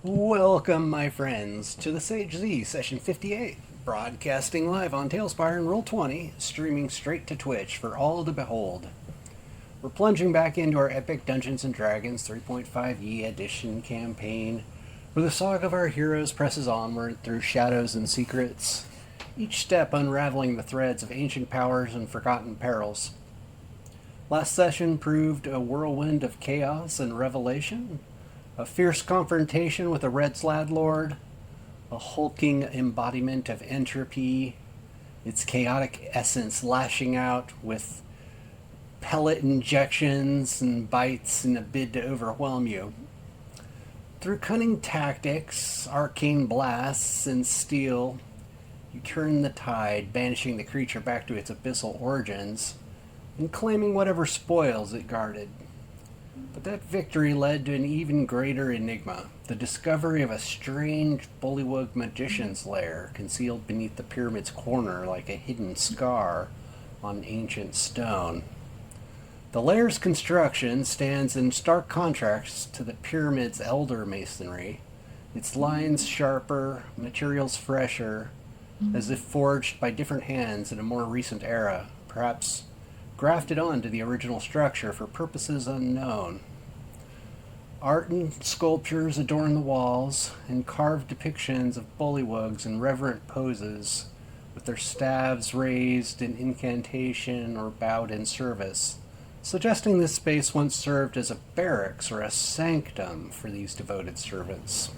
Welcome, my friends, to the Sage Zee Session 58, broadcasting live on Talespire and Roll 20, streaming straight to Twitch for all to behold. We're plunging back into our epic Dungeons & Dragons 3.5e edition campaign, where the saga of our heroes presses onward through shadows and secrets, each step unraveling the threads of ancient powers and forgotten perils. Last session proved a whirlwind of chaos and revelation, a fierce confrontation with a Red Slad Lord, a hulking embodiment of entropy, its chaotic essence lashing out with pellet injections and bites in a bid to overwhelm you. Through cunning tactics, arcane blasts, and steel, you turn the tide, banishing the creature back to its abyssal origins, and claiming whatever spoils it guarded. But that victory led to an even greater enigma, the discovery of a strange Bullywug magician's lair concealed beneath the pyramid's corner like a hidden scar on ancient stone. The lair's construction stands in stark contrast to the pyramid's elder masonry, its lines sharper, materials fresher, as if forged by different hands in a more recent era, perhaps grafted onto the original structure for purposes unknown. Art and sculptures adorn the walls, and carved depictions of bullywugs in reverent poses, with their staves raised in incantation or bowed in service, suggesting this space once served as a barracks or a sanctum for these devoted servants.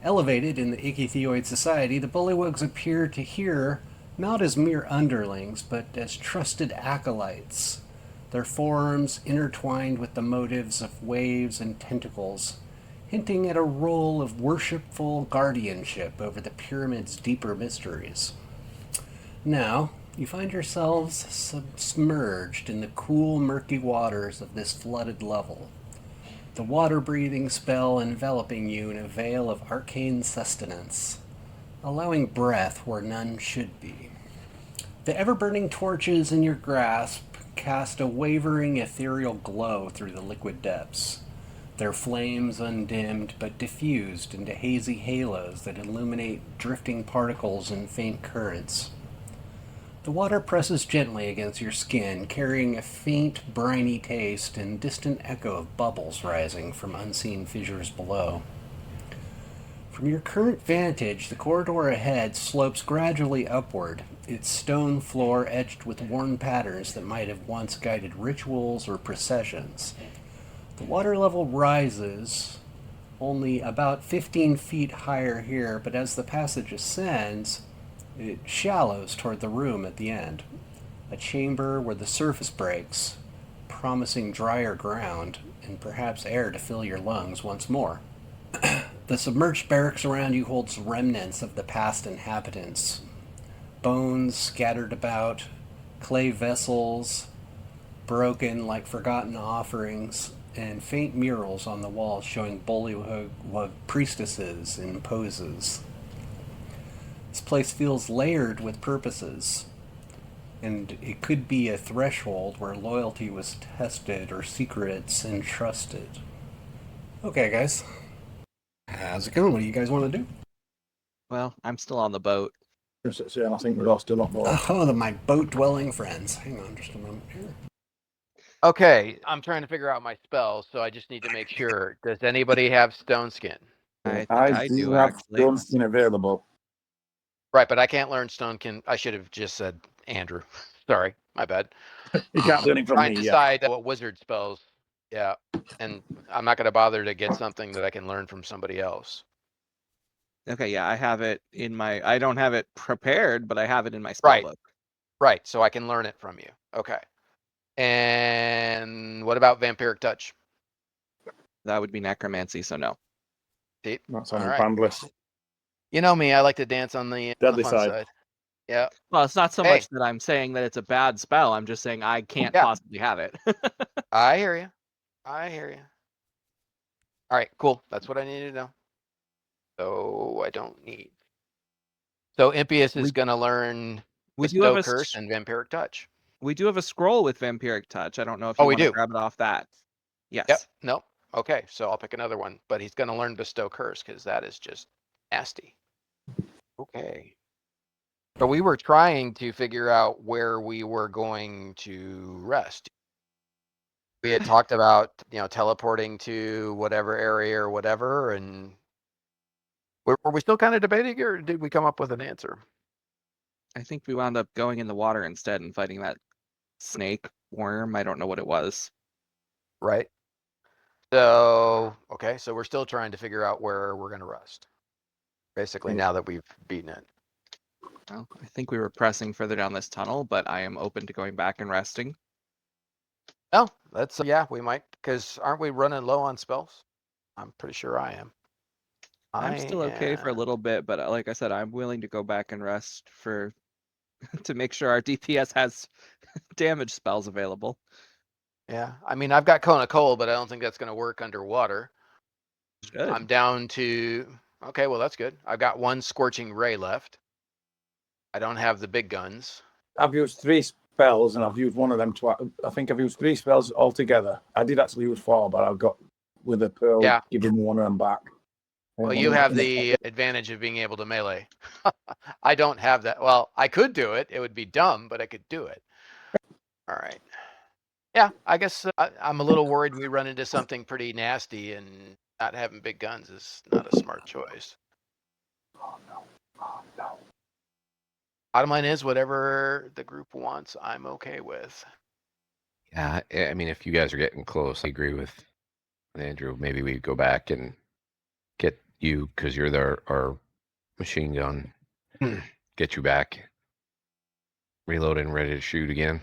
Elevated in the Ichthyoid society, the bullywugs appear to here not as mere underlings, but as trusted acolytes, their forms intertwined with the motives of waves and tentacles, hinting at a role of worshipful guardianship over the pyramid's deeper mysteries. Now, you find yourselves submerged in the cool, murky waters of this flooded level, the water-breathing spell enveloping you in a veil of arcane sustenance, allowing breath where none should be. The ever-burning torches in your grasp cast a wavering ethereal glow through the liquid depths, their flames undimmed but diffused into hazy halos that illuminate drifting particles and faint currents. The water presses gently against your skin, carrying a faint, briny taste and distant echo of bubbles rising from unseen fissures below. From your current vantage, the corridor ahead slopes gradually upward, its stone floor etched with worn patterns that might have once guided rituals or processions. The water level rises, only about 15 feet higher here, but as the passage ascends, it shallows toward the room at the end, a chamber where the surface breaks, promising drier ground and perhaps air to fill your lungs once more. The submerged barracks around you holds remnants of the past inhabitants. Bones scattered about, clay vessels, broken like forgotten offerings, and faint murals on the walls showing Bullywug priestesses in poses. This place feels layered with purposes, and it could be a threshold where loyalty was tested or secrets entrusted. Okay, guys. How's it going? What do you guys want to do? Well, I'm still on the boat. So I think we lost a lot more. Oh, my boat-dwelling friends. Hang on just a moment here. Okay, I'm trying to figure out my spells, so I just need to make sure. Does anybody have stone skin? I think I do have actually. stone skin available. Right, but I can't learn stone skin. I should have just said Andrew. Sorry, my bad. You can't learn it from Trying me to yet. decide what wizard spells. Yeah, and I'm not going to bother to get something that I can learn from somebody else. Okay, yeah, I have it in my. I don't have it prepared, but I have it in my Right. spellbook. Right, so I can learn it from you. Okay. And what about vampiric touch? That would be necromancy, so no. See? That sounds All right. bandless. You know me, I like to dance on the Deadly fun side. side. Yeah. Well, it's not so Hey. much that I'm saying that it's a bad spell. I'm just saying I can't Yeah. possibly have it. I hear you. I hear you. All right, cool. That's what I needed to know. So I don't need. So Impious is going to learn we do have Bestow a Curse and Vampiric Touch. we do have a scroll with vampiric touch. I don't know if Oh, you we want to do. grab it off that. Yes. Yep. No. Okay, so I'll pick another one, but he's going to learn Bestow Curse because that is just nasty. Okay. But we were trying to figure out where we were going to rest. We had talked about, teleporting to whatever area or whatever, and were we still kind of debating, or did we come up with an answer? I think we wound up going in the water instead and fighting that snake worm. I don't know what it was. Right. So, okay, so we're still trying to figure out where we're going to rest. Basically, now that we've beaten it. Well, I think we were pressing further down this tunnel, but I am open to going back and resting. Oh, yeah, we might, because aren't we running low on spells? I'm pretty sure I am. I'm still okay for a little bit, but like I said, I'm willing to go back and rest to make sure our DPS has damage spells available. Yeah, I mean, I've got Cone of Cold, but I don't think that's going to work underwater. Good. I'm down to, okay, well, that's good. I've got one Scorching Ray left. I don't have the big guns. I've used 3 spells and I've used one of them twice. I think I've used 3 spells altogether. I did actually use 4, but I've got with a pearl, Yeah. giving one of them back. Well, you have the advantage of being able to melee. I don't have that. Well, I could do it. It would be dumb, but I could do it. All right. Yeah, I guess I'm a little worried we run into something pretty nasty, and not having big guns is not a smart choice. Oh, no. Oh, no. Bottom line is, whatever the group wants, I'm okay with. Yeah, I mean, if you guys are getting close, I agree with Andrew. Maybe we go back and get you, because you're our machine gun. Get you back, reload and ready to shoot again.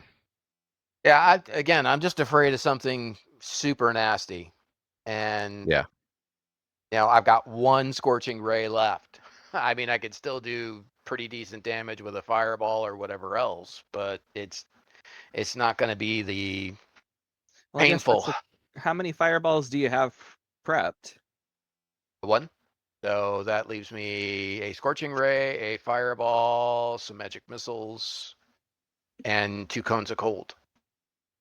Yeah, I'm just afraid of something super nasty. And Yeah. I've got one Scorching Ray left. I mean, I could still do pretty decent damage with a fireball or whatever else, but it's not going to be the Well, I guess painful how many fireballs do you have prepped? one. So that leaves me a Scorching Ray, a fireball, some magic missiles, and 2 cones of cold.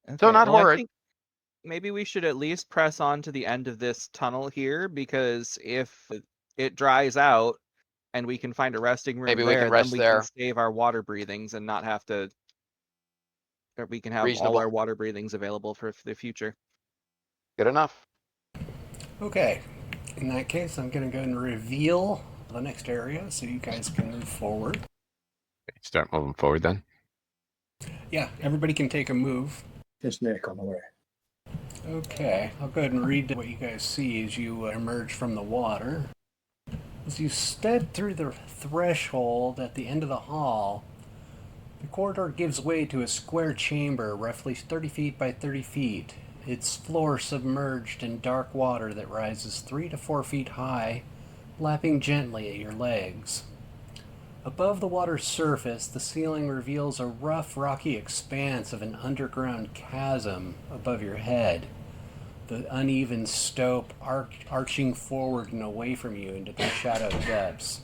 So Okay, not well, I horrid. think maybe we should at least press on to the end of this tunnel here, because if it dries out and we can find a resting room Maybe we can there, rest then we there. can save our water breathings and not have to, or we can have all Reasonable. our water breathings available for the future. Good enough. Okay, in that case, I'm going to go ahead and reveal the next area so you guys can move forward. Start moving forward then. Yeah, everybody can take a move. There's snake on the way. Okay, I'll go ahead and read what you guys see as you emerge from the water. As you step through the threshold at the end of the hall, the corridor gives way to a square chamber roughly 30 feet by 30 feet, its floor submerged in dark water that rises 3 to 4 feet high, lapping gently at your legs. Above the water's surface, the ceiling reveals a rough, rocky expanse of an underground chasm above your head, the uneven slope arching forward and away from you into the shadowed depths.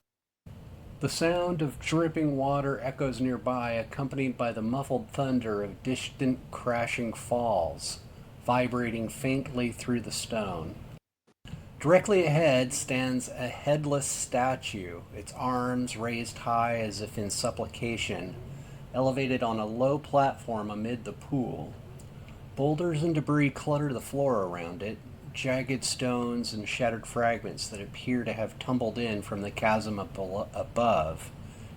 The sound of dripping water echoes nearby, accompanied by the muffled thunder of distant crashing falls, vibrating faintly through the stone. Directly ahead stands a headless statue, its arms raised high as if in supplication, elevated on a low platform amid the pool. Boulders and debris clutter the floor around it, jagged stones and shattered fragments that appear to have tumbled in from the chasm above,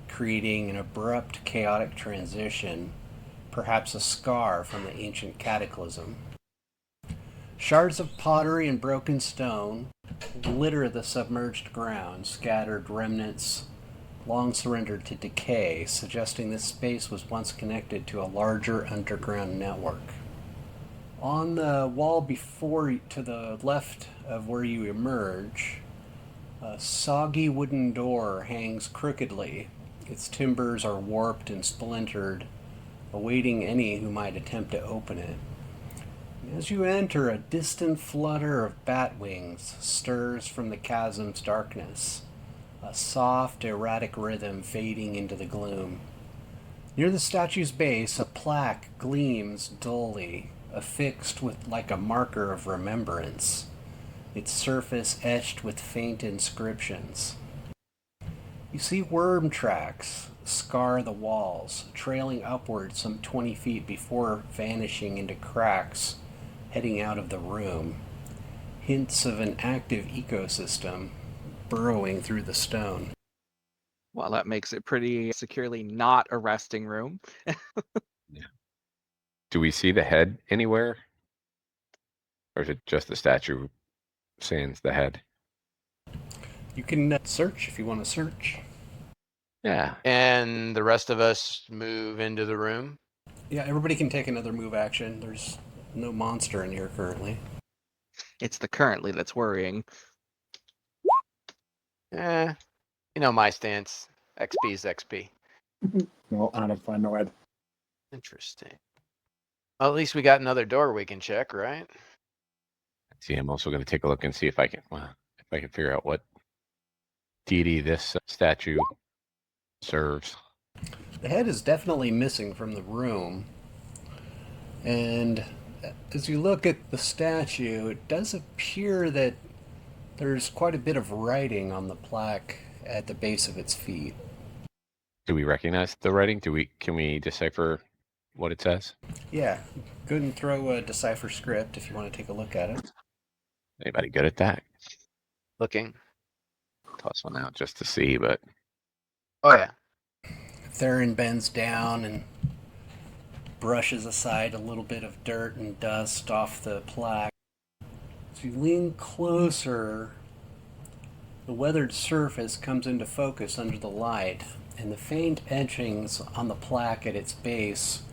creating an abrupt, chaotic transition, perhaps a scar from the ancient cataclysm. Shards of pottery and broken stone litter the submerged ground, scattered remnants long surrendered to decay, suggesting this space was once connected to a larger underground network. On the wall to the left of where you emerge, a soggy wooden door hangs crookedly. Its timbers are warped and splintered, awaiting any who might attempt to open it. As you enter, a distant flutter of bat wings stirs from the chasm's darkness, a soft, erratic rhythm fading into the gloom. Near the statue's base, a plaque gleams dully, affixed with like a marker of remembrance. its surface etched with faint inscriptions. You see worm tracks scar the walls, trailing upward some 20 feet before vanishing into cracks heading out of the room. Hints of an active ecosystem burrowing through the stone. Well, that makes it pretty securely not a resting room. Yeah. Do we see the head anywhere? Or is it just the statue sans the head? You can search if you want to search. Yeah. And the rest of us move into the room. Yeah, everybody can take another move action. There's no monster in here currently. It's the currently that's worrying. You know my stance. XP is XP. No, I don't find no head. Interesting. Well, at least we got another door we can check, right? See, I'm also going to take a look and see if I can figure out what deity this statue serves. The head is definitely missing from the room. And as you look at the statue, it does appear that there's quite a bit of writing on the plaque at the base of its feet. Do we recognize the writing? Can we decipher what it says? Yeah, go ahead and throw a decipher script if you want to take a look at it. Anybody good at that? Looking. Toss one out just to see, but Oh yeah. Theron bends down and brushes aside a little bit of dirt and dust off the plaque. As you lean closer, the weathered surface comes into focus under the light, and the faint etchings on the plaque at its base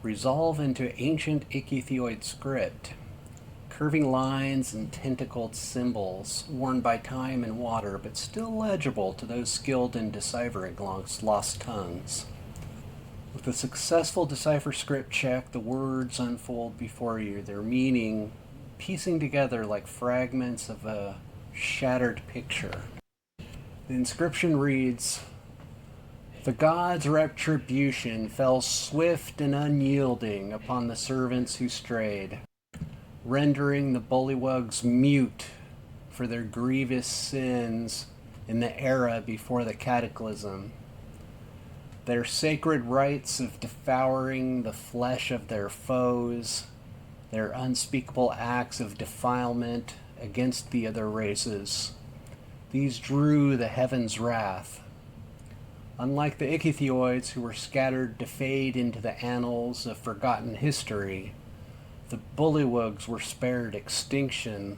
resolve into ancient ichthyoid script. Curving lines and tentacled symbols, worn by time and water, but still legible to those skilled in deciphering lost tongues. With a successful decipher script check, the words unfold before you, their meaning piecing together like fragments of a shattered picture. The inscription reads, "The god's retribution fell swift and unyielding upon the servants who strayed, rendering the Bullywugs mute for their grievous sins in the era before the cataclysm. Their sacred rites of devouring the flesh of their foes, their unspeakable acts of defilement against the other races, these drew the heavens' wrath. Unlike the ichthyoids who were scattered to fade into the annals of forgotten history, the Bullywugs were spared extinction,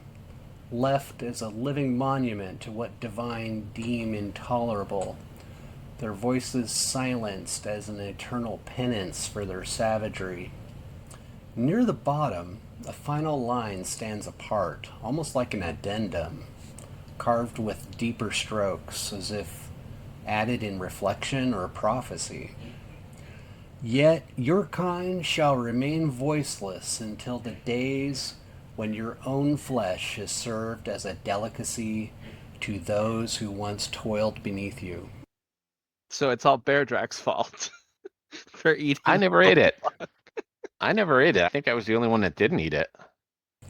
left as a living monument to what divine deem intolerable, their voices silenced as an eternal penance for their savagery." Near the bottom, a final line stands apart, almost like an addendum, carved with deeper strokes, as if added in reflection or prophecy. "Yet your kind shall remain voiceless until the days when your own flesh is served as a delicacy to those who once toiled beneath you." So it's all Bear Drak's fault for eating. I never ate it. I never ate it. I think I was the only one that didn't eat it.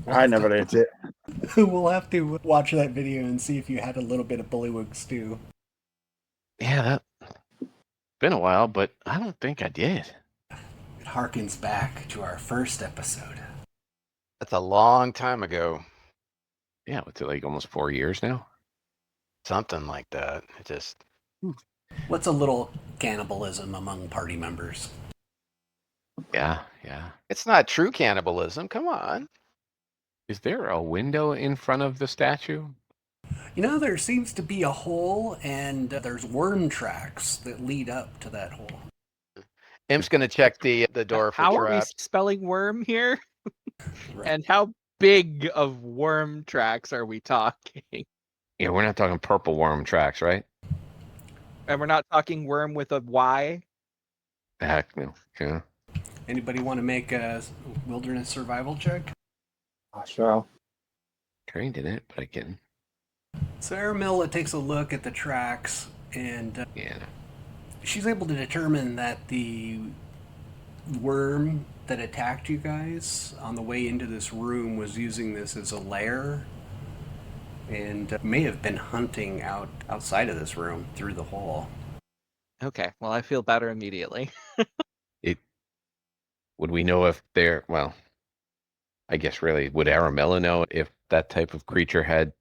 I never ate it. We'll have to watch that video and see if you had a little bit of Bullywug stew. Yeah, that's been a while, but I don't think I did. It harkens back to our first episode. That's a long time ago. Yeah, what's it, like almost 4 years now? Something like that. It just What's a little cannibalism among party members? Yeah. it's not true cannibalism. Come on. Is there a window in front of the statue? You know, there seems to be a hole, and there's worm tracks that lead up to that hole. Im's gonna check the door for How are we traps. spelling worm here? Right. And how big of worm tracks are we talking? Yeah, we're not talking purple worm tracks, right? And we're not talking worm with a Y? Heck no. Yeah. Anybody want to make a wilderness survival check? I shall. Trained in it, but I can. So Aramilla takes a look at the tracks, and Yeah. she's able to determine that the worm that attacked you guys on the way into this room was using this as a lair, and may have been hunting outside of this room through the hole. Okay, well, I feel better immediately. Would we know if they're, well, I guess really, would Aramella know if that type of creature had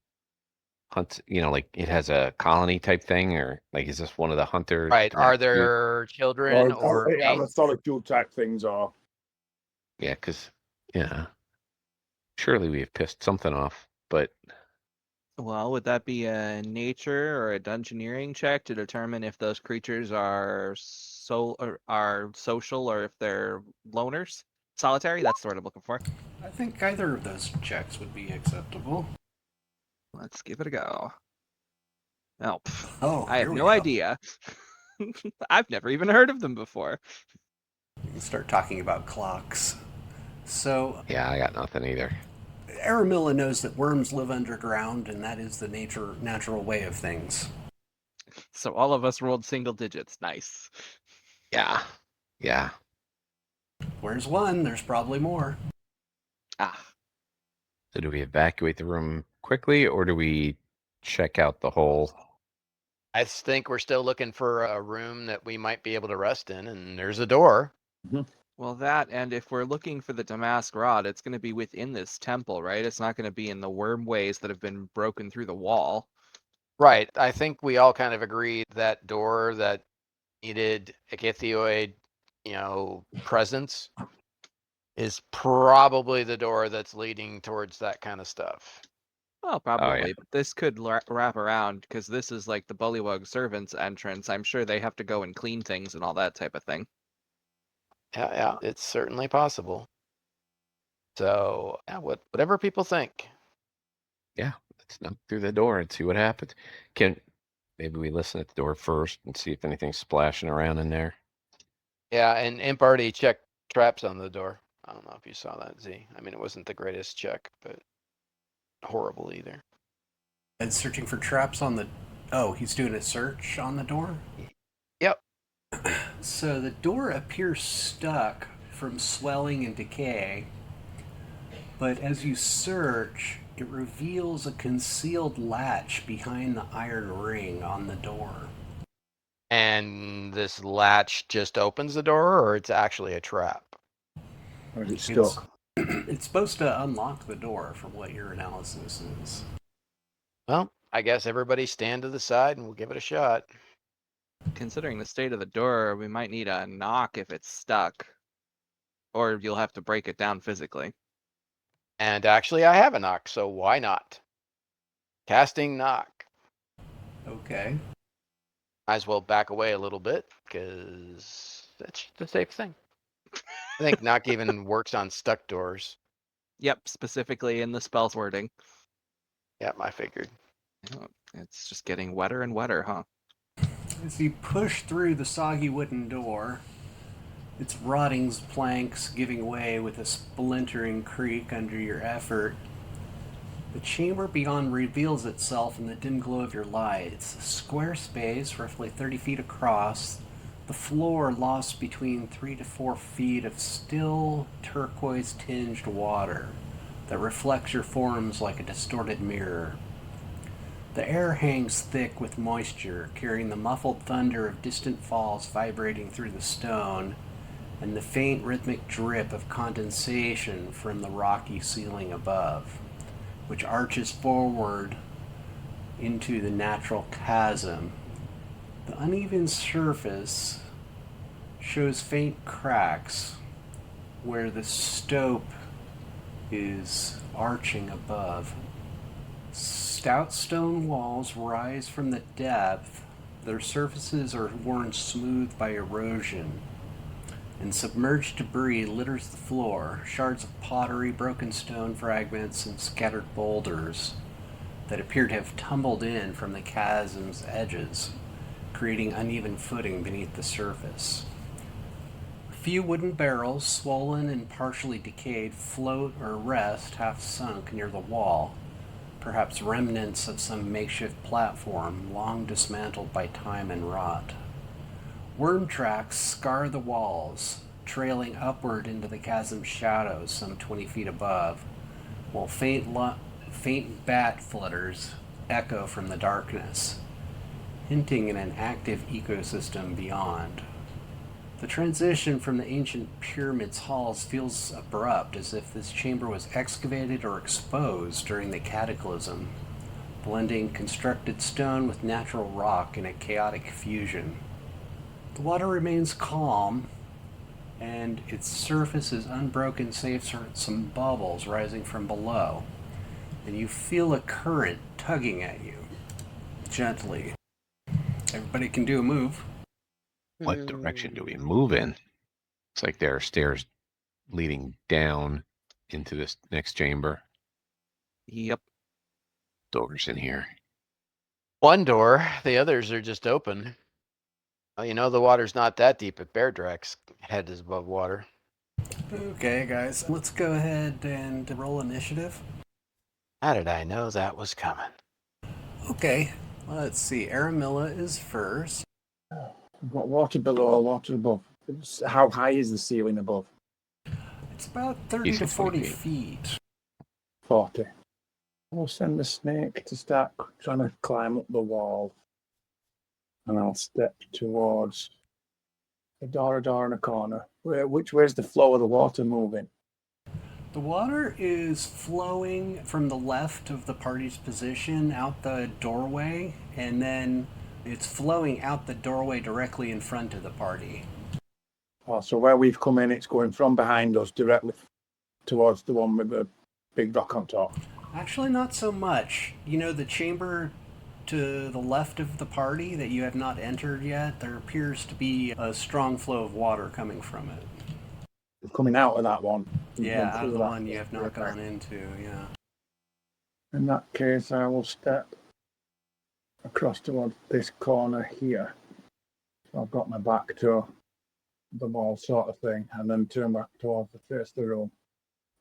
hunts, like it has a colony type thing, or like is this one of the hunter? Right. Are domestic group? there children or Have a mates? solid dual type things or Yeah, because, yeah, surely we have pissed something off, but Well, would that be a nature or a dungeoneering check to determine if those creatures are are social or if they're loners? Solitary? That's the word I'm looking for. I think either of those checks would be acceptable. Let's give it a go. Oh, Oh, I have here we no go. idea. I've never even heard of them before. We can start talking about clocks. So, yeah, I got nothing either. Aramilla knows that worms live underground, and that is the natural way of things. So all of us rolled single digits. Nice. Yeah. Where's one? There's probably more. Ah, So do we evacuate the room quickly, or do we check out the hole? I think we're still looking for a room that we might be able to rest in, and there's a door. well, that, and if we're looking for the Damasc rod, it's going to be within this temple, right? It's not going to be in the worm ways that have been broken through the wall. Right. I think we all kind of agreed that door that needed ichthyoid, presence is probably the door that's leading towards that kind of stuff. Well, yeah. probably, but this could wrap around because this is like the Bullywug servants' entrance. I'm sure they have to go and clean things and all that type of thing. Yeah, it's certainly possible. So, yeah, whatever people think. Yeah, let's knock through the door and see what happens. Maybe we listen at the door first and see if anything's splashing around in there. Yeah, and Imp already checked traps on the door. I don't know if you saw that, Z. I mean, it wasn't the greatest check, but horrible either. And searching for traps on the... Oh, he's doing a search on the door? Yep. So the door appears stuck from swelling and decay, but as you search, it reveals a concealed latch behind the iron ring on the door. And this latch just opens the door, or it's actually a trap? or is it stuck? It's supposed to unlock the door from what your analysis is. Well, I guess everybody stand to the side and we'll give it a shot. Considering the state of the door, we might need a knock if it's stuck. Or you'll have to break it down physically. And actually, I have a knock, so why not? Casting knock. Okay. Might as well back away a little bit, because that's the safe thing. I think knock even works on stuck doors. Yep, specifically in the spell's wording. Yep, I figured. Oh, it's just getting wetter and wetter, huh? As you push through the soggy wooden door, its rotting planks giving way with a splintering creak under your effort, the chamber beyond reveals itself in the dim glow of your light. It's a square space, roughly 30 feet across, the floor lost between 3 to 4 feet of still turquoise-tinged water that reflects your forms like a distorted mirror. The air hangs thick with moisture, carrying the muffled thunder of distant falls vibrating through the stone, and the faint rhythmic drip of condensation from the rocky ceiling above, which arches forward into the natural chasm. The uneven surface shows faint cracks where the stope is arching above. Stout stone walls rise from the depth. Their surfaces are worn smooth by erosion, and submerged debris litters the floor, shards of pottery, broken stone fragments, and scattered boulders that appear to have tumbled in from the chasm's edges, creating uneven footing beneath the surface. A few wooden barrels, swollen and partially decayed, float or rest half sunk near the wall, perhaps remnants of some makeshift platform long dismantled by time and rot. Worm tracks scar the walls, trailing upward into the chasm's shadows some 20 feet above, while faint Faint bat flutters echo from the darkness, hinting at an active ecosystem beyond. The transition from the ancient pyramid's halls feels abrupt, as if this chamber was excavated or exposed during the cataclysm, blending constructed stone with natural rock in a chaotic fusion. The water remains calm, and its surface is unbroken save for some bubbles rising from below. And you feel a current tugging at you, gently. Everybody can do a move. What direction do we move in? It's like there are stairs leading down into this next chamber. Yep. Doors in here. One door, the others are just open. Well, you know the water's not that deep at Bear Drak's head is above water. Okay, guys, let's go ahead and roll initiative. How did I know that was coming? Okay, let's see. Aramilla is first. We've got water below, water above. How high is the ceiling above? It's about 30 Easy to 40 20 feet. 40. I'll send the snake to start trying to climb up the wall. And I'll step towards a door in a corner. Which way is the flow of the water moving? The water is flowing from the left of the party's position out the doorway, and then it's flowing out the doorway directly in front of the party. Oh, so where we've come in, it's going from behind us directly towards the one with the big rock on top. Actually, not so much. You know, the chamber to the left of the party that you have not entered yet, there appears to be a strong flow of water coming from it. Coming out of that one. Yeah, out of the one you have not gone into, yeah. In that case, I will step across towards this corner here. So I've got my back to the wall sort of thing, and then turn back towards the face of the room.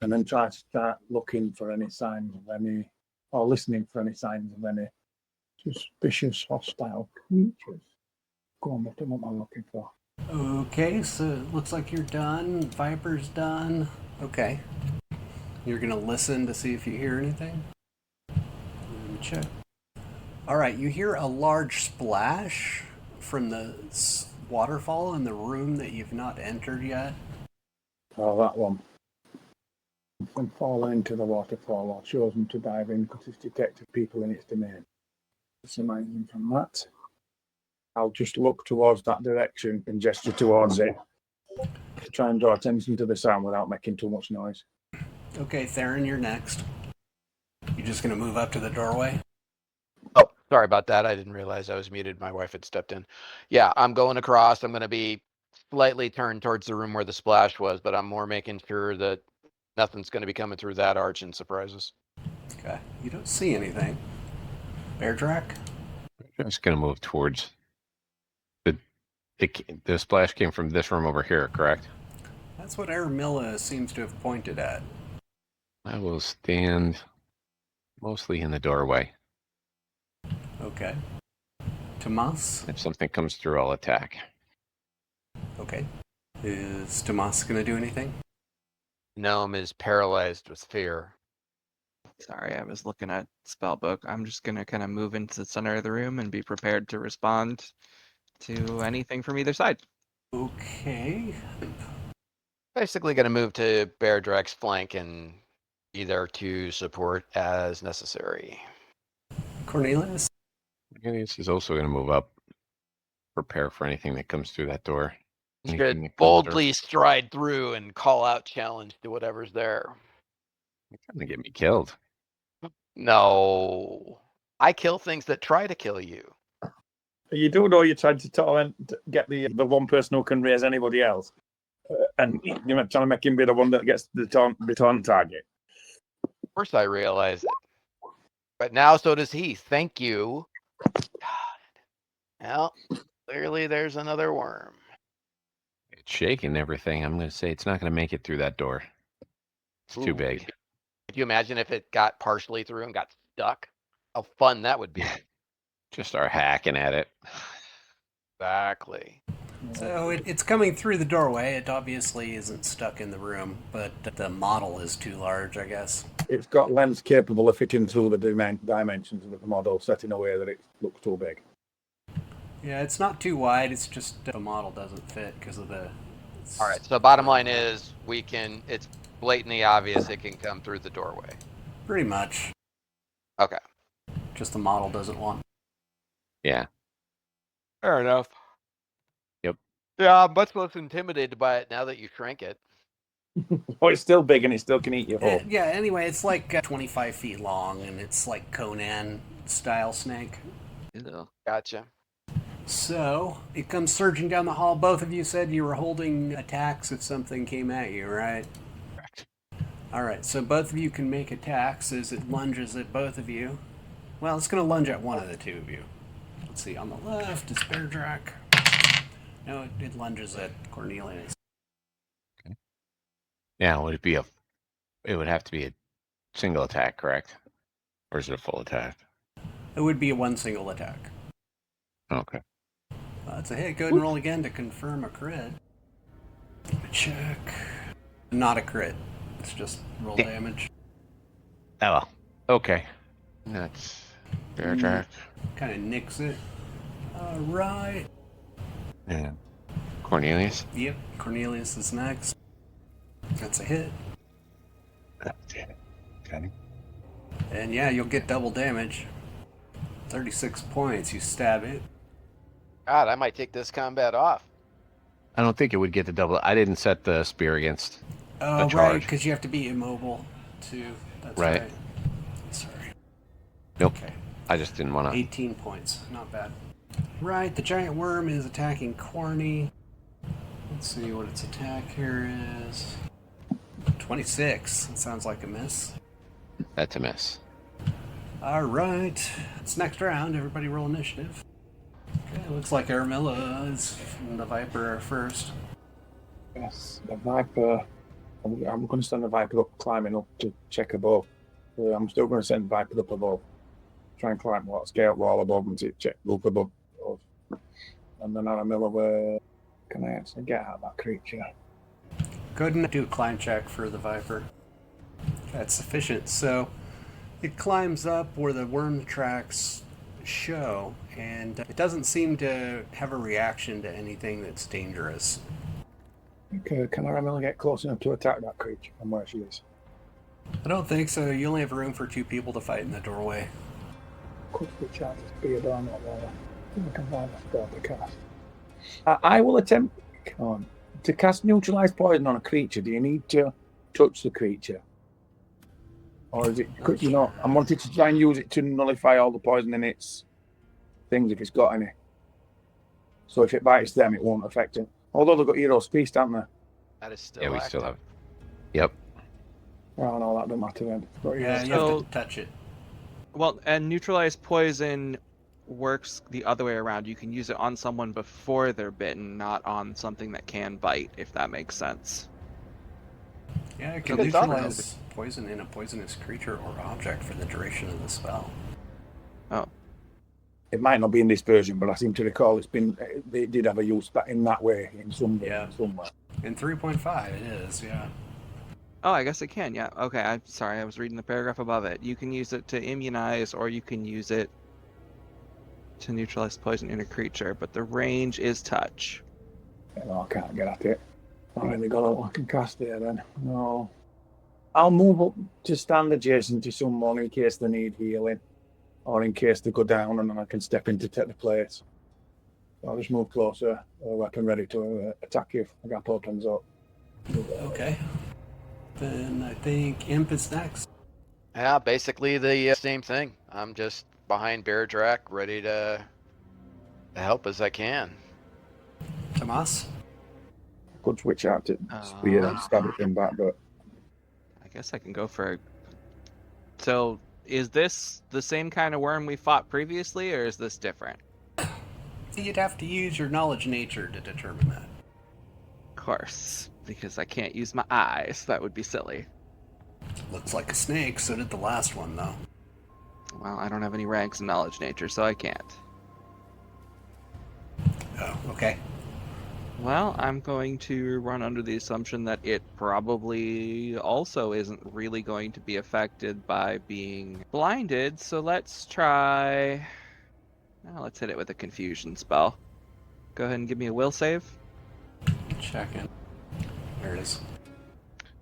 And then try to start looking for any signs of any, or listening for any signs of any suspicious hostile creatures. Go on, what am I looking for? Okay, so it looks like you're done. Viper's done. Okay. You're gonna listen to see if you hear anything? Let me check. Alright, you hear a large splash from the waterfall in the room that you've not entered yet. Oh, that one. From falling into the waterfall or chosen to dive in because it's detected people in its domain. Surmising from that, I'll just look towards that direction and gesture towards it to try and draw attention to the sound without making too much noise. Okay, Theron, you're next. You just gonna move up to the doorway? Oh, sorry about that. I didn't realize I was muted. My wife had stepped in. Yeah, I'm going across. I'm going to be slightly turned towards the room where the splash was, but I'm more making sure that nothing's going to be coming through that arch and surprises. Okay. You don't see anything. Bear Drak? I'm just going to move towards the splash came from this room over here, correct? That's what Aramilla seems to have pointed at. I will stand mostly in the doorway. Okay. Tomas? If something comes through, I'll attack. Okay. Is Tomas gonna do anything? Gnome is paralyzed with fear. Sorry, I was looking at spellbook. I'm just gonna kind of move into the center of the room and be prepared to respond to anything from either side. Okay. Basically going to move to Bear Drak's flank and be there to support as necessary. Cornelius? This is also going to move up. Prepare for anything that comes through that door. You Anything should that comes boldly stride through and call out challenge to whatever's there. You're trying to get me killed. No. I kill things that try to kill you. You do know you're trying to get the one person who can raise anybody else. And you're trying to make him be the one that gets the taunt target. Of course I realize it. But now so does he. Thank you. God. Well, clearly there's another worm. It's shaking everything. I'm going to say it's not going to make it through that door. It's too Ooh, big. Could you imagine if it got partially through and got stuck? How fun that would be. Just start hacking at it. Exactly. So it's coming through the doorway. It obviously isn't stuck in the room, but the model is too large, I guess. It's got lens capable of fitting through the dimensions of the model, set in a way that it looks too big. Yeah, it's not too wide. It's just the model doesn't fit because of the... All right. So bottom line is it's blatantly obvious it can come through the doorway. Pretty much. Okay. Just the model doesn't want... Yeah. Fair enough. Yep. Yeah, I'm much less intimidated by it now that you shrank it. Oh, it's still big and it still can eat your whole. Yeah, anyway, it's like 25 feet long, and it's like Conan-style snake. Ew. Gotcha. So, it comes surging down the hall. Both of you said you were holding attacks if something came at you, right? Correct. Alright, so both of you can make attacks as it lunges at both of you. Well, it's going to lunge at one of the two of you. Let's see, on the left is Bear Drac. No, it lunges at Cornelius. Now, would it would have to be a single attack, correct? Or is it a full attack? It would be a one single attack. Okay. That's a hit. Go ahead and roll again to confirm a crit. Check. Not a crit. It's just roll damage. Oh, well. Okay. That's Bear Drac. Kind of nicks it. Alright. Yeah. Cornelius. Yep, Cornelius is next. That's a hit. Okay. And yeah, you'll get double damage. 36 points. You stab it. God, I might take this combat off. I don't think it would get the double. I didn't set the spear against. Oh, charge. right, because you have to be immobile, too. That's Right. right. Sorry. Nope. Okay. I just didn't want to. 18 points. Not bad. Right, the giant worm is attacking Corny. Let's see what its attack here is. 26. That sounds like a miss. That's a miss. Alright. It's next round. Everybody roll initiative. Okay, looks like Armilla is and the Viper are first. Yes, the Viper. I'm going to send the Viper up, climbing up to check above. I'm still going to send the Viper up above. Try and climb what scale wall above and check look above. And then Armilla, where can I actually get at that creature? Go ahead and do a climb check for the Viper. That's sufficient. So it climbs up where the worm tracks show, and it doesn't seem to have a reaction to anything that's dangerous. Okay, can Armilla get close enough to attack that creature from where she is? I don't think so. You only have room for two people to fight in the doorway. Could be chances to be a door not there. I think I can find that spell to cast. I will attempt to cast neutralize poison on a creature. Do you need to touch the creature? Or is it, you know, I wanted to try and use it to nullify all the poison in its things if it's got any. So if it bites them, it won't affect it. Although they've got Hero's Feast, haven't they? That is still Yeah, we active. still have. Yep. Oh, no, that doesn't matter then. But Yeah, you have to touch it. Well, and neutralize poison works the other way around. You can use it on someone before they're bitten, not on something that can bite, if that makes sense. Yeah, it can So it's on neutralize poison in a poisonous creature or object for the duration of the spell. Oh, it might not be in this version, but I seem to recall they did have a use that in that way in some Yeah. somewhere. In 3.5 it is, yeah. oh, I guess it can. Yeah. Okay. I'm sorry. I was reading the paragraph above it. You can use it to immunize, or you can use it to neutralize poison in a creature, but the range is touch. No, I can't get at it. I really got all I can cast here then. No. I'll move up to stand adjacent to someone in case they need healing. Or in case they go down and then I can step in to take the place. I'll just move closer, weapon ready to attack you if the gap opens up. Okay. Then I think Imp is next. Yeah, basically the same thing. I'm just behind Bear Drac, ready to help as I can. Tomas? Could switch out to spear and stab him back, but I guess I can go for. So, is this the same kind of worm we fought previously, or is this different? You'd have to use your knowledge nature to determine that. Of course, because I can't use my eyes. That would be silly. Looks like a snake, so did the last one, though. Well, I don't have any ranks in knowledge nature, so I can't. Oh, okay. Well, I'm going to run under the assumption that it probably also isn't really going to be affected by being blinded, so let's try... let's hit it with a confusion spell. Go ahead and give me a will save. Checking. There it is.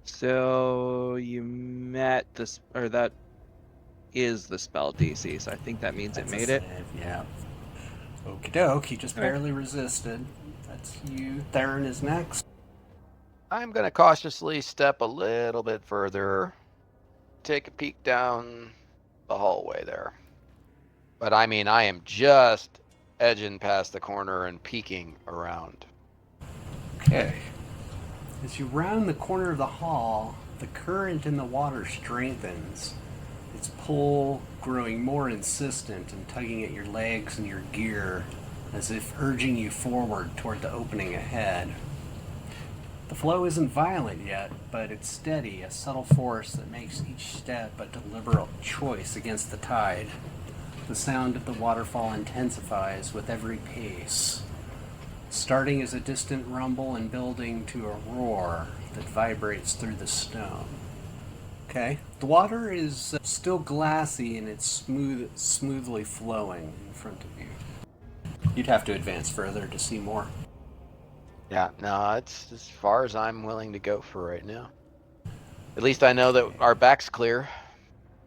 So you met this, or that is the spell DC, so I think that means That's it a made it. save, yeah. Okie doke, he just barely resisted. That's you. Theron is next. I'm going to cautiously step a little bit further, take a peek down the hallway there. But I mean, I am just edging past the corner and peeking around. Okay. As you round the corner of the hall, the current in the water strengthens, its pull growing more insistent and tugging at your legs and your gear, as if urging you forward toward the opening ahead. The flow isn't violent yet, but it's steady, a subtle force that makes each step a deliberate choice against the tide. The sound of the waterfall intensifies with every pace, starting as a distant rumble and building to a roar that vibrates through the stone. Okay. The water is still glassy and it's smoothly flowing in front of you. You'd have to advance further to see more. Yeah, no, it's as far as I'm willing to go for right now. At least I know that our back's clear.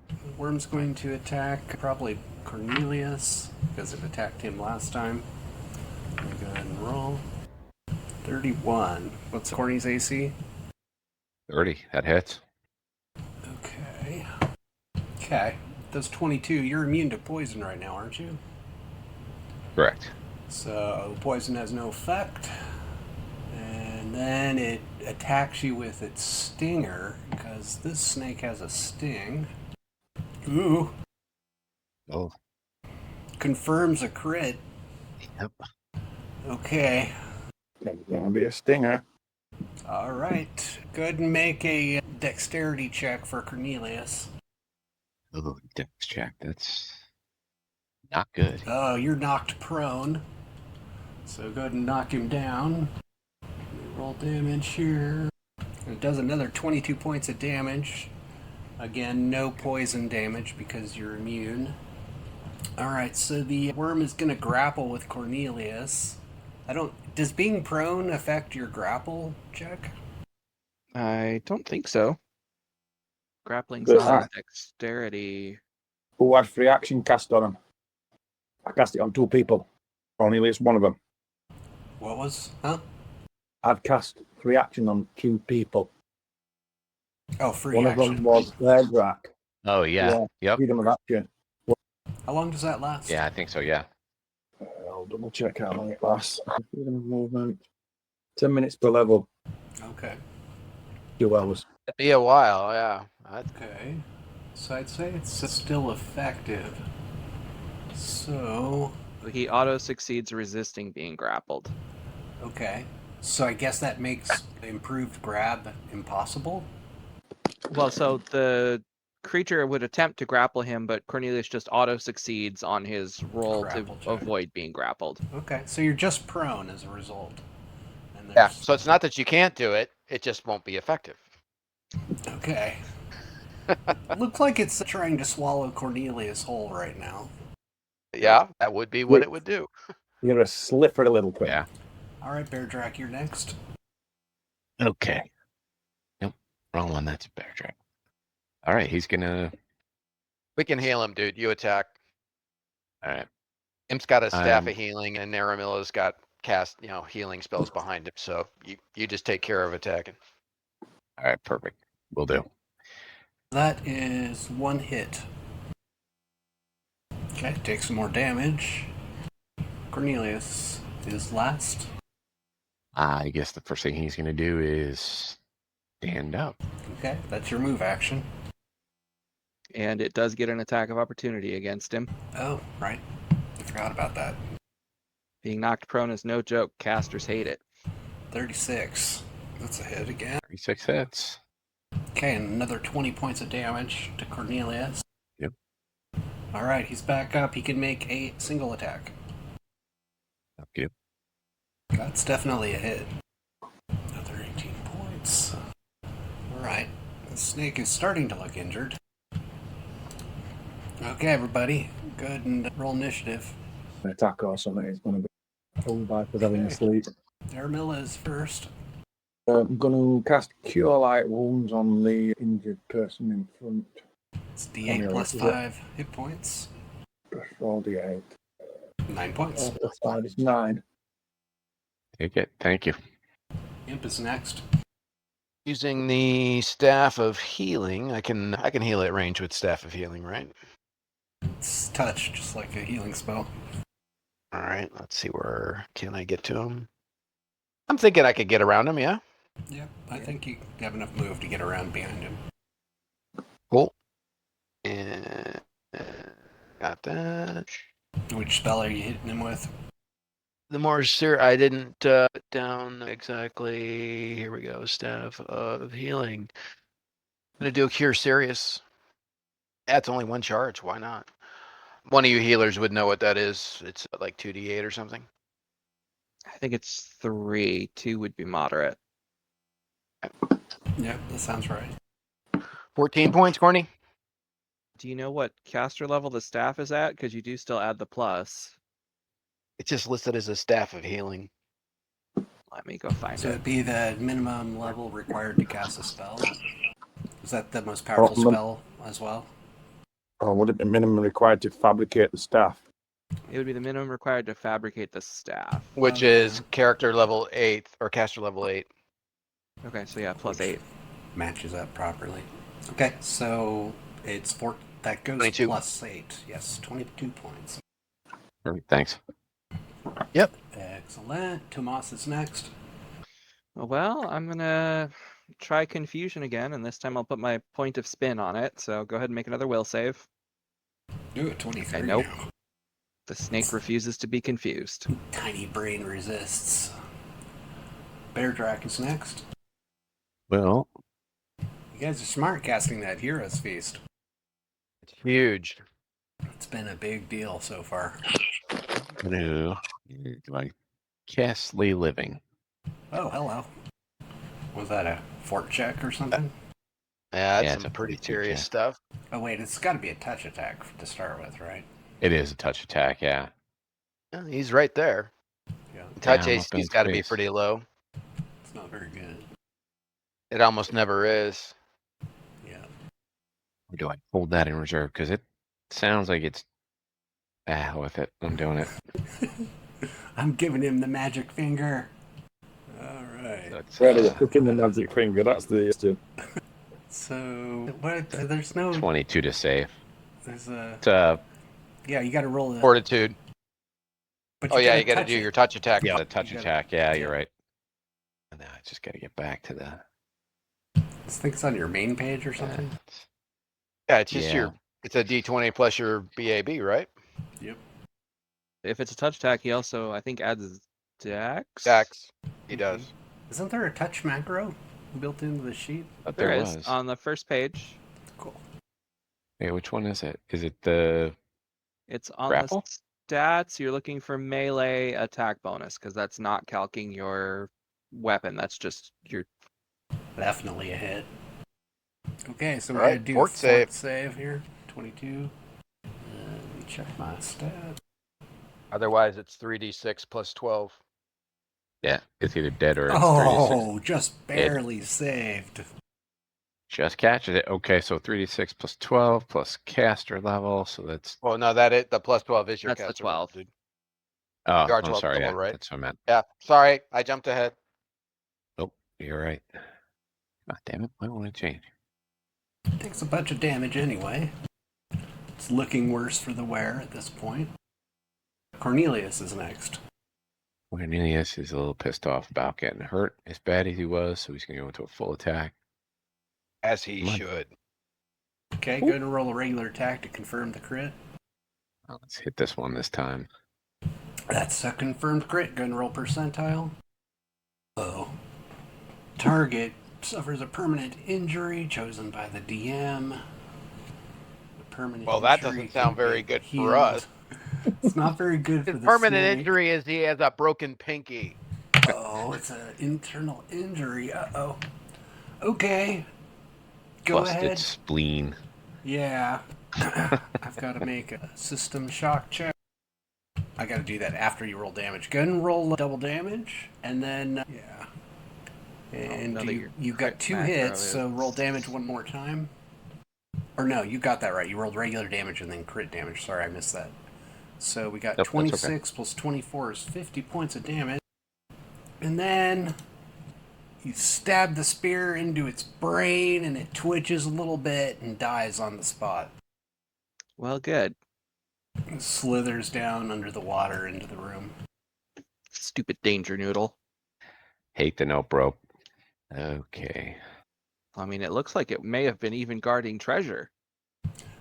The worm's going to attack probably Cornelius, because it attacked him last time. Let me go ahead and roll. 31. What's Corny's AC? 30. That hits. Okay. Okay. Those 22. You're immune to poison right now, aren't you? Correct. So poison has no effect. And then it attacks you with its stinger, because this snake has a sting. Ooh. Oh. Confirms a crit. Yep. Okay. It's gonna be a stinger. All right. Go ahead and make a dexterity check for Cornelius. Oh, dex check. That's not good. Oh, you're knocked prone. So go ahead and knock him down. Roll damage here. It does another 22 points of damage. Again, no poison damage because you're immune. Alright, so the worm is going to grapple with Cornelius. Does being prone affect your grapple check? I don't think so. Grappling's Good. not a dexterity. Who had free action cast on him? I cast it on 2 people. Cornelius, one of them. What was? Huh? I'd cast free action on 2 people. Oh, free One action. of them was Verdrack. Oh, yeah. Yep. Freedom of action. How long does that last? Yeah, I think so, yeah. I'll double check how long it lasts. Freedom of movement. 10 minutes per level. Okay. 2 hours. It'd be a while, yeah. Okay. So I'd say it's still effective. So, He auto succeeds resisting being grappled. okay. So I guess that makes improved grab impossible? Well, so the creature would attempt to grapple him, but Cornelius just auto succeeds on his roll Grapple to check. avoid being grappled. Okay, so you're just prone as a result. And Yeah, there's- so it's not that you can't do it, it just won't be effective. Okay. Looks like it's trying to swallow Cornelius whole right now. Yeah, that would be what it would do. You're a slippery little quick. Yeah. All right, Bear Drac, you're next. Okay. Nope. Wrong one. That's a bear trap. All right. He's going to. We can heal him, dude. You attack. All right. Imp's got a staff Um, of healing, and Naramilla's got cast, healing spells behind him. So you just take care of attacking. All right. Perfect. Will do. That is 1 hit. Okay, take some more damage. Cornelius is last. I guess the first thing he's going to do is stand up. Okay, that's your move action. And it does get an attack of opportunity against him. Oh, right. I forgot about that. Being knocked prone is no joke. Casters hate it. 36. That's a hit again. 36 hits. Okay, and another 20 points of damage to Cornelius. Yep. All right, he's back up. He can make a single attack. Thank you. That's definitely a hit. Another 18 points. Alright. The snake is starting to look injured. Okay, everybody. Go ahead and roll initiative. An attack or something, it's going to be pulled by for having a sleep. Aramilla is first. I'm going to cast Cure Light Wounds on the injured person in front. It's D8 plus 5 hit points. Plus 4d8. 9 points. Plus 5 is 9. Take it. Thank you. Imp is next. Using the Staff of Healing, I can heal at range with Staff of Healing, right? It's touch, just like a healing spell. All right, let's see where can I get to him. I'm thinking I could get around him, yeah? Yep, I think you have enough move to get around behind him. Cool. And got that. Which spell are you hitting him with? The more I didn't put down exactly. Here we go. Staff of Healing. I'm gonna do a Cure Serious. That's only one charge. Why not? One of you healers would know what that is. It's like 2d8 or something. I think it's 3. 2 would be moderate. Yep, that sounds right. 14 points, Corny. Do you know what caster level the staff is at? Because you do still add the plus. It's just listed as a Staff of Healing. Let me go find So it. it'd be the minimum level required to cast a spell. Is that the most powerful spell as well? Or would it be minimum required to fabricate the staff? It would be the minimum required to fabricate the staff. Which is character level 8 or caster level 8. Okay, so yeah, plus 8. Matches up properly. Okay, so it's 4. That goes 22. plus 8. Yes, 22 points. Perfect. Thanks. Excellent. Tomas is next. Well, I'm gonna try confusion again, and this time I'll put my point of spin on it. So go ahead and make another will save. Do it, 23 Okay, nope. now. The snake refuses to be confused. Tiny brain resists. Bear Drac is next. Well, You guys are smart casting that Hero's Feast. It's huge. It's been a big deal so far. no. Like Castly Living. Oh, hello. Was that a fort check or something? Yeah, that's it's some a pretty pretty serious check. stuff. Oh, wait, it's got to be a touch attack to start with, right? It is a touch attack, yeah. Yeah, he's right there. Yeah, Touch I'm up in AC's got to be space. pretty low. it's not very good. It almost never is. Yeah. Or do I hold that in reserve? Because it sounds like it's... with it. I'm doing it. I'm giving him the magic finger. All right. That's, Ready, cooking the magic finger, that's the issue. So, what? There's no. 22 to save. There's a. It's, Yeah, you got to roll the. Fortitude. But Oh, yeah, you got got to do your touch attack. yeah, the touch you gotta- attack. Yeah, yeah. you're right. And now I just got to get back to the... I think it's on your main page or something. Yeah, it's just Yeah. it's a D20 plus your BAB, right? Yep. If it's a touch attack, he also, I think, adds Dex. Dex. He does. Isn't there a touch macro built into the sheet? But There there is was. on the first page. Cool. Hey, which one is it? Is it the... It's on Grapple? the stats. You're looking for melee attack bonus because that's not calcing your weapon. That's just your. Definitely a hit. Okay, so we're All going right, to do fort a save. fort save here. 22. Let me check my stat. Otherwise, it's 3d6 plus 12. Yeah, it's either dead or it's 36. Oh, just barely saved. Just catches it. Okay, so 3d6 plus 12 plus caster level, so that's... Well, no, the plus 12 is your That's the caster 12. level, dude. Oh, You are I'm 12 sorry. level, Yeah, right? that's what I meant. Yeah, sorry, I jumped ahead. Nope, you're right. God damn it, why won't it change? Takes a bunch of damage anyway. It's looking worse for the wear at this point. Cornelius is next. Cornelius is a little pissed off about getting hurt as bad as he was, so he's going to go into a full attack. As he Come on. should. Okay, go to roll a regular attack to confirm the crit. Well, let's hit this one this time. That's a confirmed crit. Go and roll percentile. Oh. Target suffers a permanent injury chosen by the DM. The permanent Well, that injury doesn't sound can very be good for healed. us. It's not very good for His the permanent snake. injury is he has a broken pinky. Oh, it's an internal injury. Uh-oh. Okay. Go Busted ahead. spleen. Yeah. I've got to make a system shock check. I got to do that after you roll damage. Go ahead and roll double damage, and then yeah. And know that your you got crit 2 macro hits, so is- roll damage one more time. Or no, you got that right. You rolled regular damage and then crit damage. Sorry, I missed that. So we got Nope, that's okay. 26 plus 24 is 50 points of damage. And then you stab the spear into its brain, and it twitches a little bit and dies on the spot. Well, good. It slithers down under the water into the room. Stupid danger noodle. Hate the note, bro. Okay. I mean, it looks like it may have been even guarding treasure.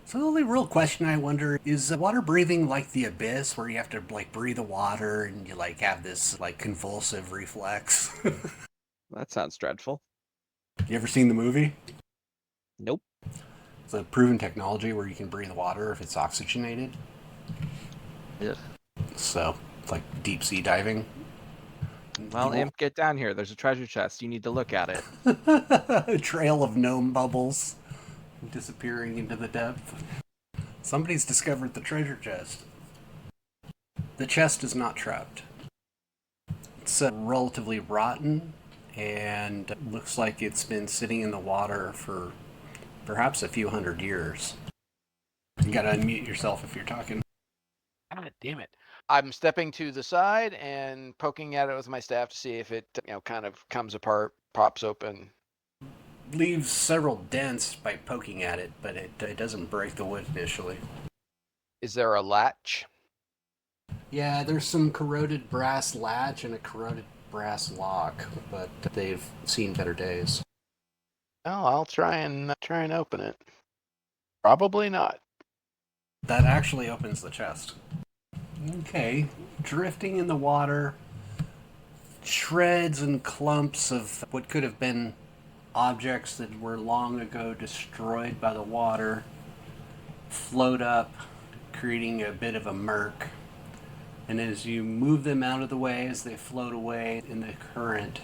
So the only real question I wonder is water breathing like the abyss, where you have to like breathe the water and you like have this like convulsive reflex. That sounds dreadful. You ever seen the movie? Nope. It's a proven technology where you can breathe water if it's oxygenated. Ugh. So it's like deep sea diving. Well, You Imp, get down here. There's a treasure chest. You need to look at it. a trail of gnome bubbles disappearing into the depth. Somebody's discovered the treasure chest. The chest is not trapped. It's relatively rotten and looks like it's been sitting in the water for perhaps a few hundred years. You gotta unmute yourself if you're talking. God damn it. I'm stepping to the side and poking at it with my staff to see if it, kind of comes apart, pops open. Leaves several dents by poking at it, but it doesn't break the wood initially. Is there a latch? Yeah, there's some corroded brass latch and a corroded brass lock, but they've seen better days. Oh, I'll try and open it. Probably not. That actually opens the chest. Okay, drifting in the water, shreds and clumps of what could have been objects that were long ago destroyed by the water float up, creating a bit of a murk. And as you move them out of the way, as they float away in the current,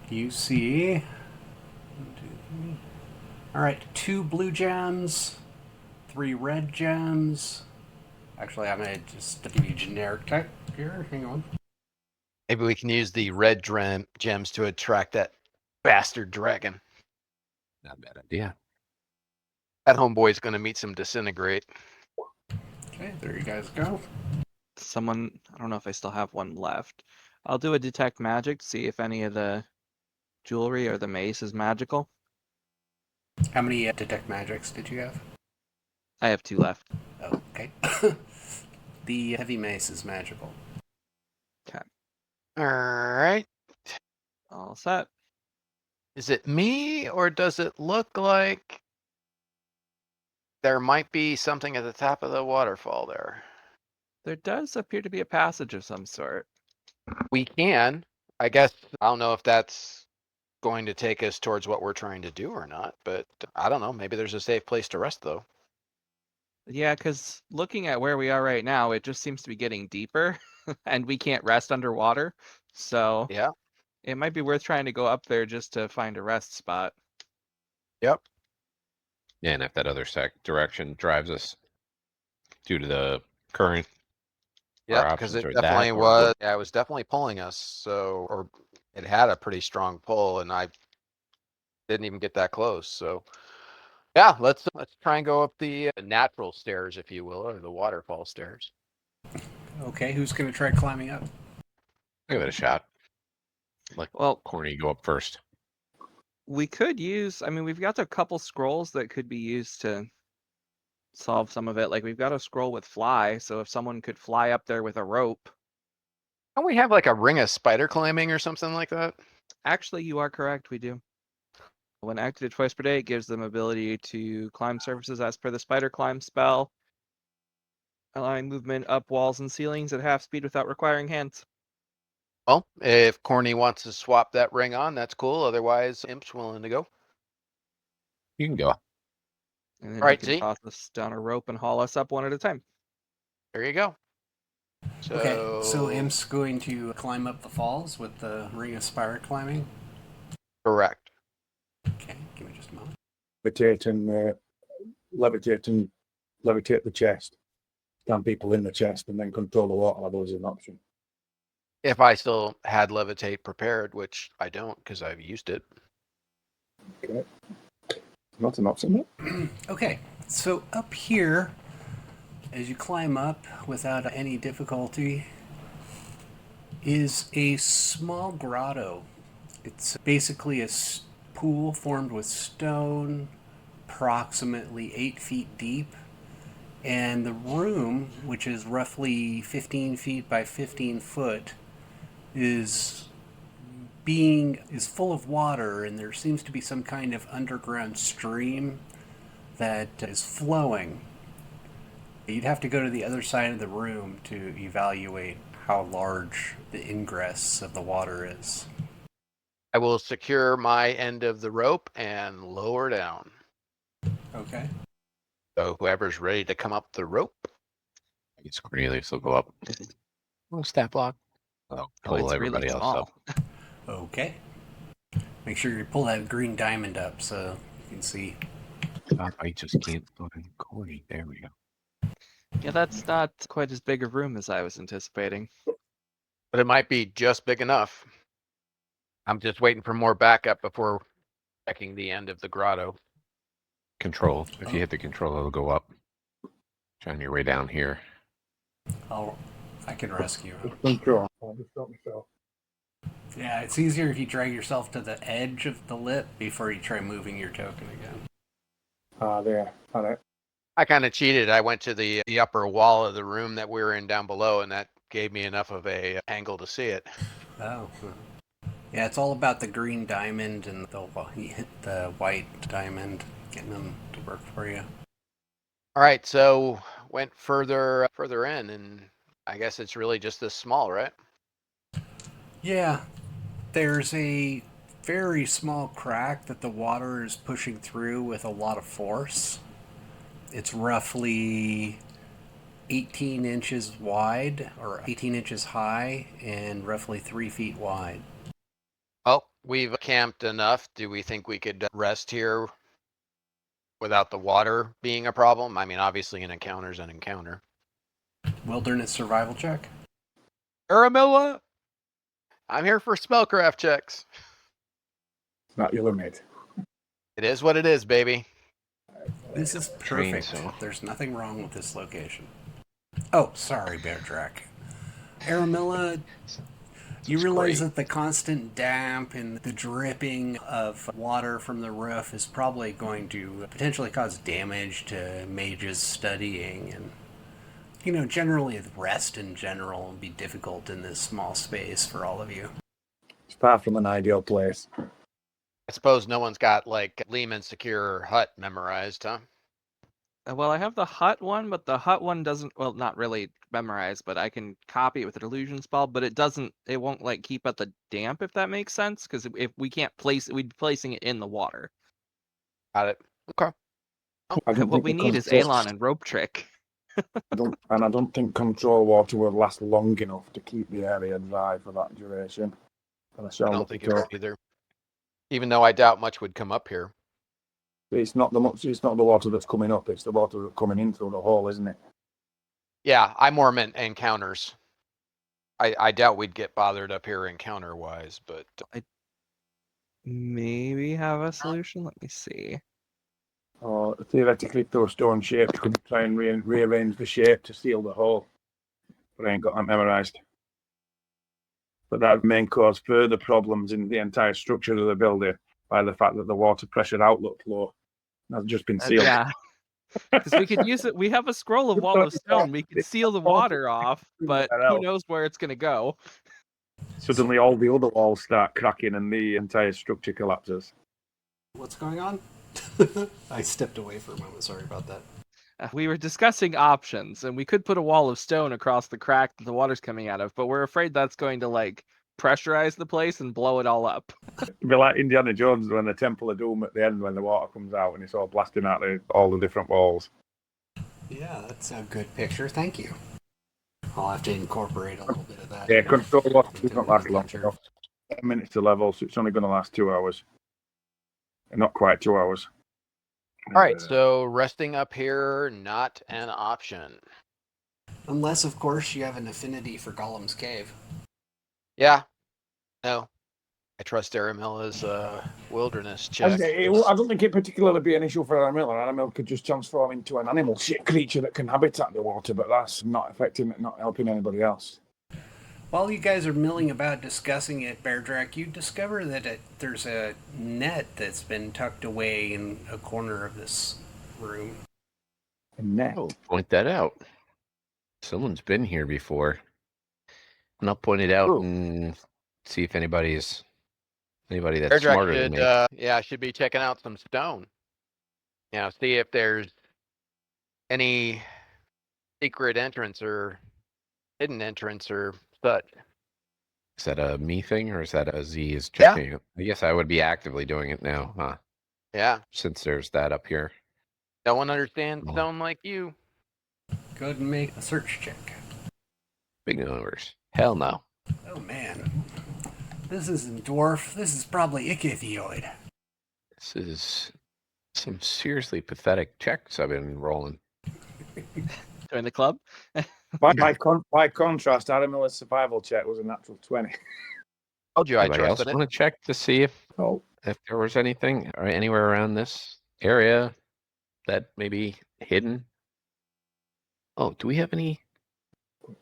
you see 1, 2, 3. All right, 2 blue gems, 3 red gems. Actually, I'm going to just give you generic type here. Hang on. Maybe we can use the red gems to attract that bastard dragon. Not a bad idea. That homeboy's going to meet some disintegrate. Okay, there you guys go. Someone, I don't know if I still have one left. I'll do a detect magic to see if any of the jewelry or the mace is magical. How many detect magics did you have? I have 2 left. Oh, okay. The heavy mace is magical. Okay. All right. All set. Is it me, or does it look like there might be something at the top of the waterfall there? There does appear to be a passage of some sort. We can. I guess I don't know if that's going to take us towards what we're trying to do or not, but I don't know. Maybe there's a safe place to rest, though. Yeah, because looking at where we are right now, it just seems to be getting deeper, and we can't rest underwater. So Yeah. it might be worth trying to go up there just to find a rest spot. Yep. Yeah, and if that other direction drives us due to the current, our Yeah, because options it are definitely that or was. Yeah, it was definitely pulling us. So, or it had a pretty strong pull, and I didn't even get that close. So, yeah, let's try and go up the natural stairs, if you will, or the waterfall stairs. Okay, who's going to try climbing up? give it a shot. Well, Corny, go up first. we could use, I mean, we've got a couple scrolls that could be used to solve some of it. Like we've got a scroll with fly, so if someone could fly up there with a rope. Don't we have like a ring of spider climbing or something like that? Actually, you are correct, we do. When activated twice per day, it gives them ability to climb surfaces as per the spider climb spell, allowing movement up walls and ceilings at half speed without requiring hands. Well, if Corny wants to swap that ring on, that's cool. Otherwise, Imp's willing to go. You can go. And then Right, he can Zee? toss us down a rope and haul us up one at a time. There you go. Okay, so Im's going to climb up the falls with the Ring of Spirit climbing. Correct. Okay, give me just a moment. Levitate the chest. Stand people in the chest and then control the water level is an option. If I still had levitate prepared, which I don't because I've used it. Okay. Not an option. Okay, so up here, as you climb up without any difficulty, is a small grotto. It's basically a pool formed with stone, approximately 8 feet deep. And the room, which is roughly 15 feet by 15 foot, is full of water, and there seems to be some kind of underground stream that is flowing. You'd have to go to the other side of the room to evaluate how large the ingress of the water is. I will secure my end of the rope and lower down. Okay. So whoever's ready to come up the rope. I guess Cornelius will go up. Oh, stat block. I'll Oh, pull it's everybody really else small. up. Okay. Make sure you pull that green diamond up so you can see. I just can't find Corny. There we go. Yeah, that's not quite as big a room as I was anticipating. But it might be just big enough. I'm just waiting for more backup before checking the end of the grotto. Control. If you hit the control, it'll go up. Trying your way down here. I can rescue him. Control. I'll just stop myself. Yeah, it's easier if you drag yourself to the edge of the lip before you try moving your token again. There. All right. I kind of cheated. I went to the upper wall of the room that we were in down below, and that gave me enough of a angle to see it. Oh. Yeah, it's all about the green diamond and you hit the white diamond, getting them to work for you. All right, so went further in, and I guess it's really just this small, right? Yeah, there's a very small crack that the water is pushing through with a lot of force. It's roughly 18 inches wide, or 18 inches high, and roughly 3 feet wide. Oh, we've camped enough. Do we think we could rest here without the water being a problem? I mean, obviously an encounter's an encounter. Wilderness survival check? Aramilla! I'm here for spellcraft checks. It's not your limit. It is what it is, baby. This is Train, perfect. so. There's nothing wrong with this location. Oh, sorry, Bear Drac. Aramilla, you realize that the constant damp and the dripping of water from the roof is probably going to potentially cause damage to mages studying, and generally rest in general will be difficult in this small space for all of you. It's far from an ideal place. I suppose no one's got like Lehman Secure Hut memorized, huh? Well, I have the hut one, but the hut one doesn't, well, not really memorize, but I can copy it with an illusion spell, but it won't like keep out the damp, if that makes sense, because if we can't place it, we'd be placing it in the water. Got it. Okay. What we need is Alon and Rope Trick. I don't think control water will last long enough to keep the area dry for that duration. And I I don't think it will either. Even though I doubt much would come up here. It's not the water that's coming up, it's the water that's coming in through the hole, isn't it? Yeah, I more meant encounters. I doubt we'd get bothered up here encounter-wise, but... I maybe have a solution. Let me see. Or theoretically, through a stone shape, you could try and rearrange the shape to seal the hole. But I ain't got that memorized. But that may cause further problems in the entire structure of the building by the fact that the water pressure outlet floor has just been sealed. Yeah. Because we could use it. We have a scroll of wall of stone. We could seal the water off, but who knows where it's going to go. Suddenly all the other walls start cracking and the entire structure collapses. What's going on? I stepped away for a moment. Sorry about that. We were discussing options, and we could put a wall of stone across the crack that the water's coming out of, but we're afraid that's going to, like, pressurize the place and blow it all up. It'd be like Indiana Jones when the Temple of Doom at the end when the water comes out and it's all blasting out all the different walls. Yeah, that's a good picture. Thank you. I'll have to incorporate a little bit of that. Yeah, control lock into doesn't the last long. adventure. 10 minutes to level, so it's only going to last 2 hours. Not quite 2 hours. All right, so resting up here, not an option. Unless, of course, you have an affinity for Golem's Cave. Yeah. No. I trust Aramilla's wilderness check. I don't think it particularly be an issue for Aramilla. Aramilla could just transform into an animal shit creature that can habitat the water, but that's not affecting it, not helping anybody else. While you guys are milling about discussing it, Beardrak, you discover that there's a net that's been tucked away in a corner of this room. A net. Oh, point that out. Someone's been here before. And I'll point it out and see if anybody that's Airdrak smarter than me. should be checking out some stone. See if there's any secret entrance or hidden entrance or such. Is that a me thing or is that a Z is Yeah. checking it? I guess I would be actively doing it now, huh? Yeah. Since there's that up here. No one understands Oh. stone like you. Go ahead and make a search check. Big numbers. Hell no. Oh man. This isn't dwarf. This is probably ichthyoid. This is some seriously pathetic checks I've been rolling. Join the club. By contrast, Aramilla's survival check was a natural 20. Told you I Anybody else trusted it. want to check to see if there was anything or anywhere around this area that may be hidden? Oh, do we have any?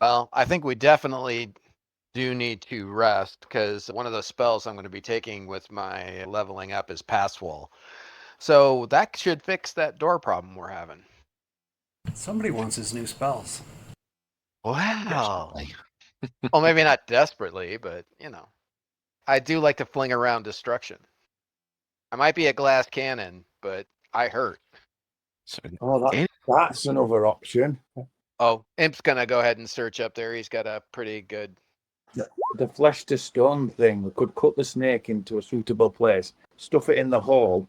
Well, I think we definitely do need to rest because one of the spells I'm going to be taking with my leveling up is Pass Wall. So that should fix that door problem we're having. Somebody wants his new spells. Wow. Well, maybe not desperately, but I do like to fling around destruction. I might be a glass cannon, but I hurt. So, That's another option. Oh, Imp's going to go ahead and search up there. He's got a pretty good... The flesh to stone thing, we could cut the snake into a suitable place, stuff it in the hole,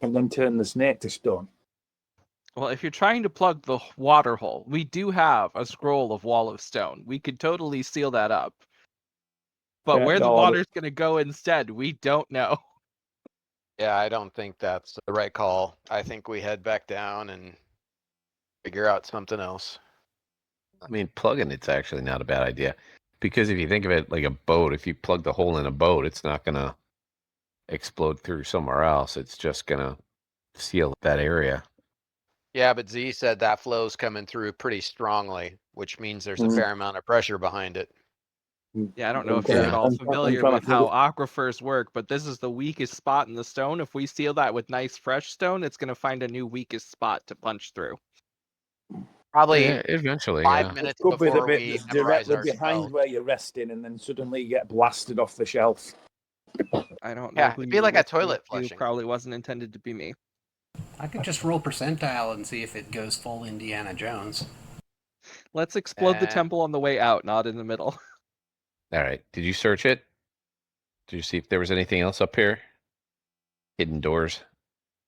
and then turn the snake to stone. Well, if you're trying to plug the water hole, we do have a scroll of Wall of Stone. We could totally seal that up. But where the water's going to go instead, we don't know. Yeah, I don't think that's the right call. I think we head back down and figure out something else. I mean, plugging it's actually not a bad idea. Because if you think of it like a boat, if you plug the hole in a boat, it's not going to explode through somewhere else. It's just going to seal that area. Yeah, but Z said that flow's coming through pretty strongly, which means there's a fair amount of pressure behind it. Yeah, I don't know if you're at all familiar with how aquifers work, but this is the weakest spot in the stone. If we seal that with nice fresh stone, it's going to find a new weakest spot to punch through. Probably eventually. 5 minutes Could be before the bit we that's memorize directly our behind spell. where you're resting, and then suddenly you get blasted off the shelf. I don't know. Yeah, who it'd be you like a were toilet with. flushing. You probably wasn't intended to be me. I could just roll percentile and see if it goes full Indiana Jones. Let's explode the temple on the way out, not in the middle. All right. Did you search it? Did you see if there was anything else up here? Hidden doors?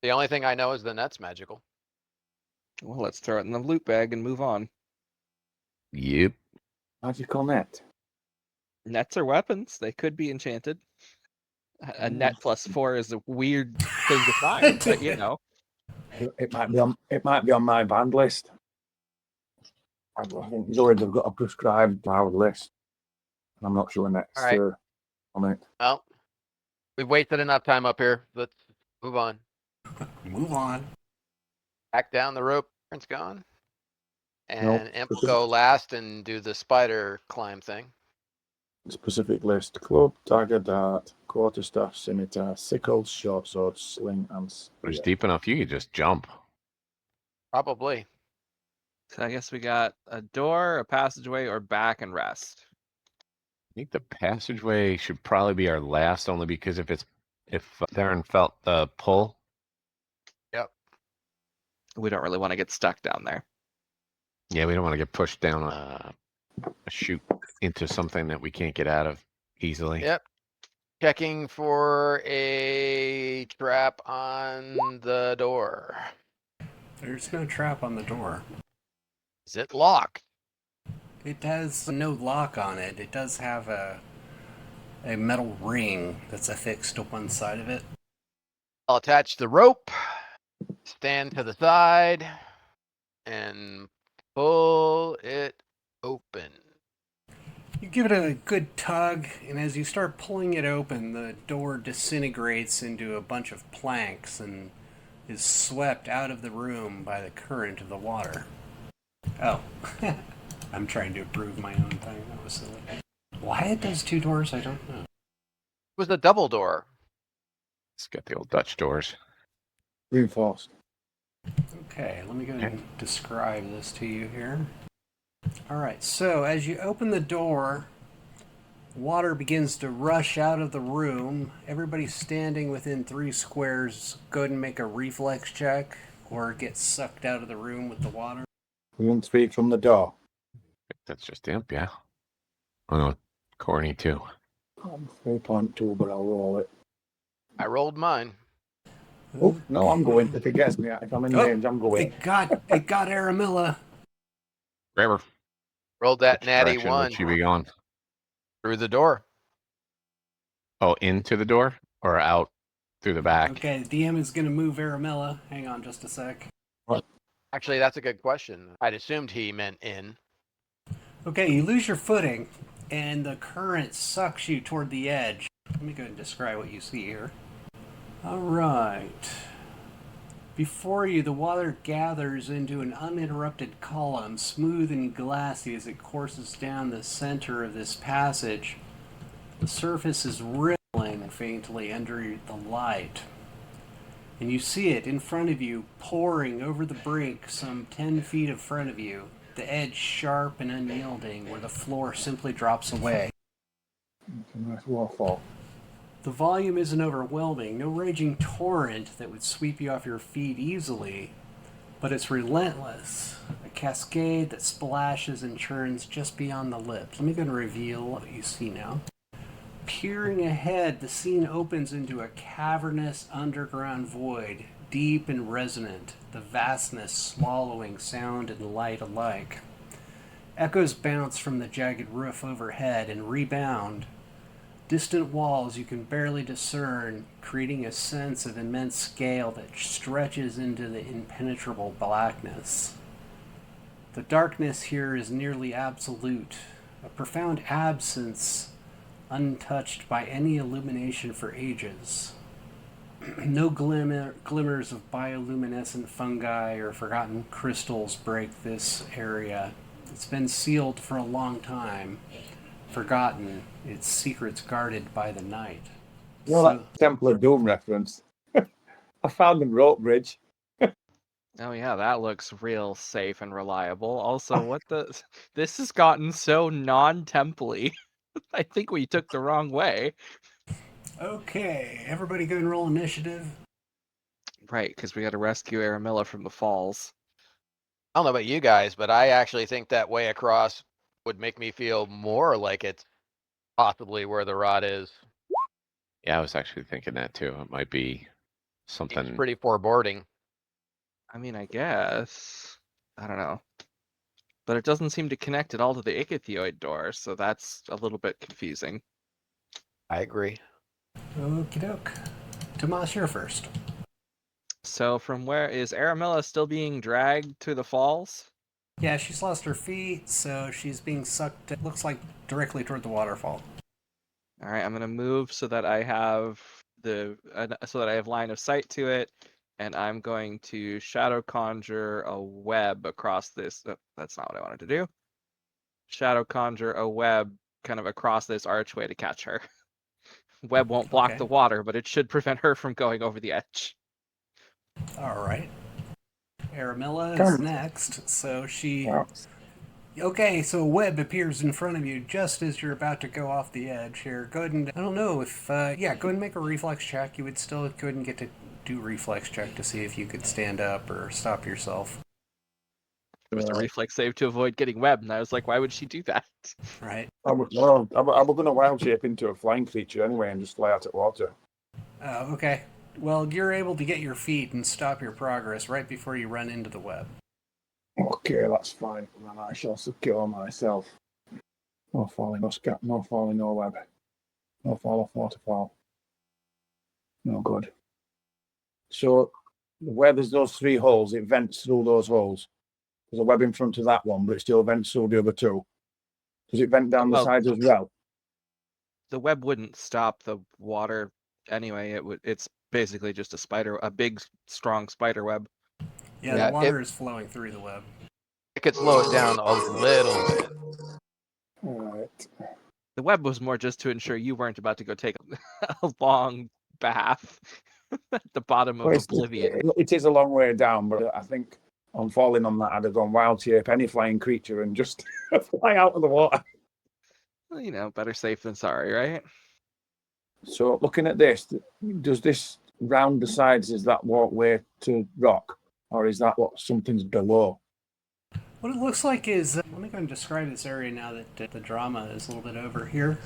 The only thing I know is the net's magical. Well, let's throw it in the loot bag and move on. Yep. Magical net. Nets are weapons. They could be enchanted. A net +4 is a weird thing to find, but It might be on my banned list. I think Zoids have got a prescribed powered list. I'm not sure next on it. Well, we've wasted enough time up here. Let's move on. Move on. Back down the rope. It's gone. And Nope. Imp will go last and do the spider climb thing. Specific list: club, dagger, dart, quarterstaff, scimitar, sickle, short sword, sling, and But it's spear. deep enough, you could just jump. Probably. So I guess we got a door, a passageway, or back and rest. I think the passageway should probably be our last, only because if Theron felt the pull. Yep. We don't really want to get stuck down there. Yeah, we don't want to get pushed down a chute into something that we can't get out of easily. Yep. Checking for a trap on the door. There's no trap on the door. Is it locked? It has no lock on it. It does have a metal ring that's affixed to one side of it. I'll attach the rope, stand to the side, and pull it open. You give it a good tug, and as you start pulling it open, the door disintegrates into a bunch of planks and is swept out of the room by the current of the water. Oh, I'm trying to prove my own thing. That was silly. Why it does two doors, I don't know. It was a double door. It's got the old Dutch doors. Reinforced. Okay, let me go ahead and describe this to you here. Alright, so as you open the door, water begins to rush out of the room. Everybody standing within 3 squares, go ahead and make a reflex check or get sucked out of the room with the water. 1 feet from the door. That's just imp, yeah. Oh no, corny too. I'm 3.2, but I'll roll it. I rolled mine. Oh, no, I'm going. If it gets me, if I'm in range, I'm going. It got Aramilla. Grab her. Rolled that Which natty direction 1 would she be gone? through the door. Oh, into the door or out through the back? Okay, the DM is going to move Aramilla. Hang on just a sec. Actually, that's a good question. I'd assumed he meant in. Okay, you lose your footing, and the current sucks you toward the edge. Let me go ahead and describe what you see here. Alright. Before you, the water gathers into an uninterrupted column, smooth and glassy as it courses down the center of this passage. The surface is rippling faintly under the light. And you see it in front of you, pouring over the brink some 10 feet in front of you, the edge sharp and unyielding, where the floor simply drops away. It's a nice waterfall. The volume isn't overwhelming, no raging torrent that would sweep you off your feet easily, but it's relentless, a cascade that splashes and churns just beyond the lip. Let me go and reveal what you see now. Peering ahead, the scene opens into a cavernous underground void, deep and resonant, the vastness swallowing sound and light alike. Echoes bounce from the jagged roof overhead and rebound. Distant walls you can barely discern, creating a sense of immense scale that stretches into the impenetrable blackness. The darkness here is nearly absolute, a profound absence untouched by any illumination for ages. No glimmers of bioluminescent fungi or forgotten crystals break this area. It's been sealed for a long time, forgotten, its secrets guarded by the night. You know that Temple of Doom reference? I found the rope bridge. Oh yeah, that looks real safe and reliable. Also, what the? This has gotten so non-temple-y. I think we took the wrong way. Okay, everybody go and roll initiative. Right, because we got to rescue Aramilla from the falls. I don't know about you guys, but I actually think that way across would make me feel more like it's possibly where the rod is. Yeah, I was actually thinking that too. It might be It's something. pretty foreboding. I mean, I guess. I don't know. But it doesn't seem to connect at all to the ichthyoid door, so that's a little bit confusing. I agree. Okie doke. Damasc, you're first. So from where is Aramilla still being dragged to the falls? Yeah, she's lost her feet, so she's being sucked, it looks like, directly toward the waterfall. All right, I'm gonna move so that I have line of sight to it, and I'm going to shadow conjure a web across this. Oh, that's not what I wanted to do. Shadow conjure a web kind of across this archway to catch her. Web won't block the water, but it should prevent her from going over the edge. All right. Aramilla is next, so she... Wow. Okay, so a web appears in front of you just as you're about to go off the edge here. Go ahead and, I don't know if, go ahead and make a reflex check. You would still go ahead and get to do reflex check to see if you could stand up or stop yourself. It was a reflex save to avoid getting webbed, and I was like, why would she do that? Right. I was going to wild shape into a flying creature anyway and just fly out at water. Okay. Well, you're able to get your feet and stop your progress right before you run into the web. Okay, that's fine. Then I shall secure myself. No falling, no scat, no falling, no web. No fall off waterfall. No good. So where there's those 3 holes, it vents through those holes. There's a web in front of that one, but it still vents through the other 2. Does it vent down the Well, sides as well? The web wouldn't stop the water anyway. It's basically just a big, strong spider web. Yeah, Yeah, the water is flowing through the web. It could slow it down a little bit. All right. The web was more just to ensure you weren't about to go take a long bath at the bottom of Well, oblivion. it is a long way down, but I think on falling on that, I'd have gone wild shape any flying creature and just fly out of the water. Well, better safe than sorry, right? So looking at this, does this round the sides, is that walkway to rock? Or is that what something's below? What it looks like is, let me go and describe this area now that the drama is a little bit over here.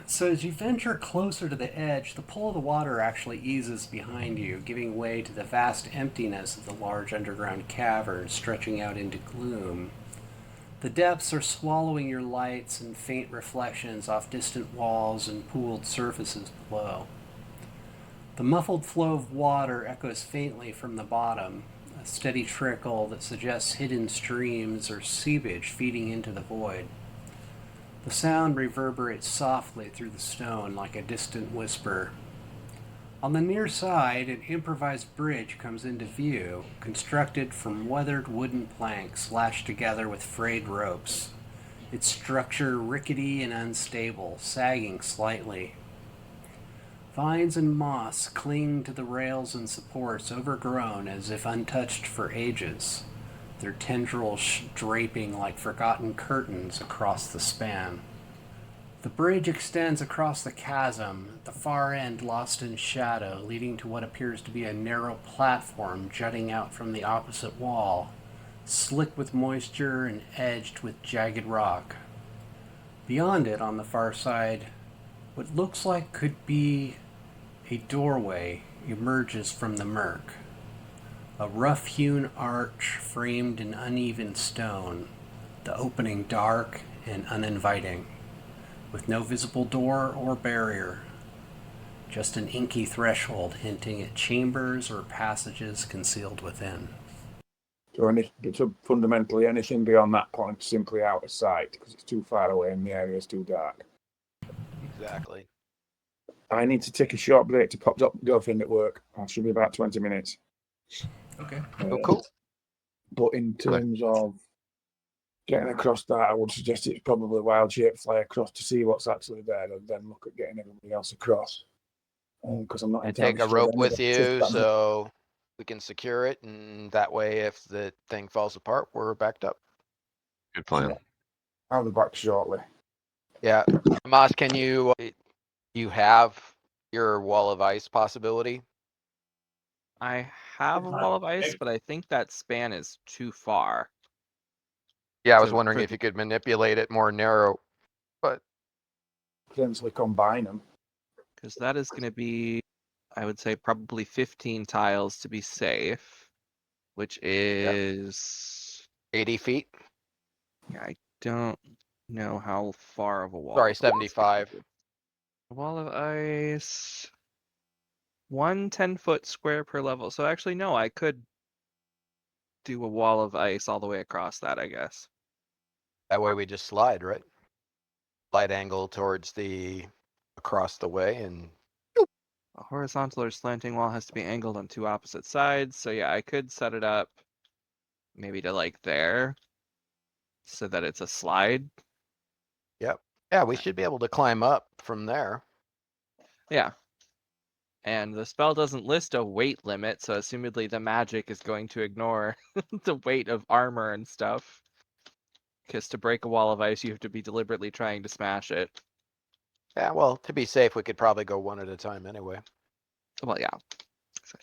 So as you venture closer to the edge, the pull of the water actually eases behind you, giving way to the vast emptiness of the large underground cavern stretching out into gloom. The depths are swallowing your lights and faint reflections off distant walls and pooled surfaces below. The muffled flow of water echoes faintly from the bottom, a steady trickle that suggests hidden streams or seepage feeding into the void. The sound reverberates softly through the stone like a distant whisper. On the near side, an improvised bridge comes into view, constructed from weathered wooden planks lashed together with frayed ropes, its structure rickety and unstable, sagging slightly. Vines and moss cling to the rails and supports, overgrown as if untouched for ages, their tendrils draping like forgotten curtains across the span. The bridge extends across the chasm, at the far end lost in shadow, leading to what appears to be a narrow platform jutting out from the opposite wall, slick with moisture and edged with jagged rock. Beyond it, on the far side, what looks like could be a doorway emerges from the murk. A rough-hewn arch framed in uneven stone, the opening dark and uninviting, with no visible door or barrier, just an inky threshold hinting at chambers or passages concealed within. So fundamentally, anything beyond that point is simply out of sight because it's too far away and the area is too dark. Exactly. I need to take a short break to pop up girlfriend at work. I should be about 20 minutes. Okay. Oh, cool. But in terms of getting across that, I would suggest it's probably wild shape fly across to see what's actually there and then look at getting everybody else across. Because I'm not And entirely take a sure rope any with of the you systems- so we can secure it, and that way if the thing falls apart, we're backed up. Good plan. I'll be back shortly. Yeah. Damasc, can you have your wall of ice possibility? I have a wall of ice, but I think that span is too far. Yeah, I was So wondering if you could manipulate it more narrow, but Potentially combine them. because that is going to be, I would say, probably 15 tiles to be safe, which is 80 feet. I don't know how far of a wall. Sorry, of ice 75. A wall of ice. 1 10-foot square per level. So actually, no, I could do a wall of ice all the way across that, I guess. That way we just slide, right? Slight angle towards across the way, and A horizontal or slanting wall has to be angled on 2 opposite sides. So yeah, I could set it up maybe to like there so that it's a slide. yep. Yeah, we should be able to climb up from there. Yeah. And the spell doesn't list a weight limit, so assumedly the magic is going to ignore the weight of armor and stuff. Because to break a wall of ice, you have to be deliberately trying to smash it. Yeah, well, to be safe, we could probably go one at a time anyway. Well, yeah. So I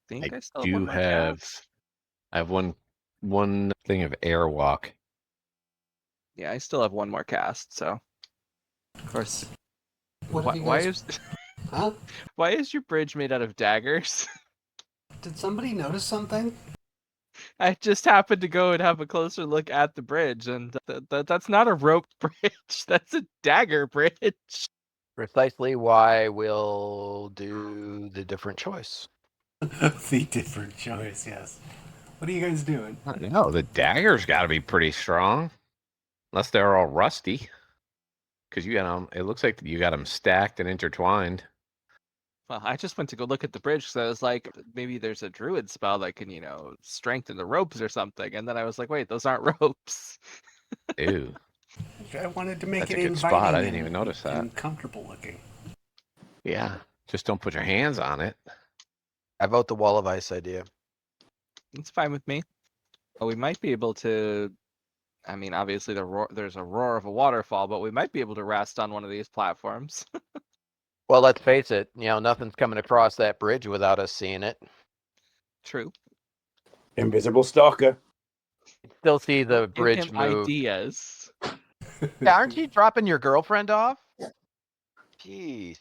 think I still have do one more have. cast. I have one thing of airwalk. Yeah, I still have one more cast, so. Of course. What have you Why guys- is Huh? why is your bridge made out of daggers? Did somebody notice something? I just happened to go and have a closer look at the bridge, and that's not a rope bridge. That's a dagger bridge. Precisely why we'll do the different choice. The different choice, yes. What are you guys doing? I don't know. The dagger's got to be pretty strong, unless they're all rusty. Because you got them. It looks like you got them stacked and intertwined. Well, I just went to go look at the bridge because I was like, maybe there's a druid spell that can, strengthen the ropes or something. And then I was like, wait, those aren't ropes. Ew. I wanted to make That's it a good inviting spot. I didn't even notice that. and comfortable looking. Yeah. Just don't put your hands on it. I vote the wall of ice idea. It's fine with me. Well, we might be able to. I mean, obviously there's a roar of a waterfall, but we might be able to rest on one of these platforms. Well, let's face it, nothing's coming across that bridge without us seeing it. True. Invisible stalker. Still see the Give bridge him move. ideas. Yeah, aren't you dropping your girlfriend off? Jeez.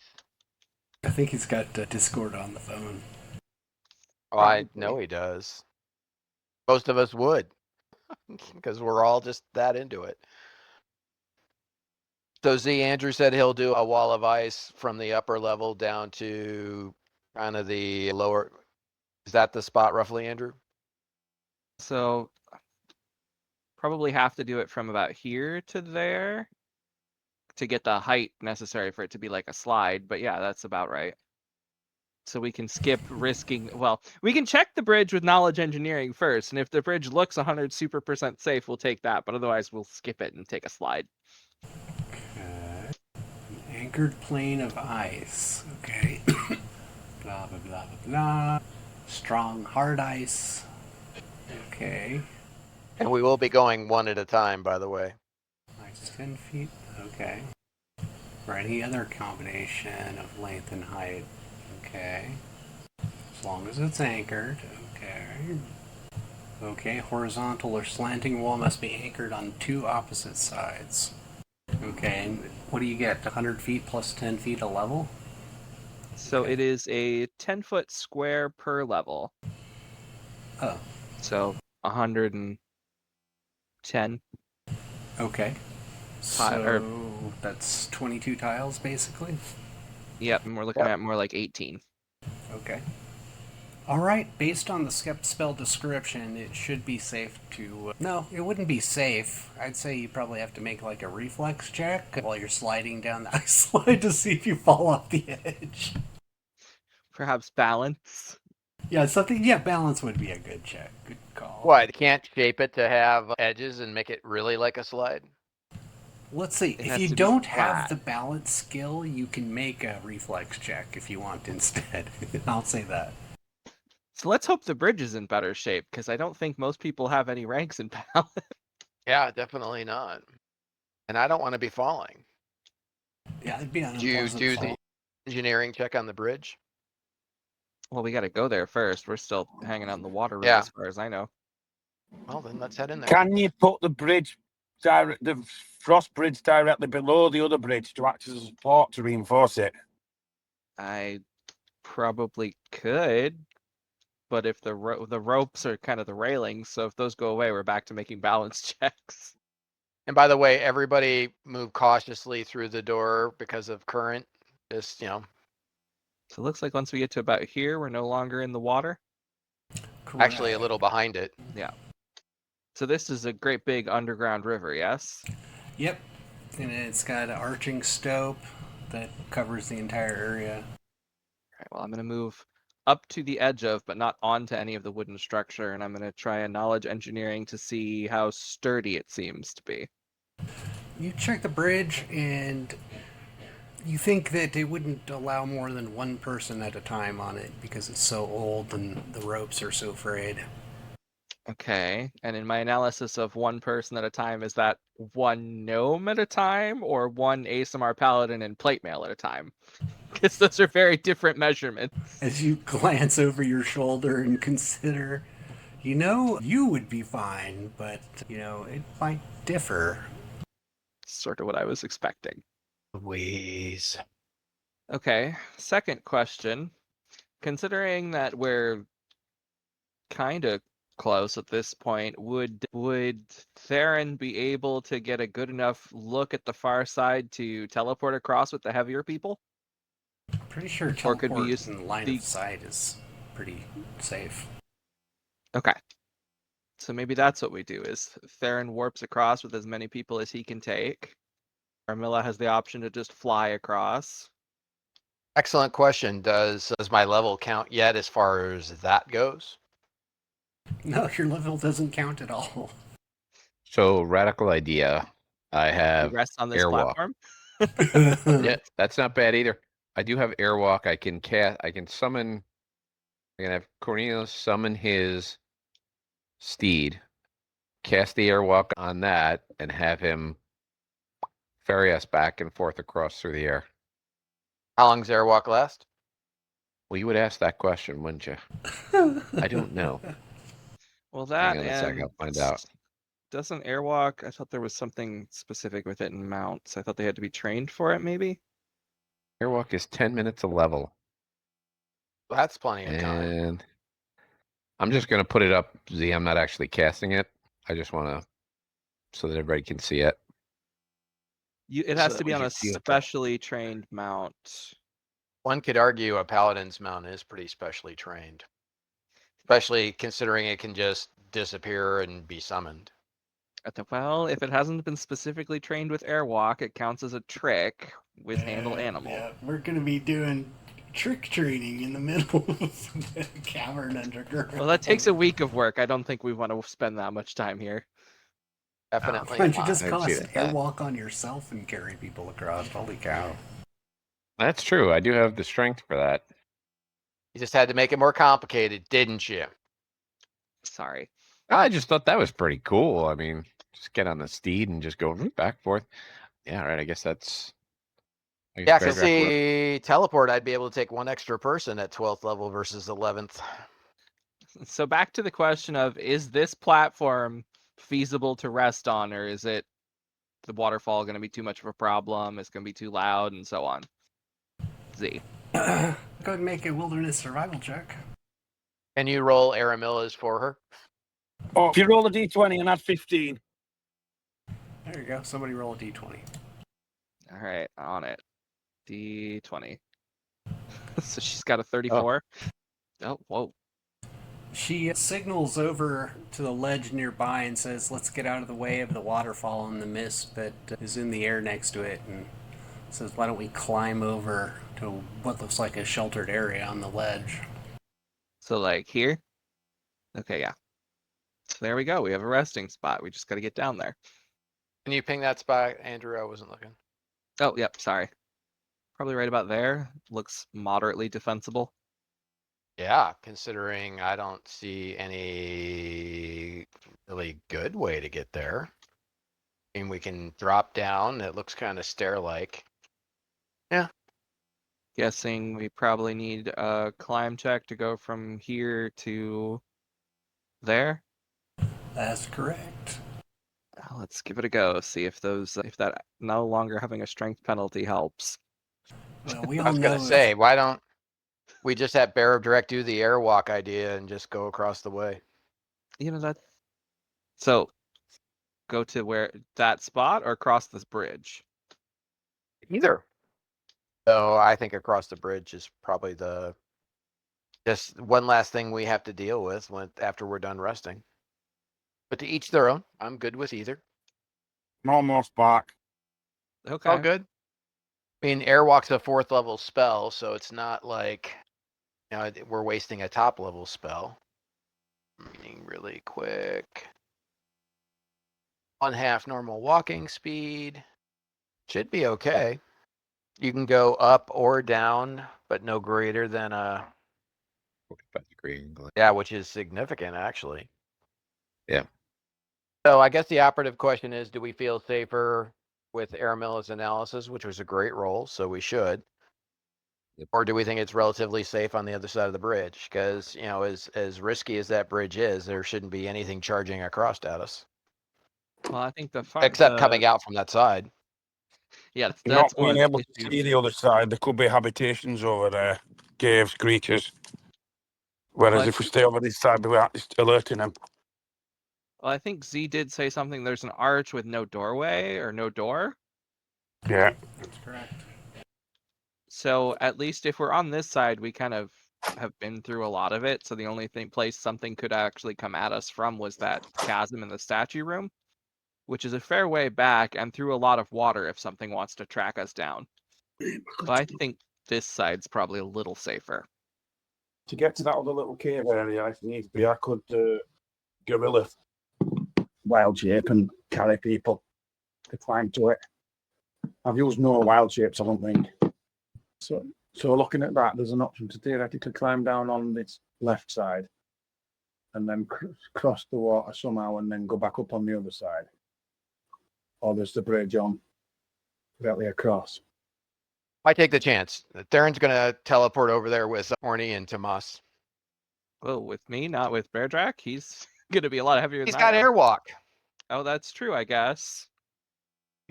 I think he's got Discord on the phone. Oh, I know he does. Most of us would. Because we're all just that into it. So Z, Andrew said he'll do a wall of ice from the upper level down to kind of the lower. Is that the spot roughly, Andrew? So probably have to do it from about here to there to get the height necessary for it to be like a slide. But yeah, that's about right. So we can skip risking. Well, we can check the bridge with knowledge engineering first, and if the bridge looks 100 super % safe, we'll take that. But otherwise, we'll skip it and take a slide. Okay. An anchored plane of ice. Okay. Blah, blah, blah, blah, blah. Strong, hard ice. Okay. And we will be going one at a time, by the way. Ice 10 feet. Okay. Or any other combination of length and height. Okay. As long as it's anchored. Okay. Okay, horizontal or slanting wall must be anchored on two opposite sides. Okay, and what do you get? 100 feet plus 10 feet a level? So Okay. it is a 10-foot square per level. Oh, So 110. okay. Tile- or- So that's 22 tiles basically? Yep, and we're looking at more like 18. Okay. Alright, based on the spell description, it should be safe to... no, it wouldn't be safe. I'd say you probably have to make like a reflex check while you're sliding down the ice slide to see if you fall off the edge. Perhaps balance. Yeah, balance would be a good check. Good call. What? Can't shape it to have edges and make it really like a slide? Let's see. It If has you to be don't have flat. the balance skill, you can make a reflex check if you want instead. I'll say that. So let's hope the bridge is in better shape, because I don't think most people have any ranks in balance. Yeah, definitely not. And I don't want to be falling. Yeah, it'd be an Did you unpleasant do fall. the engineering check on the bridge? Well, we got to go there first. We're still hanging out in the water room, Yeah. as far as I know. Well, then let's head in there. Can you put the the frost bridge directly below the other bridge to act as a support to reinforce it? I probably could, but if the ropes are kind of the railings, so if those go away, we're back to making balance checks. And by the way, everybody move cautiously through the door because of current. Just, So it looks like once we get to about here, we're no longer in the water. actually a Correct. little behind it. Yeah. So this is a great big underground river, yes? Yep. And it's got an arching stope that covers the entire area. All right, well, I'm going to move up to the edge of, but not onto any of the wooden structure, and I'm going to try a knowledge engineering to see how sturdy it seems to be. You check the bridge, and you think that it wouldn't allow more than one person at a time on it because it's so old and the ropes are so frayed. Okay, and in my analysis of one person at a time, is that one gnome at a time or one ASMR paladin and plate mail at a time? Because those are very different measurements. As you glance over your shoulder and consider, you would be fine, but, it might differ. Sort of what I was expecting. Louise. Okay, second question. Considering that we're kind of close at this point. Would Theron be able to get a good enough look at the far side to teleport across with the heavier people? Pretty sure Or could we teleport use in line the- of sight is pretty safe. Okay. So maybe that's what we do, is Theron warps across with as many people as he can take. Armilla has the option to just fly across. Excellent question. Does my level count yet as far as that goes? No, your level doesn't count at all. So radical idea. I We have rest on this airwalk. platform. Yeah, that's not bad either. I do have airwalk. I can summon. I can have Cornelius summon his steed, cast the airwalk on that, and have him ferry us back and forth across through the air. How long does Airwalk last? Well, you would ask that question, wouldn't you? I don't know. Well, that Hang on a sec, and I'll find out. doesn't Airwalk? I thought there was something specific with it in mounts. I thought they had to be trained for it, maybe. Airwalk is 10 minutes a level. That's plenty of time. And I'm just going to put it up, Z. I'm not actually casting it. I just want to, so that everybody can see it. It So has that to be we on can a see it, though. specially trained mount. One could argue a paladin's mount is pretty specially trained, especially considering it can just disappear and be summoned. Well, if it hasn't been specifically trained with Airwalk, it counts as a trick with Handle Animal. Yeah, we're gonna be doing trick training in the middle of the cavern underground. Well, that takes a week of work. I don't think we want to spend that much time here. Definitely. Why don't you not. just I can see cast that. airwalk on yourself and carry people across? Holy cow. That's true. I do have the strength for that. You just had to make it more complicated, didn't you? Sorry. I just thought that was pretty cool. I mean, just get on the steed and just go back and forth. Yeah, right. I guess that's. I guess Yeah, because paragraph one. see, teleport, I'd be able to take one extra person at 12th level versus 11th. So back to the question of, is this platform feasible to rest on, or is it the waterfall going to be too much of a problem? It's going to be too loud, and so on. Z. Go ahead and make a wilderness survival check. Can you roll Aramilla's for her? Oh, if you roll a d20 and add 15. There you go. Somebody roll a d20. All right, on it. D20. So she's got a 34. Oh, whoa. She signals over to the ledge nearby and says, "Let's get out of the way of the waterfall and the mist that is in the air next to it." And says, "Why don't we climb over to what looks like a sheltered area on the ledge?" So like here? Okay, yeah. So there we go. We have a resting spot. We just got to get down there. Can you ping that spot, Andrew? I wasn't looking. Oh, yep, sorry. Probably right about there. Looks moderately defensible. Yeah, considering I don't see any really good way to get there. And we can drop down. It looks kind of stair-like. Guessing we probably need a climb check to go from here to there. That's correct. Let's give it a go. See if that no longer having a strength penalty helps. Well, we I all was know gonna say, why don't we just have Bear of Direct do the airwalk idea and just go across the way? You know that. So, go to where that spot or cross this bridge. Either. So I think across the bridge is probably just one last thing we have to deal with after we're done resting. But to each their own. I'm good with either. I'm almost back. Okay. All good. I mean, Airwalk's a 4th level spell, so it's not like we're wasting a top level spell. Reading really quick. 1/2 normal walking speed. Should be okay. You can go up or down, but no greater than 45-degree angle. yeah, which is significant actually. Yeah. So I guess the operative question is, do we feel safer with Aramilla's analysis, which was a great roll, so we should? Yep. Or do we think it's relatively safe on the other side of the bridge? Because, as risky as that bridge is, there shouldn't be anything charging across at us. Well, I think Except coming out from that side. Yeah, Not that's more being the able to issue. see the other side. There could be habitations over there, caves, creatures. Whereas Well, if we stay over this side, we're just alerting them. Well, I think Z did say something. There's an arch with no doorway or no door. Yeah. That's correct. So at least if we're on this side, we kind of have been through a lot of it. So the only place something could actually come at us from was that chasm in the statue room, which is a fair way back and through a lot of water if something wants to track us down. But I think this side's probably a little safer. To get to that other little cave area, if needs be, I could gorilla wild shape and carry people to climb to it. I've used no wild shapes, I don't think. So looking at that, there's an option to theoretically climb down on this left side and then cross the water somehow and then go back up on the other side. Or there's the bridge on directly across. I take the chance. Theron's going to teleport over there with Horny and Damasc. Well, with me, not with Beardrak. He's going to be a lot heavier He's than got I am. airwalk. Oh, that's true, I guess.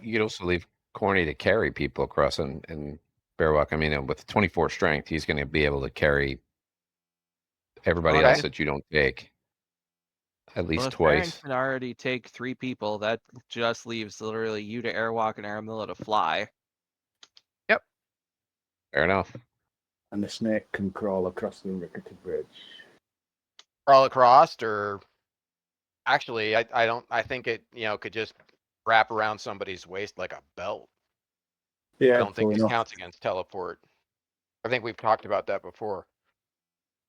You could also leave Corny to carry people across and Bearwalk. I mean, with 24 strength, he's going to be able to carry everybody Okay. else that you don't take at least Well, if Theron twice. can already take 3 people, that just leaves literally you to airwalk and Aramilla to fly. Fair enough. And the snake can crawl across the rickety bridge. Crawl across, or actually, I think it, could just wrap around somebody's waist like a belt. Yeah, I don't think fair this enough. counts against teleport. I think we've talked about that before.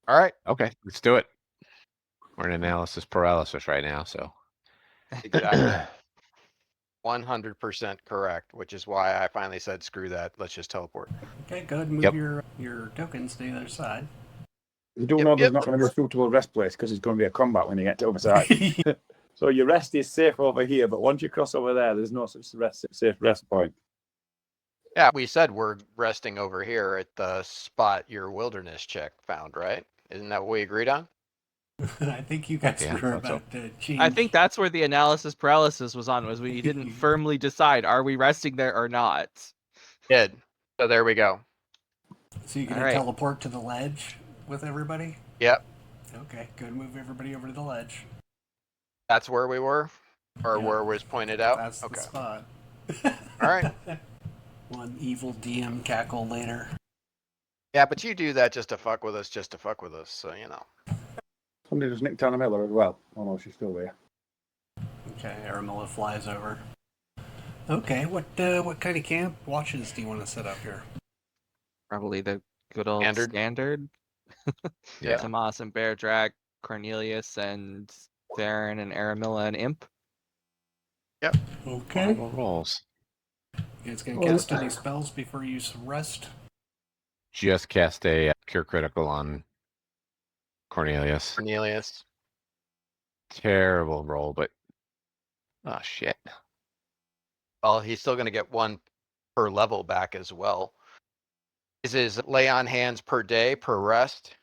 All right. Okay, let's do it. We're in analysis paralysis right now, so. Exactly. 100% correct, which is why I finally said, screw that. Let's just teleport. Okay, go ahead and move Yep. your tokens to the other side. You do Yep, know there's yep. not going to be a suitable rest place because it's going to be a combat when you get to the other side. So your rest is safe over here, but once you cross over there, there's no such safe rest point. Yeah, we said we're resting over here at the spot your wilderness check found, right? Isn't that what we agreed on? I think you guys Yeah, were I thought so. about to change. I think that's where the analysis paralysis was on, was we didn't firmly decide, are we resting there or not? Did. So there we go. So you're going All to right. teleport to the ledge with everybody? Yep. Okay, go and move everybody over to the ledge. That's where we were? Or Yeah. where it was pointed out? That's Okay. the spot. All right. One evil DM cackle later. Yeah, but you do that just to fuck with us, so Somebody just nicked Anna Miller as well. Oh no, she's still there. Okay, Aramilla flies over. Okay, what kind of camp watches do you want to set up here? Probably the good old Standard. standard. Yeah. Damasc and Beardrak, Cornelius and Theron and Aramilla and Imp. Okay. Horrible rolls. You guys gonna cast any spells before you rest? Just cast a cure critical on Cornelius. Cornelius. Terrible roll, but oh shit. Well, he's still going to get 1 per level back as well. Is his lay on hands per day, per rest?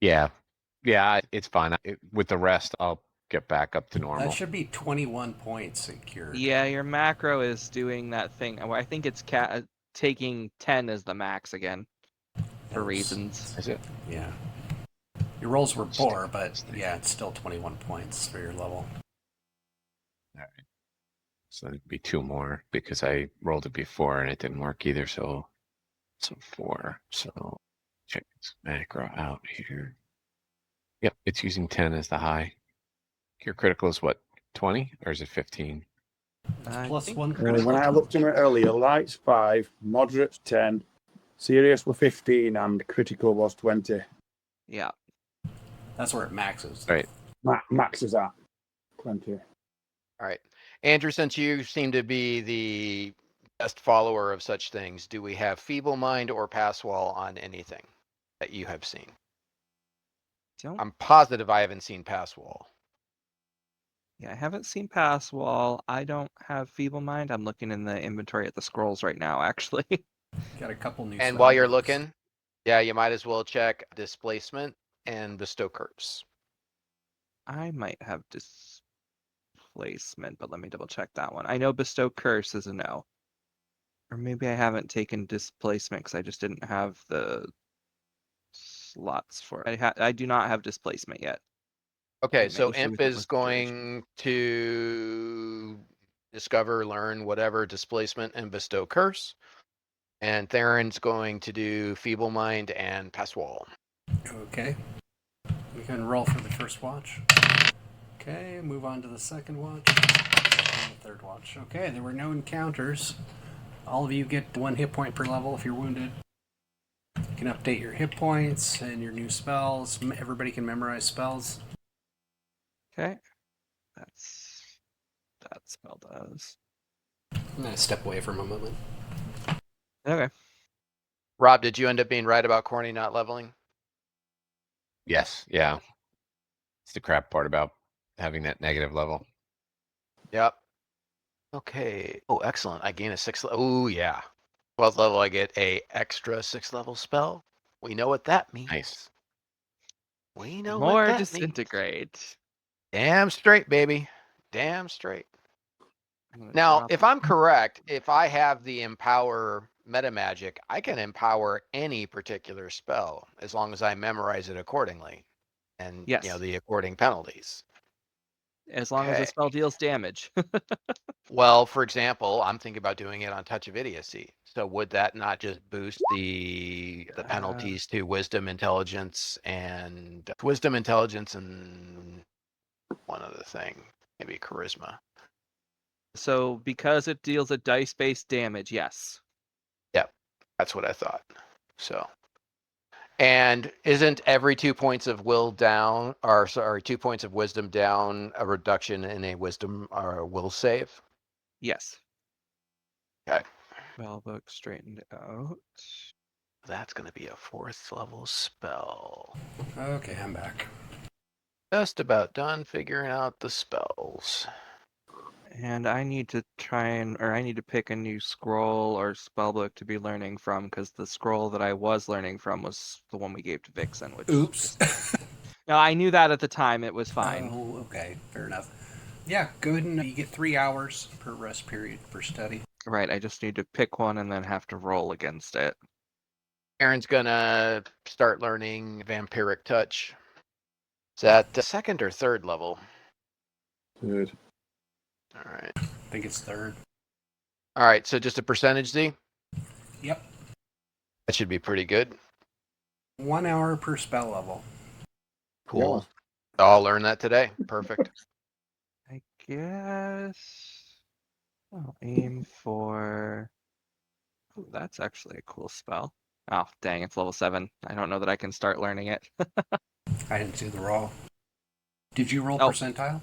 Yeah, it's fine. With the rest, I'll get back up to normal. That should be 21 points secured. Yeah, your macro is doing that thing. I think it's taking 10 as the max again, for reasons. Is it? Yeah. Your rolls were poor, but yeah, it's still 21 points for your level. All right. So it'd be 2 more because I rolled it before and it didn't work either. So 4. So check this macro out here. Yep, it's using 10 as the high. Your critical is what, 20 or is it 15? I Plus think- 1 critical. When I looked at it earlier, light's 5, moderate's 10, serious were 15, and critical was 20. Yeah. That's where it maxes. Right. Max is at 20. All right. Andrew, since you seem to be the best follower of such things, do we have Feeble Mind or Pass Wall on anything that you have seen? Don't. I'm positive I haven't seen Pass Wall. Yeah, I haven't seen Pass Wall. I don't have Feeble Mind. I'm looking in the inventory at the scrolls right now, actually. Got a couple new And while you're spellbooks. looking, yeah, you might as well check Displacement and Bestow Curse. I might have Displacement, but let me double check that one. I know Bestow Curse is a no. Or maybe I haven't taken Displacement because I just didn't have the slots for it. I do not have displacement yet. Okay, I so managed to Imp with it is with duration. going to discover, learn, whatever, displacement, and bestow curse. And Theron's going to do feeble mind and pass wall. Okay. We can roll for the first watch. Okay, move on to the second watch. And the third watch. Okay, there were no encounters. All of you get 1 hit point per level if you're wounded. You can update your hit points and your new spells. Everybody can memorize spells. Okay. That's that spell does. I'm going to step away from a moment. Okay. Rob, did you end up being right about Corny not leveling? Yes, yeah. It's the crap part about having that negative level. Yep. Okay. Oh, excellent. I gain a 6. Oh, yeah. 12th level, I get a extra 6th level spell. We know what that means. Nice. We know what More that means. disintegrate. Damn straight, baby. Damn straight. I'm gonna Now, drop if it. I'm correct, if I have the empower meta magic, I can empower any particular spell as long as I memorize it accordingly. And Yes. the according penalties. As long as the Okay. spell deals damage. Well, for example, I'm thinking about doing it on Touch of Idiocy. So would that not just boost the penalties to wisdom, intelligence, and one other thing, maybe charisma. So because it deals a dice-based damage, yes. Yep, that's what I thought. So, and isn't every 2 points of will down, or sorry, 2 points of wisdom down a reduction in a wisdom or a will save? Yes. Okay. Spellbook straightened out. That's going to be a 4th level spell. Okay, I'm back. Just about done figuring out the spells. And I need to I need to pick a new scroll or spellbook to be learning from, because the scroll that I was learning from was the one we gave to Vixen, which Oops. No, I knew that at the time. It was fine. Oh, okay. Fair enough. Yeah, go ahead and you get 3 hours per rest period per study. Right, I just need to pick one and then have to roll against it. Aaron's gonna start learning Vampiric Touch. Is that the 2nd or 3rd level? Third. All right. I think it's 3rd. All right, so just a percentage, Z? Yep. That should be pretty good. 1 hour per spell level. Cool. I'll learn that today. Perfect. I guess I'll aim for... Ooh, that's actually a cool spell. Oh, dang, it's level 7. I don't know that I can start learning it. I didn't see the roll. Did you roll Oh. percentile?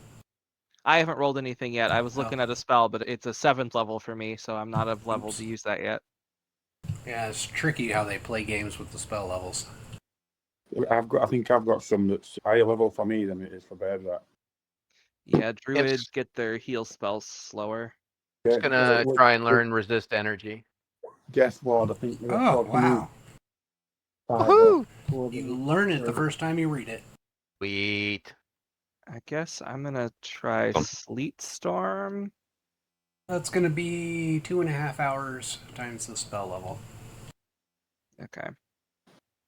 I haven't rolled anything yet. I was looking at a spell, but it's a 7th level for me, so I'm not of level Oops. to use that yet. Yeah, it's tricky how they play games with the spell levels. I think I've got some that's higher level for me than it is for Bear. That. Yeah, druids get their heal spells slower. Yeah, Just gonna try and learn resist energy. Death Ward, I think. Oh, wow. Woohoo! You learn it the first time you read it. Sweet. I guess I'm gonna try Sleet Storm. That's going to be 2.5 hours times the spell level. Okay.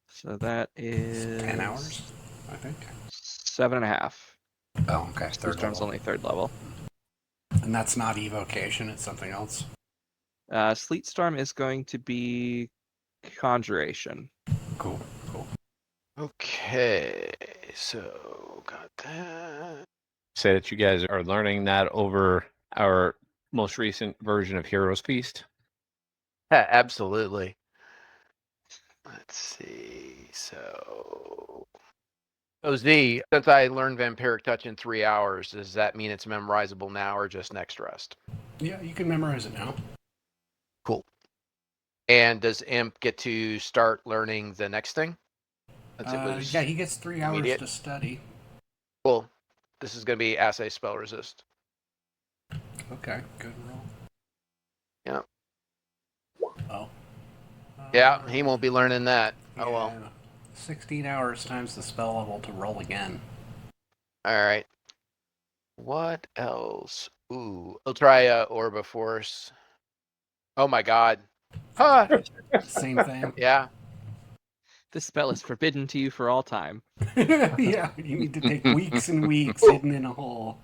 So that is 10 hours, I think. 7.5. Oh, okay. Sleet Third Storm's level. only 3rd level. And that's not evocation, it's something else. Sleet Storm is going to be Conjuration. Cool, cool. Okay, so got that. Say that you guys are learning that over our most recent version of Heroes Feast. Yeah, absolutely. Let's see. So, Z, since I learned Vampiric Touch in 3 hours, does that mean it's memorizable now or just next rest? Yeah, you can memorize it now. Cool. And does Imp get to start learning the next thing? Since it was Yeah, he gets 3 hours immediate? to study. Cool. This is going to be Assay Spell Resist. Okay, good roll. Yeah. Oh. Yeah, he won't be learning that. Oh well. Yeah, 16 hours times the spell level to roll again. All right. What else? Ooh, I'll try Orb of Force. Oh my God. Huh. Same thing. Yeah. This spell is forbidden to you for all time. Yeah, you need to take weeks and weeks hidden in a hole.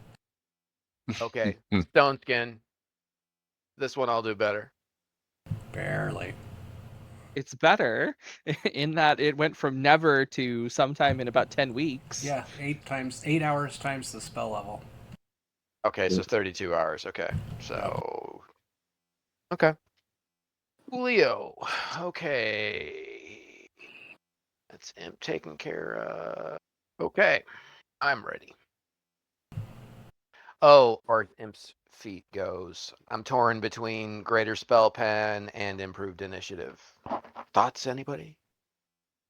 Okay, Stone Skin. This one I'll do better. Barely. It's better in that it went from never to sometime in about 10 weeks. Yeah, 8 hours times the spell level. Okay, so 32 hours. Okay, so okay. Julio. Okay, that's him taken care of. Okay, I'm ready. Oh, or Imp's feat goes. I'm torn between Greater Spell Pen and Improved Initiative. Thoughts, anybody?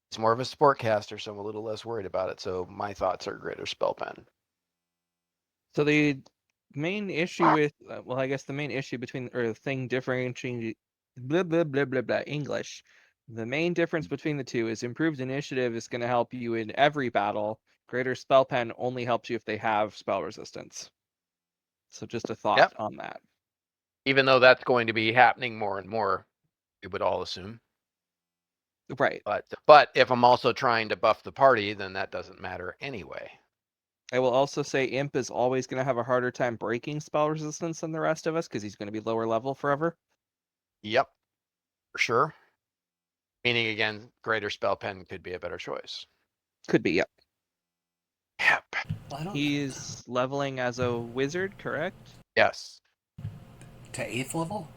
It's more of a sportcaster, so I'm a little less worried about it. So my thoughts are Greater Spell Pen. So the main issue with, well, I guess the main issue between, or the thing differentiating, blah, blah, blah, blah, blah, English. The main difference between the two is improved initiative is going to help you in every battle. Greater spell pen only helps you if they have spell resistance. So just a thought on that. Even though that's going to be happening more and more, we would all assume. Right. But if I'm also trying to buff the party, then that doesn't matter anyway. I will also say Imp is always going to have a harder time breaking spell resistance than the rest of us because he's going to be lower level forever. Yep, for sure. Meaning again, Greater Spell Pen could be a better choice. Could be, yep. Yep. Well, He's leveling as a wizard, correct? Yes. to 8th level?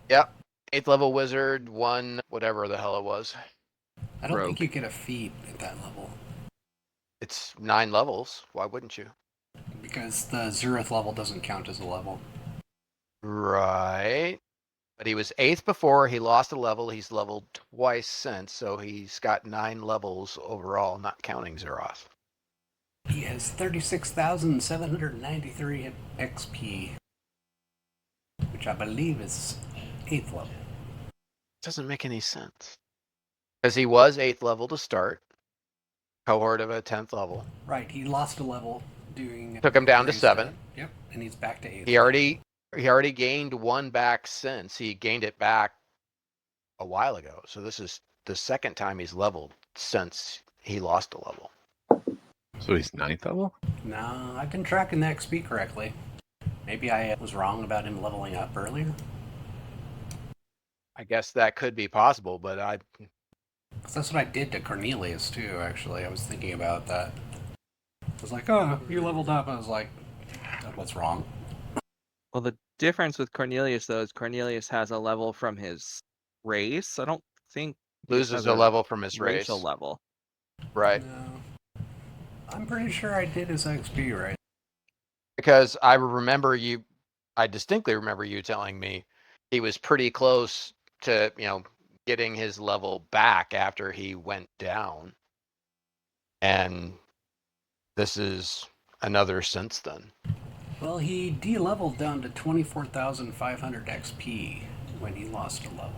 Yep. 8th level wizard, 1, whatever the hell it was. I don't Rogue. think you get a feat at that level. It's 9 levels. Why wouldn't you? Because the 0th level doesn't count as a level. Right. But he was 8th before. He lost a level. He's leveled twice since. So he's got 9 levels overall, not counting Zeroth. He has 36,793 XP, which I believe is 8th level. Doesn't make any sense. Because he was 8th level to start. Cohort of a 10th level. Right, he lost a level doing... Took him down to raised 7. Yep, and he's back to 8th. He already gained 1 back since. He gained it back a while ago. So this is the second time he's leveled since he lost a level. So he's 9th level? No, I've been tracking the XP correctly. Maybe I was wrong about him leveling up earlier. I guess that could be possible, but 'Cause that's what I did to Cornelius too, actually. I was thinking about that. I was like, oh, you leveled up. I was like, what's wrong? Well, the difference with Cornelius, though, is Cornelius has a level from his race. I don't think he loses has a level from his race. racial level. Right. No. I'm pretty sure I did his XP right. Because I distinctly remember you telling me he was pretty close to, getting his level back after he went down. And this is another since then. Well, he de-leveled down to 24,500 XP when he lost a level.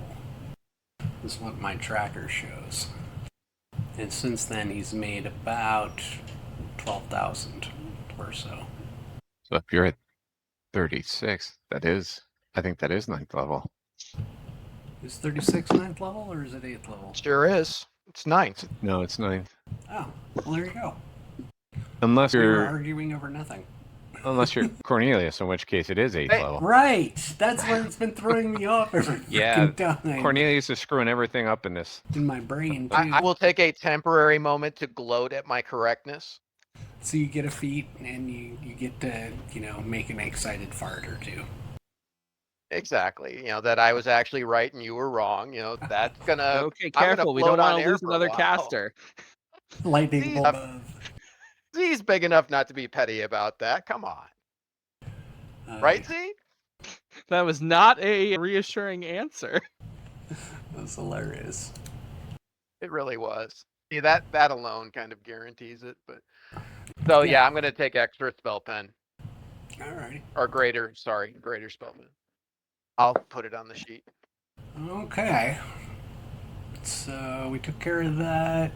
This is what my tracker shows. And since then, he's made about 12,000 or so. So if you're at 36, I think that is 9th level. Is 36 9th level or is it 8th level? Sure is. It's 9th. No, it's 9th. Oh, well, there you go. Unless We were you're arguing over nothing. Cornelius, in which case it is 8th Hey, level. Right! That's where it's been throwing me off every Yeah, freaking time. Cornelius is screwing everything up in this. In my brain, too. I will take a temporary moment to gloat at my correctness. So you get a feat and you get to, make an excited fart or two. Exactly. That I was actually right and you were wrong. That's gonna. Okay, I'm gonna careful. We don't float on want to air lose for a another while. caster. Lightning See, bolt above. He's big enough not to be petty about that. Come on. Right, Z? That was not a reassuring answer. That's hilarious. It really was. See, that alone kind of guarantees it. But so yeah, I'm gonna take extra spell pen Alrighty. or greater spell pen. I'll put it on the sheet. Okay. So we took care of that.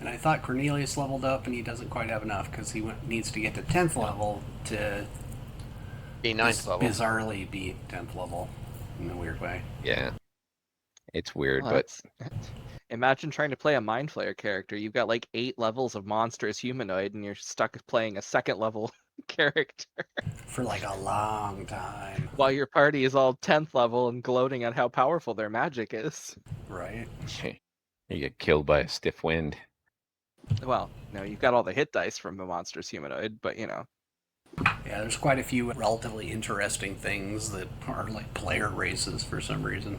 And I thought Cornelius leveled up and he doesn't quite have enough because he needs to get to 10th level to Be 9th level. bizarrely be 10th level in a weird way. Yeah. It's weird, Well, but imagine trying to play a Mind Flayer character. You've got like 8 levels of monstrous humanoid, and you're stuck playing a second level character For like a long time, while your party is all 10th level and gloating at how powerful their magic is. right? you get killed by a stiff wind. Well, no, you've got all the hit dice from the monstrous humanoid, but you know. Yeah, there's quite a few relatively interesting things that are like player races for some reason.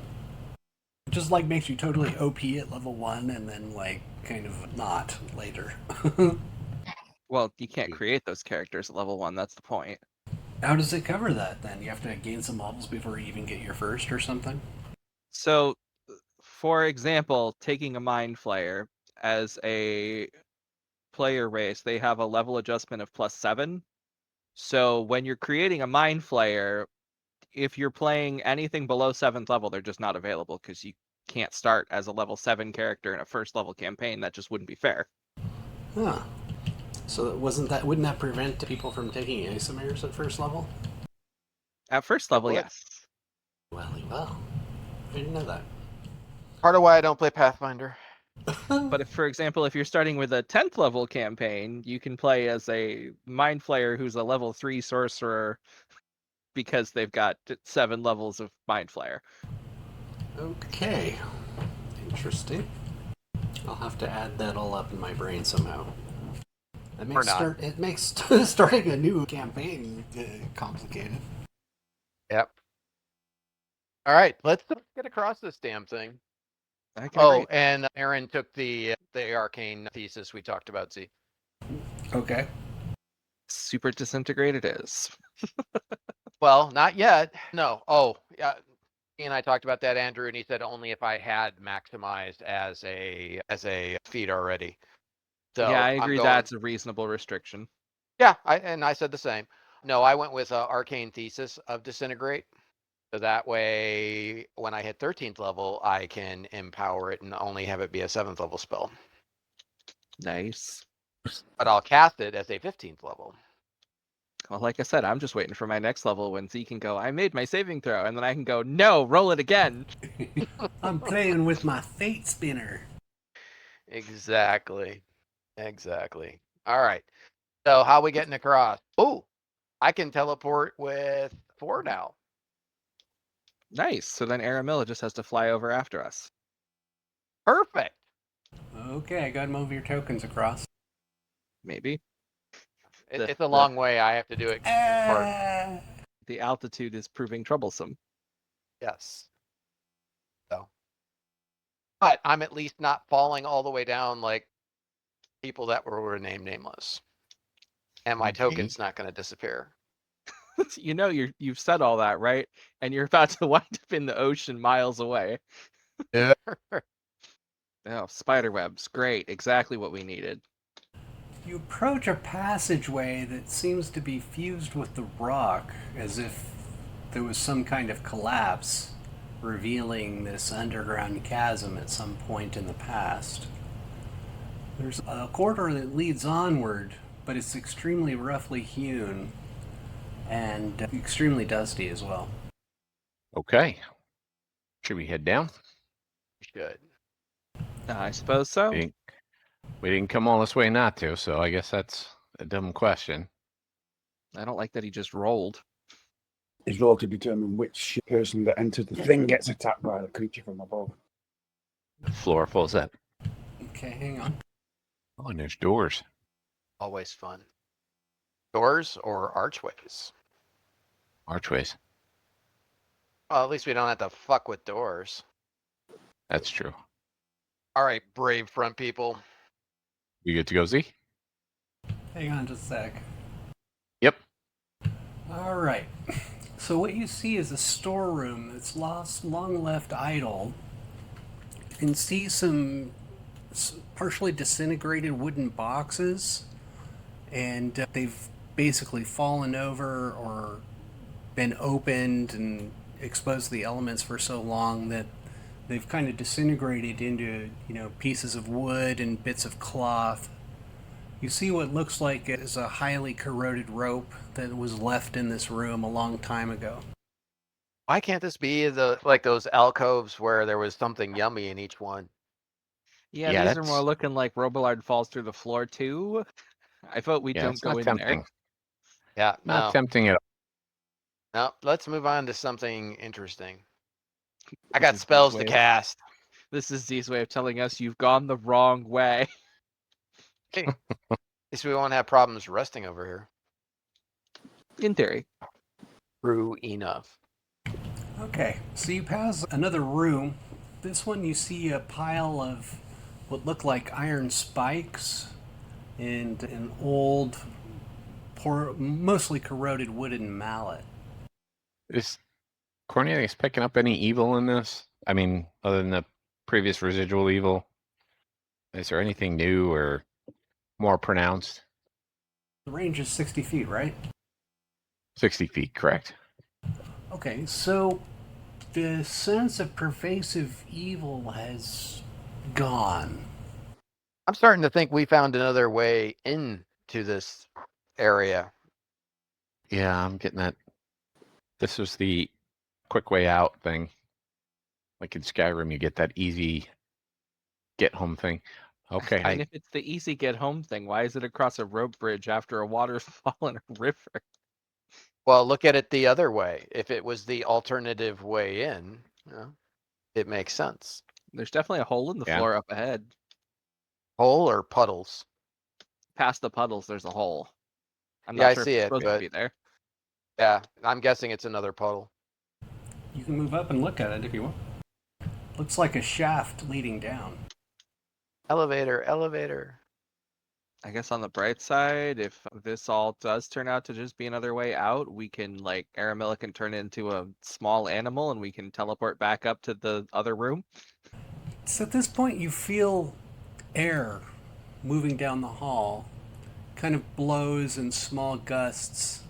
It just like makes you totally OP at level 1 and then like kind of not later. Well, you can't create those characters at level 1, that's the point. How does it cover that then? You have to gain some levels before you even get your first or something? So, for example, taking a Mind Flayer as a player race, they have a level adjustment of +7. So when you're creating a Mind Flayer, if you're playing anything below 7th level, they're just not available because you can't start as a level 7 character in a first level campaign. That just wouldn't be fair. Huh. So wouldn't that prevent people from taking Isomers at first level? At first level, Would. yes. Well, I didn't know that. Part of why I don't play Pathfinder. But if, for example, if you're starting with a 10th level campaign, you can play as a Mind Flayer who's a level 3 sorcerer because they've got 7 levels of Mind Flayer. Okay. Interesting. I'll have to add that all up in my brain somehow. It makes starting a new campaign complicated. Yep. All right, let's get across this damn thing. Okay, Oh, great. and Aaron took the arcane thesis we talked about, Z. Okay. Super disintegrate it is. Well, not yet. No. Oh, yeah. He and I talked about that, Andrew, and he said only if I had maximized as a feat already. So yeah, I I'm agree going- that's a reasonable restriction. Yeah, I said the same. No, I went with arcane thesis of disintegrate. So that way, when I hit 13th level, I can empower it and only have it be a 7th level spell. Nice. But I'll cast it as a 15th level. Well, like I said, I'm just waiting for my next level when Z can go, I made my saving throw, and then I can go, no, roll it again. I'm playing with my fate spinner. Exactly. All right. So how we getting across? Oh, I can teleport with 4 now. Nice. So then Aramilla just has to fly over after us. Perfect. Okay, go ahead and move your tokens across. Maybe. It's a long way. I have to do it in part. The altitude is proving troublesome. Yes. So, but I'm at least not falling all the way down like people that were named nameless. And my token's not going to disappear. You know, you've said all that, right? And you're about to wind up in the ocean miles away. Yeah. Oh, spider webs. Great. Exactly what we needed. You approach a passageway that seems to be fused with the rock, as if there was some kind of collapse, revealing this underground chasm at some point in the past. There's a corridor that leads onward, but it's extremely roughly hewn and extremely dusty as well. Okay. Should we head down? Good. I suppose so. We didn't come all this way not to, so I guess that's a dumb question. I don't like that he just rolled. His roll to determine which person that enters the thing gets attacked by the creature from above. The floor full set. Okay, hang on. Oh, and there's doors. Always fun. Doors or archways? Archways. Well, at least we don't have to fuck with doors. That's true. All right, brave front people. You good to go, Z? Hang on just a sec. Yep. All right. So what you see is a storeroom that's long left idle. You can see some partially disintegrated wooden boxes, and they've basically fallen over or been opened and exposed to the elements for so long that they've kind of disintegrated into, pieces of wood and bits of cloth. You see what looks like is a highly corroded rope that was left in this room a long time ago. Why can't this be like those alcoves where there was something yummy in each one? Yeah, Yeah, these are more that's looking like Robillard falls through the floor too. I vote we yeah, don't it's go not in there. tempting. Yeah, Not no. tempting at all. No, let's move on to something interesting. I This got is Zee's spells to way of- cast. This is Zee's way of telling us you've gone the wrong way. At least we won't have problems resting over here. In theory. True enough. Okay, so you pass another room. This one you see a pile of what look like iron spikes and an old, mostly corroded wooden mallet. Is Cornelius picking up any evil in this? I mean, other than the previous residual evil, is there anything new or more pronounced? The range is 60 feet, right? 60 feet, correct. Okay, so the sense of pervasive evil has gone. I'm starting to think we found another way into this area. Yeah, I'm getting that. This was the quick way out thing. Like in Skyrim, you get that easy get home thing. Okay, And if it's the easy get home thing, why is it across a rope bridge after a waterfall in a river? Well, look at it the other way. If it was the alternative way in, it makes sense. There's definitely a hole in the Yeah. floor up ahead. Hole or puddles? Past the puddles, there's a hole. I'm Yeah, not I sure if see it's it, supposed to but be there. yeah, I'm guessing it's another puddle. You can move up and look at it if you want. Looks like a shaft leading down. Elevator, elevator. I guess on the bright side, if this all does turn out to just be another way out, we can, like, Aramilla can turn into a small animal and we can teleport back up to the other room. So at this point, you feel air moving down the hall, kind of blows in small gusts,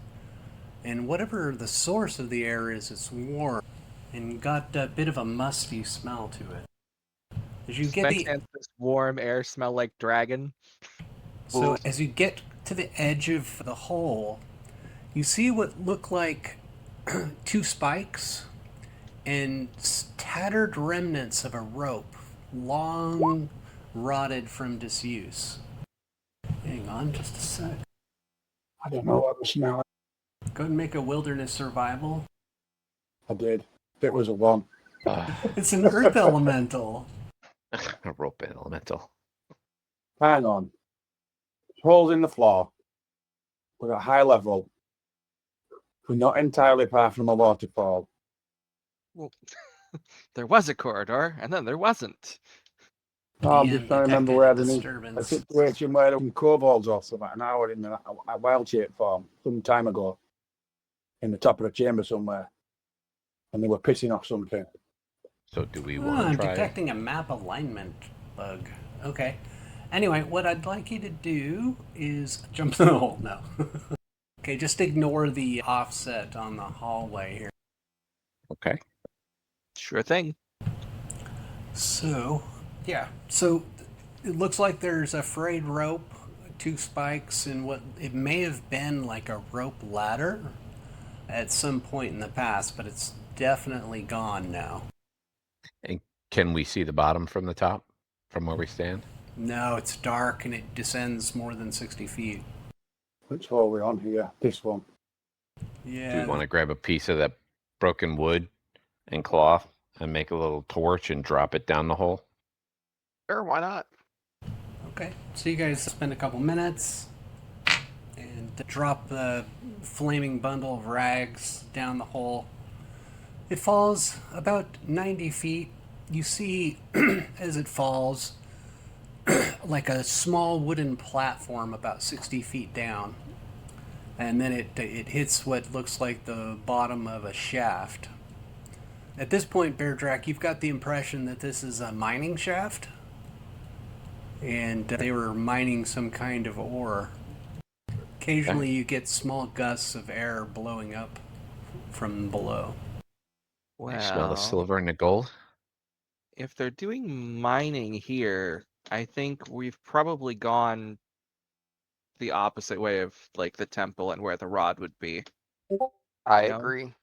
and whatever the source of the air is, it's warm and got a bit of a musty smell to it. As you get By the chance this warm air smell like dragon? So as you get to the edge of the hole, you see what look like two spikes and tattered remnants of a rope, long rotted from disuse. Hang on just a sec. I don't know what the smell is. Go ahead and make a wilderness survival. I did. It was a 1. It's an earth elemental. a rope elemental. Hang on. Holes in the floor. We're at high level. We're not entirely far from a waterfall. Well, there was a corridor, and then there wasn't. No, I'm just trying to remember detected where a there's a disturbance. situation where there were some kobolds or something, and I was in a wild-shaped form some time ago in the top of a chamber somewhere, and they were pissing off something. So do we Oh, want I'm to try? detecting a map alignment bug. Okay. Anyway, what I'd like you to do is jump in the hole. No. Okay, just ignore the offset on the hallway here. Okay. Sure thing. So, yeah. So it looks like there's a frayed rope, two spikes, and what it may have been like a rope ladder at some point in the past, but it's definitely gone now. And can we see the bottom from the top, from where we stand? No, it's dark and it descends more than 60 feet. Which hole are we on here? This one. Yeah. Do we want to grab a piece of that broken wood and cloth and make a little torch and drop it down the hole? Sure, why not? Okay, so you guys spend a couple minutes and drop the flaming bundle of rags down the hole. It falls about 90 feet. You see, as it falls, like a small wooden platform about 60 feet down. And then it hits what looks like the bottom of a shaft. At this point, Beardrak, you've got the impression that this is a mining shaft. And they were mining some kind of ore. Occasionally you get small gusts of air blowing up from below. I smell the Well, silver and the gold. if they're doing mining here, I think we've probably gone the opposite way of, like, the temple and where the rod would be. I No. agree.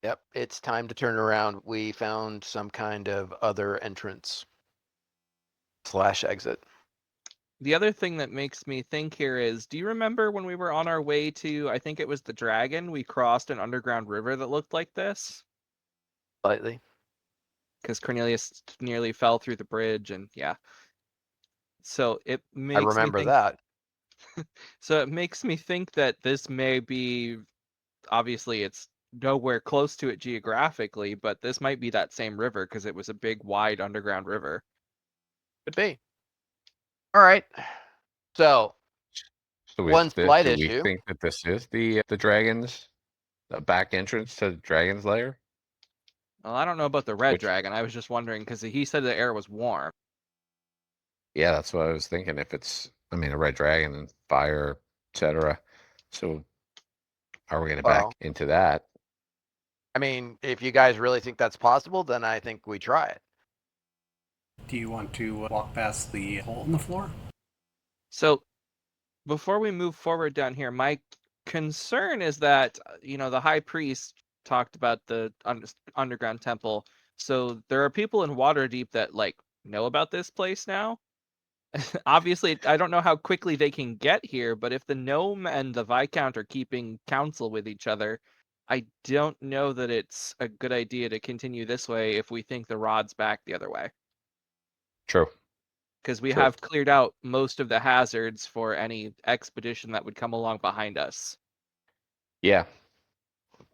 Yep, it's time to turn around. We found some kind of other entrance / exit. The other thing that makes me think here is, do you remember when we were on our way to, I think it was the Dragon, we crossed an underground river that looked like this? Slightly. Because Cornelius nearly fell through the bridge, and yeah. So it I makes me remember think. that. So it makes me think that this may be, obviously it's nowhere close to it geographically, but this might be that same river because it was a big, wide underground river. Could be. All right. So So one slight do we issue. think that this is the dragon's the back entrance to the dragon's lair? Well, I don't know about the red Which- dragon. I was just wondering because he said the air was warm. Yeah, that's what I was thinking. If it's, I mean, a red dragon and fire, etc. So, are we going to Well, back into that? I mean, if you guys really think that's possible, then I think we try it. Do you want to walk past the hole in the floor? So before we move forward down here, my concern is that, the high priest talked about the underground temple. So there are people in Waterdeep that know about this place now. Obviously, I don't know how quickly they can get here, but if the gnome and the Viscount are keeping counsel with each other, I don't know that it's a good idea to continue this way if we think the rod's back the other way. True. Because we True. have cleared out most of the hazards for any expedition that would come along behind us. Yeah.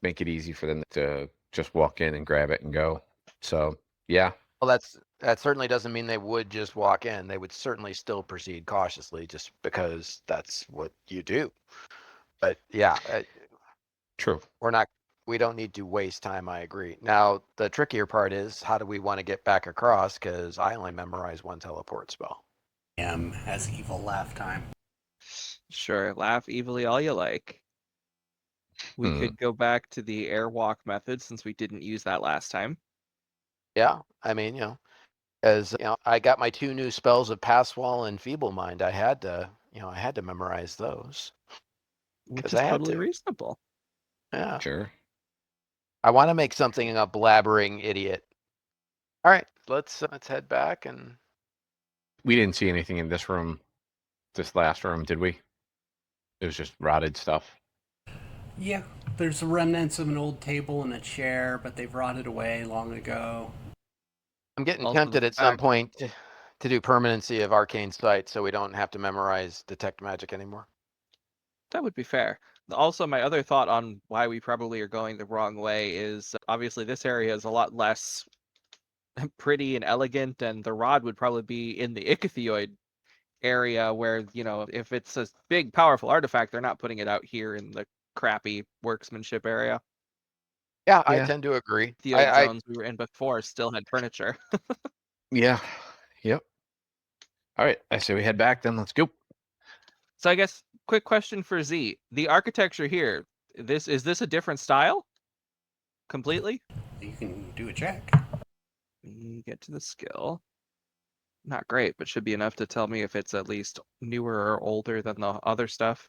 Make it easy for them to just walk in and grab it and go. So, yeah. Well, that certainly doesn't mean they would just walk in. They would certainly still proceed cautiously just because that's what you do. But yeah, True. we don't need to waste time. I agree. Now, the trickier part is how do we want to get back across? Because I only memorize one teleport spell. Has evil laugh time. Sure, laugh evilly all you like. We could go back to the airwalk method since we didn't use that last time. Yeah, I mean, as I got my 2 new spells of Pass Wall and Feeble Mind. I had to memorize those. Which 'Cause is I had totally to. reasonable. Yeah. Sure. I want to make something a blabbering idiot. All right, let's head back and We didn't see anything in this room, this last room, did we? It was just rotted stuff. Yeah, there's remnants of an old table and a chair, but they've rotted away long ago. I'm getting Also, tempted the at some fact- point to do permanency of arcane sight so we don't have to memorize detect magic anymore. That would be fair. Also, my other thought on why we probably are going the wrong way is obviously this area is a lot less pretty and elegant, and the rod would probably be in the ichthyoid area where, if it's a big, powerful artifact, they're not putting it out here in the crappy workmanship area. Yeah, I Yeah. tend to agree. The I zones we were in before still had furniture. Yeah. Yep. All right. I say we head back then. Let's go. So I guess quick question for Z. The architecture here, is this a different style? Completely? You can do a check. You get to the skill. Not great, but should be enough to tell me if it's at least newer or older than the other stuff.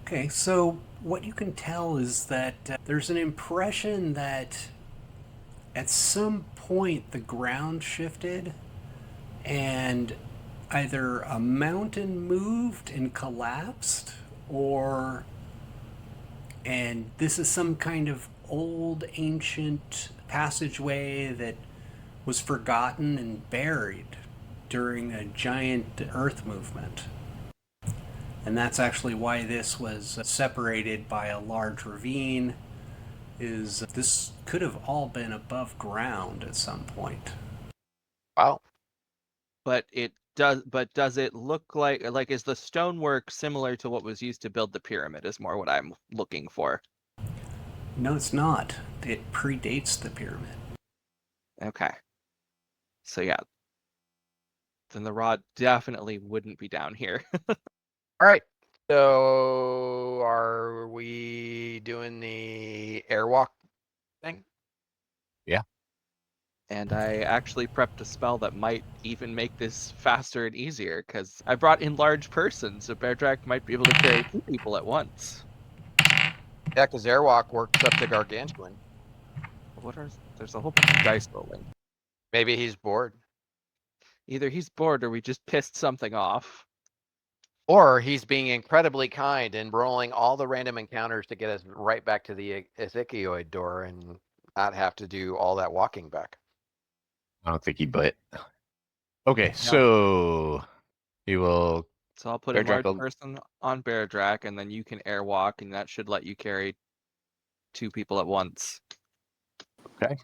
Okay, so what you can tell is that there's an impression that at some point the ground shifted and either a mountain moved and collapsed, and this is some kind of old ancient passageway that was forgotten and buried during a giant earth movement. And that's actually why this was separated by a large ravine. This could have all been above ground at some point. wow. But does it look like is the stonework similar to what was used to build the pyramid is more what I'm looking for. No, it's not. It predates the pyramid. Okay. So yeah. Then the rod definitely wouldn't be down here. All right. So are we doing the airwalk thing? And I actually prepped a spell that might even make this faster and easier, because I brought enlarged persons, so Beardrac might be able to carry 2 people at once. Yeah, because airwalk works up to gargantuan. There's a whole bunch of dice rolling. Maybe he's bored. Either he's bored or we just pissed something off. Or he's being incredibly kind and rolling all the random encounters to get us right back to the Ezekiel door and not have to do all that walking back. I don't think he bit. Okay, so he will. So I'll put Bear a large Drac will- person on Bear Drac, and then you can airwalk, and that should let you carry 2 people at once. Okay.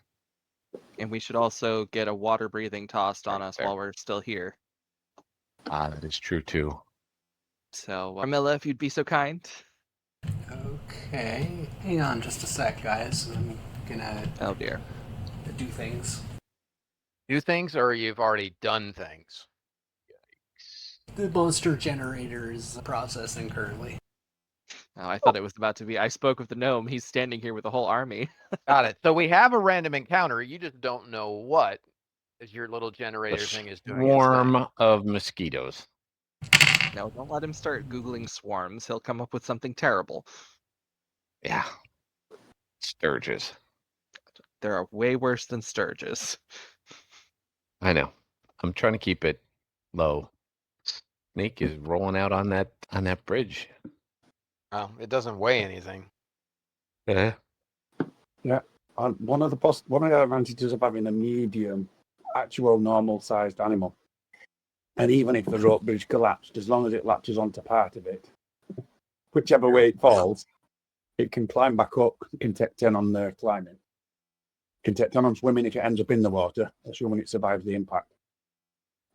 And we should also get a water breathing tossed on Right us there. while we're still here. That is true too. So, Armilla, if you'd be so kind. Okay. Hang on just a sec, guys. I'm gonna Oh dear. do things. Do things, or you've already done things? The monster generator is processing currently. Oh, I thought it was about to be. I spoke with the gnome. He's standing here with a whole army. Got it. So we have a random encounter. You just don't know what is your little The generator thing is doing. Its thing. swarm of mosquitoes. No, don't let him start Googling swarms. He'll come up with something terrible. Yeah. Sturges. There are way worse than sturges. I know. I'm trying to keep it low. Snake is rolling out on that bridge. Oh, it doesn't weigh anything. Yeah. And one of the advantages of having a medium, actual normal-sized animal, and even if the rope bridge collapsed, as long as it latches onto part of it, whichever way it falls, it can climb back up. It can take 10 on the climbing. It can take 10 on swimming if it ends up in the water, assuming it survives the impact.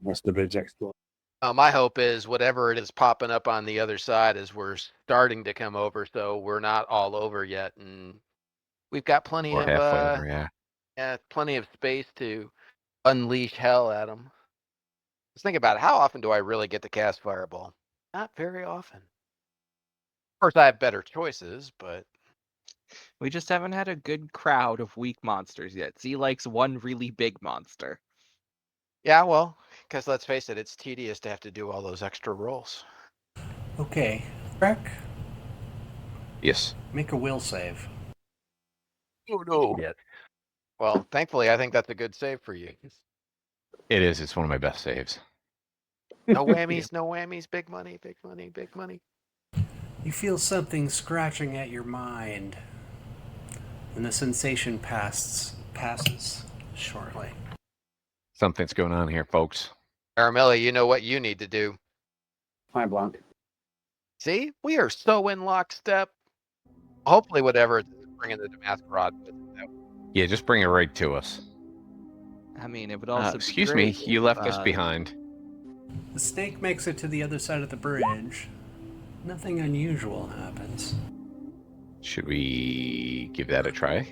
Unless the bridge explodes. My hope is whatever it is popping up on the other side is we're starting to come over, so we're not all over yet, and we've got plenty Or of halfway over, yeah. plenty of space to unleash hell at them. Just think about it. How often do I really get to cast Fireball? Not very often. Of course, I have better choices, but We just haven't had a good crowd of weak monsters yet. Z likes one really big monster. yeah, well, because let's face it, it's tedious to have to do all those extra rolls. Okay. Breck, Yes. make a will save. Oh no. Well, thankfully, I think that's a good save for you. It is. It's one of my best saves. No whammies, no whammies. Big money, big money, big money. You feel something scratching at your mind, and the sensation passes shortly. Something's going on here, folks. Aramilla, you know what you need to do. Point blank. See, we are so in lockstep. Hopefully, whatever it's bringing the Damasc rod with it. Yeah, just bring it right to us. I mean, it would also be Excuse me, great you if, left us behind. The snake makes it to the other side of the bridge. Nothing unusual happens. Should we give that a try?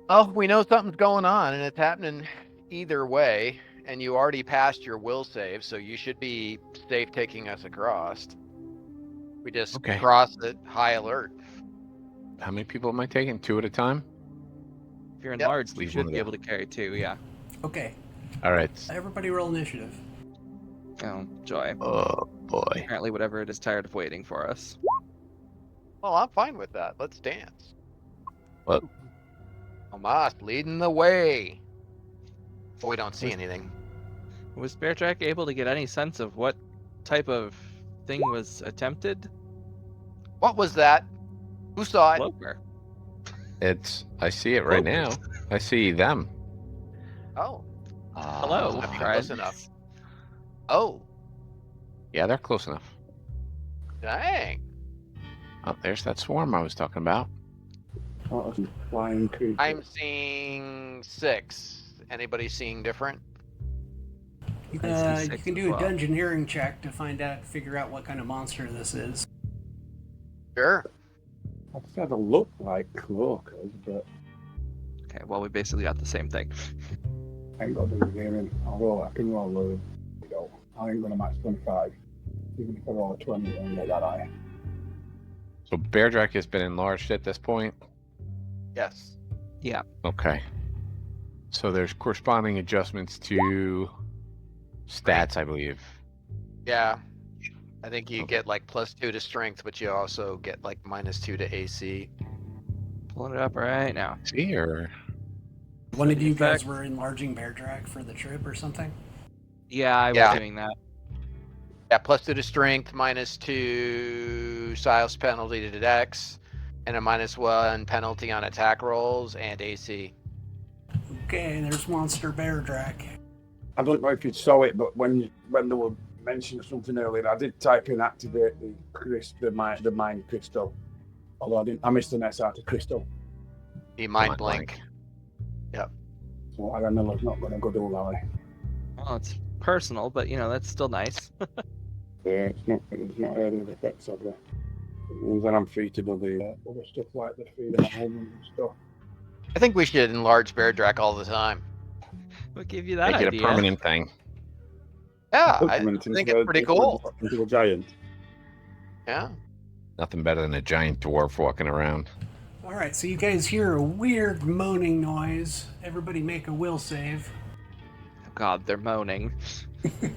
Oh, we know something's going on, and it's happening either way. And you already passed your will save, so you should be safe taking us across. We just Okay. cross at high alert. How many people am I taking? 2 at a time? If you're Yep. enlarged, you Leave should one be of able to carry 2, yeah. Okay. All right. Everybody roll initiative. Oh, joy. Oh boy. Apparently whatever it is tired of waiting for us. Well, I'm fine with that. Let's dance. What? Damasc leading the way. We don't see anything. Was Bear Drac able to get any sense of what type of thing was attempted? What was that? Who saw it? Loper. I see it right now. I see them. Oh, Hello, I mean, friends. close enough. Oh, Yeah, they're close enough. dang. Oh, there's that swarm I was talking about. Sort of flying creature. I'm seeing 6. Anybody seeing different? You I see you 6 can as do a well. dungeoneering check to figure out what kind of monster this is. Sure. I've said they look like cloakers, but Okay, well, we basically got the same thing. I ain't got to do the gaming. I can roll I ain't going to match 25. Even if I roll a 20, I ain't get that high. So Bear Drac has been enlarged at this point. Yes. Okay. So there's corresponding adjustments to stats, I believe. Yeah. I think you get like +2 to strength, but you also get like -2 to AC. Pulling it up right now. See, or One of you guys Effect. were enlarging bear drag for the trip or something? Yeah, I was Yeah. doing that. Yeah, +2 to strength, -2 Silas penalty to dex, and a -1 penalty on attack rolls and AC. Okay, there's monster bear drag. I don't know if you saw it, but when they were mentioning something earlier, I did type in activate the mind crystal. Although I missed an S out of crystal. The mind Mind blink. So I don't know, it's not going to go do that way. Well, it's personal, but that's still nice. Yeah, it's not area of effects of it. It means that I'm free to do the other stuff like the freedom of home and stuff. I think we should enlarge bear drac all the time. What gave you that Make it a idea? permanent thing. Yeah, I Implement think into it's pretty into cool. Into a giant. Yeah. Nothing better than a giant dwarf walking around. All right, so you guys hear a weird moaning noise. Everybody make a will save. God, they're moaning. Do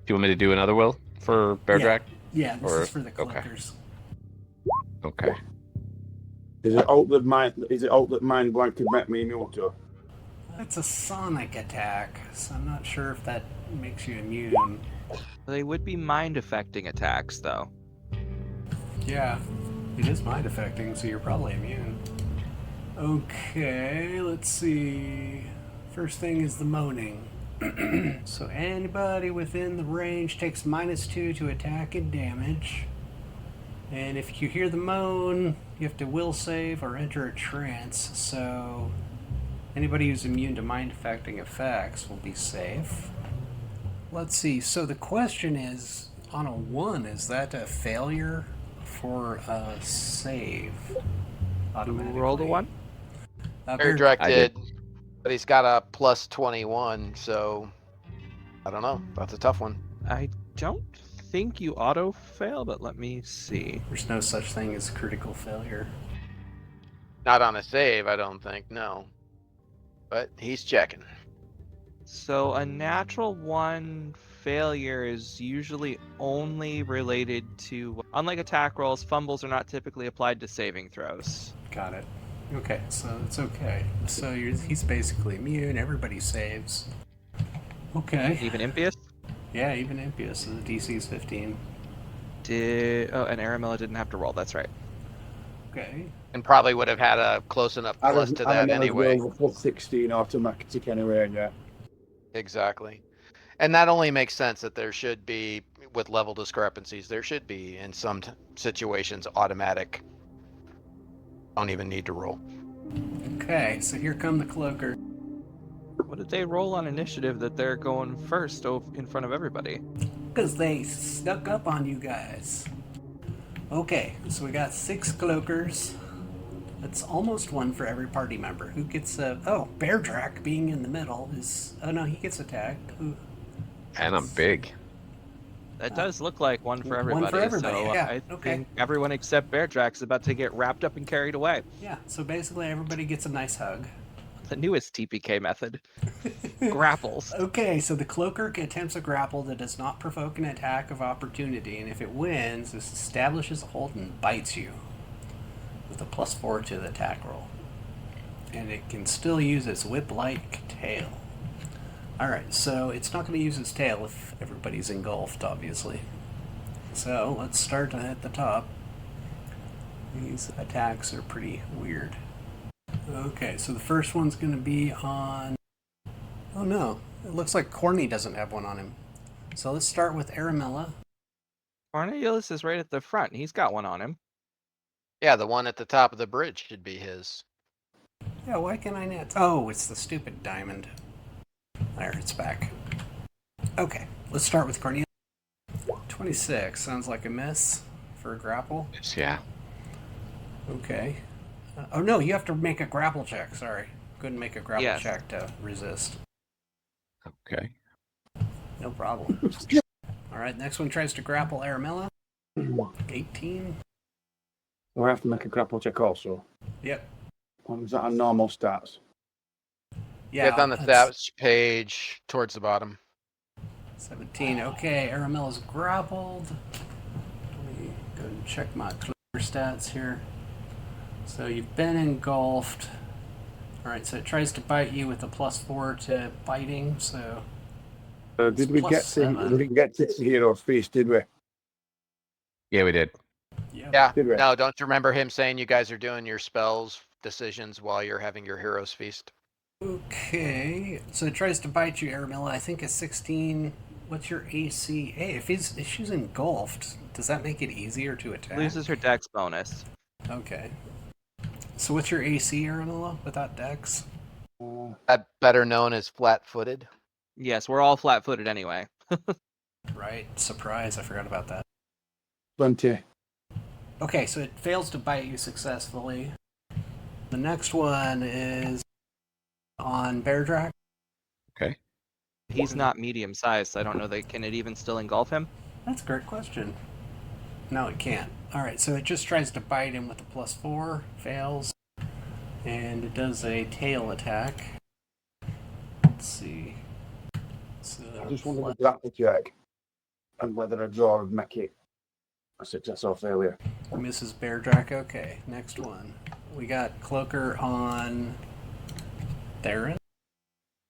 you want me to do another will for Bear Yeah. Drac? Yeah, this Or- is for the okay. collectors. Okay. Is it alt that mind blank could make me immune to? That's a sonic attack, so I'm not sure if that makes you immune. They would be mind affecting attacks, though. Yeah, it is mind affecting, so you're probably immune. Okay, let's see. First thing is the moaning. So anybody within the range takes -2 to attack and damage. And if you hear the moan, you have to will save or enter a trance. So anybody who's immune to mind affecting effects will be safe. Let's see. So the question is, on a 1, is that a failure for a save? Automatically. Roll the 1. Bear drac I did, did. but he's got a +21, so I don't know. That's a tough one. I don't think you auto fail, but let me see. There's no such thing as critical failure. Not on a save, I don't think, no. But he's checking. So a natural 1 failure is usually only related to, unlike attack rolls, fumbles are not typically applied to saving throws. Got it. Okay, so it's okay. So he's basically immune. Everybody saves. Okay. Even impious? Yeah, even impious. So the DC is 15. And Aramilla didn't have to roll, that's right. Okay. And probably would have had a close enough plus to that anyway. Plus 16 automatic anyway, yeah. Exactly. And that only makes sense that there should be, with level discrepancies, there should be, in some situations, automatic. Don't even need to roll. Okay, so here come the cloaker. What did they roll on initiative that they're going first in front of everybody? Because they snuck up on you guys. Okay, so we got 6 cloakers. That's almost 1 for every party member. Who gets Bear Drac being in the middle is... Oh no, he gets attacked. Ooh. And I'm big. That does look like 1 for 1 everybody. for everybody, So yeah, I okay. think everyone except Bear Drac is about to get wrapped up and carried away. Yeah, so basically everybody gets a nice hug. The newest TPK method. Grapples. Okay, so the cloaker attempts a grapple that does not provoke an attack of opportunity, and if it wins, this establishes a hold and bites you with a +4 to the attack roll. And it can still use its whip-like tail. Alright, so it's not going to use its tail if everybody's engulfed, obviously. So let's start at the top. These attacks are pretty weird. Okay, so the first one's going to be on... Oh no, it looks like Corny doesn't have one on him. So let's start with Aramilla. Cornelius is right at the front. He's got one on him. Yeah, the one at the top of the bridge should be his. Yeah, why can I not? Oh, it's the stupid diamond. There, it's back. Okay, let's start with Cornelius. 26, sounds like a miss for a grapple. Yeah. Okay. Oh no, you have to make a grapple check, sorry. Couldn't make a grapple Yes. check to resist. Okay. No problem. Alright, next one tries to grapple Aramilla. 18. So I have to make a grapple check also. Yep. What was that on normal stats? Yeah, It's on the that's- stats page towards the bottom. 17. Okay, Aramilla's grappled. Let me go and check my cloaker stats here. So you've been engulfed. Alright, so it tries to bite you with a +4 to biting, so Did we get to? +7. We didn't get to Hero's Feast, did we? Yeah, we did. Yeah. Did we? No, don't you remember him saying you guys are doing your spells decisions while you're having your hero's feast? Okay, so it tries to bite you, Aramilla. I think a 16. What's your AC? Hey, if she's engulfed, does that make it easier to attack? Loses her dex bonus. Okay. So what's your AC, Aramilla, without dex? Better known as flat-footed. Yes, we're all flat-footed anyway. Right. Surprise, I forgot about that. 20. Okay, so it fails to bite you successfully. The next one is on Beardrak. Okay. He's not medium-sized, so I don't know can it even still engulf him? That's a great question. No, it can't. Alright, so it just tries to bite him with a +4, fails. And it does a tail attack. Let's see. So I just wanted to grapple check and whether a draw would make it a success or failure. Mrs. Beardrak. Okay, next one. We got Cloaker on Theron.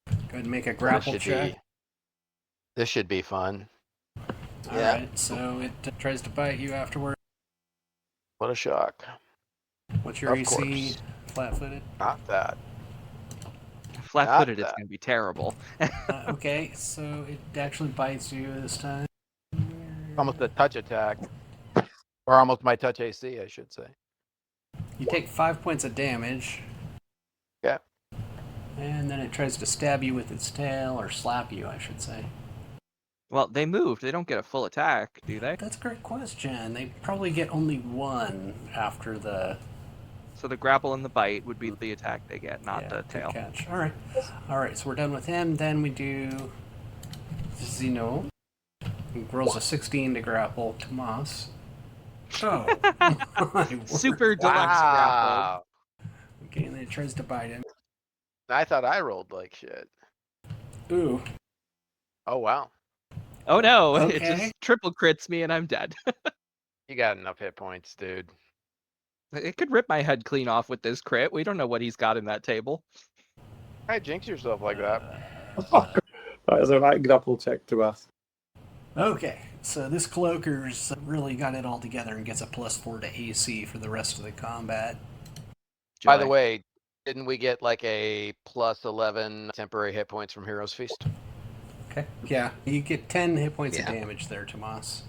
Go ahead and make a grapple check. This should be fun. Alright, so it tries to bite you afterward. What a shock. What's your Of AC? course. Flat-footed? Not that. Flat-footed, it's that. going to be terrible. Okay, so it actually bites you this time. Almost a touch attack. Or almost my touch AC, I should say. You take 5 points of damage. Yeah. And then it tries to stab you with its tail, or slap you, I should say. Well, they moved. They don't get a full attack, do they? That's a great question. They probably get only one after the... So the grapple and the bite would be the attack they get, not the good tail. catch. Alright. Alright, so we're done with him. Then we do Zeno. He rolls a 16 to grapple Damasc. Oh, my word. Super deluxe grapple. Wow. Okay, and then it tries to bite him. I thought I rolled like shit. Ooh. Oh, wow. Oh no, it Okay. just triple crits me and I'm dead. You got enough hit points, dude. It could rip my head clean off with this crit. We don't know what he's got in that table. Why jinx yourself like that? That is a right grapple check to us. Okay, so this Cloaker's really got it all together and gets a +4 to AC for the rest of the combat. By Joy. the way, didn't we get like a +11 temporary hit points from Hero's Feast? Okay. Yeah, you get 10 hit points of Yeah. damage there, Tomas.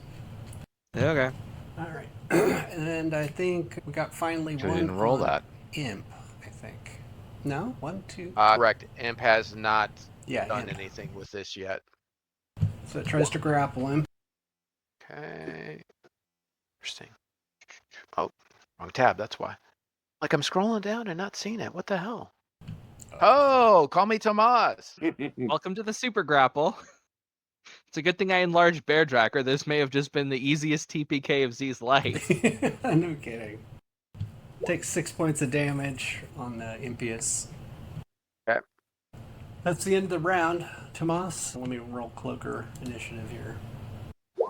Okay. Alright. And I think we got finally So one we didn't roll on that. Imp, I think. No? 1, 2... Correct. Imp has not yeah, done Imp. anything with this yet. So it tries to grapple him. Okay. Interesting. Oh, wrong tab, that's why. Like I'm scrolling down and not seeing it. What the hell? Oh, call me Tomas. Welcome to the super grapple. It's a good thing I enlarged Beardrak, or this may have just been the easiest TPK of Z's life. No kidding. Takes 6 points of damage on the Impious. Okay. That's the end of the round. Tomas, let me roll Cloaker initiative here.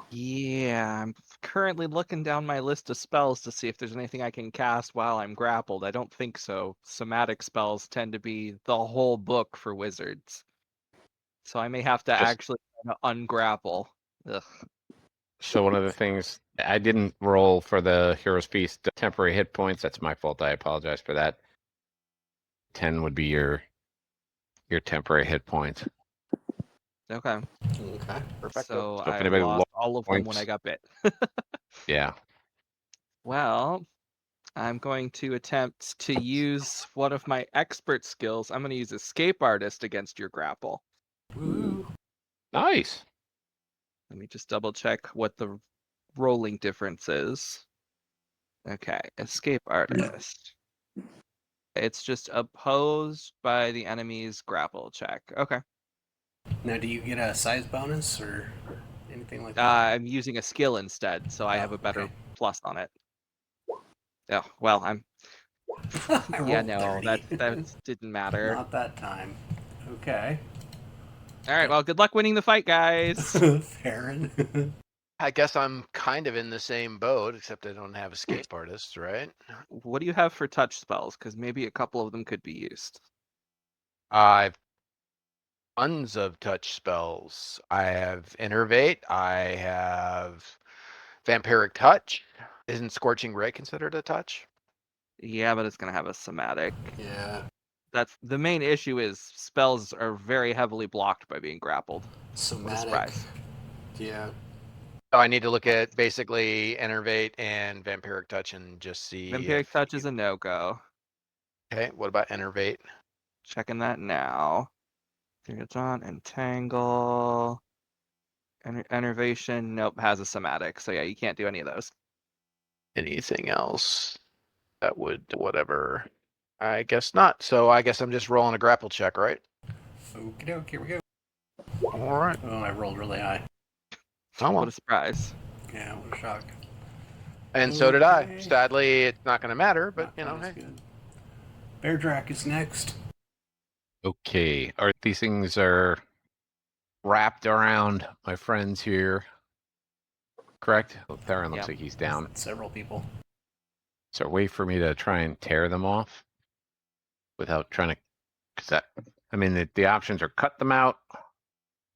Yeah, I'm currently looking down my list of spells to see if there's anything I can cast while I'm grappled. I don't think so. Somatic spells tend to be the whole book for wizards. So I may have to Just- actually ungrapple. Ugh. So one of the things I didn't roll for the Hero's Feast temporary hit points. That's my fault. I apologize for that. 10 would be your temporary hit points. Okay. Okay. Perfect. So So if I anybody lost lost all of them when points- I got bit. Yeah. Well, I'm going to attempt to use one of my expert skills. I'm going to use Escape Artist against your grapple. Woo. Nice. Let me just double check what the rolling difference is. Okay, Escape Artist. It's just opposed by the enemy's grapple check. Okay. Now, do you get a size bonus or anything like that? I'm using a skill instead, so I have a better okay. plus on it. Oh, well, I'm... I Yeah, rolled no, 30. that didn't matter. Not that time. Okay. All right, well, good luck winning the fight, guys. Farron. I guess I'm kind of in the same boat, except I don't have escape artists, right? What do you have for touch spells? Because maybe a couple of them could be used. I've tons of touch spells. I have Innervate. I have Vampiric Touch. Isn't Scorching Ray considered a touch? Yeah, but it's gonna have a somatic. Yeah. That's the main issue. Is spells are very heavily blocked by being grappled. What a Somatic. surprise. Yeah. So I need to look at basically Innervate and Vampiric Touch and just see. Vampiric Touch is a no-go. Okay, what about Innervate? Checking that now. It's on Entangle. Enervation, nope, has a somatic. So yeah, you can't do any of those. Anything else that would whatever? I guess not. So I guess I'm just rolling a grapple check, right? Okie doke, here we go. All right. Oh, I rolled really high. Oh, What well. a surprise. Yeah, what a shock. And so did I. Okay. Sadly, it's not going to matter, but Not you know, quite as hey. good. Bear Drac is next. Okay. These things are wrapped around my friends here. Correct? Oh, Theron looks Yeah. like he's down. Several people. Is there a way for me to try and tear them off without trying to? Cause that, I mean, the options are cut them out.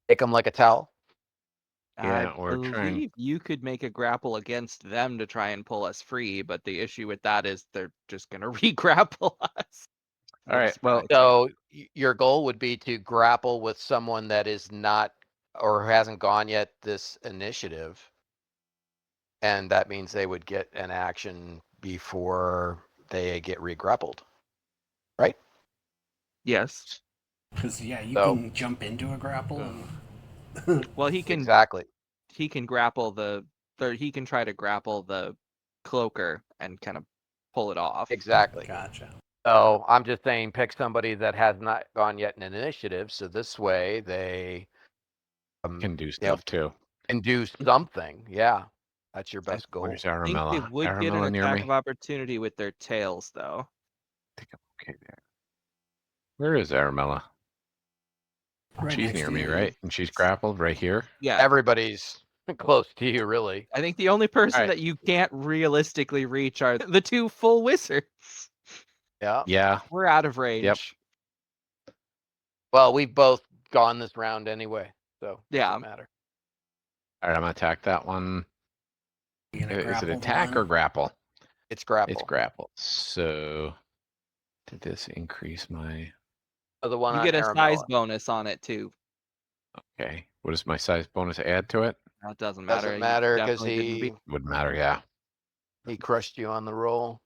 Take them like a towel. Yeah, I or try and believe you could make a grapple against them to try and pull us free, but the issue with that is they're just gonna re-grapple us. All right, well, So your goal would be to grapple with someone that is not or hasn't gone yet this initiative. And that means they would get an action before they get re-grappled. Right? Yes. Because, yeah, you So- can jump into a grapple. And Well, he can Exactly. grapple he can try to grapple the cloaker and kind of pull it off. Exactly. Gotcha. So I'm just saying pick somebody that has not gone yet in an initiative. So this way they can do stuff too. can do something. Yeah. That's your best goal. Where's I think they Aramella? would get an Aramella near attack me? of opportunity with their tails, though. I think I'm okay there. Where is Aramella? Right She's next near to me, you. right? And she's grappled right here. Yeah, Everybody's close to you, really. I think the only person Alright. that you can't realistically reach are the two full wizards. Yeah. Yeah. We're out of range. Well, we've both gone this round anyway. So it Yeah. doesn't matter. All right, I'm gonna attack that one. You gonna Is it grapple the attack one? or grapple? It's grapple. It's grapple. So did this increase my? Oh, the one You on get a Aramella. size bonus on it too. Okay. What does my size bonus add to it? That doesn't matter. Doesn't You matter because definitely didn't beat- Wouldn't matter. Yeah. he crushed you on the roll.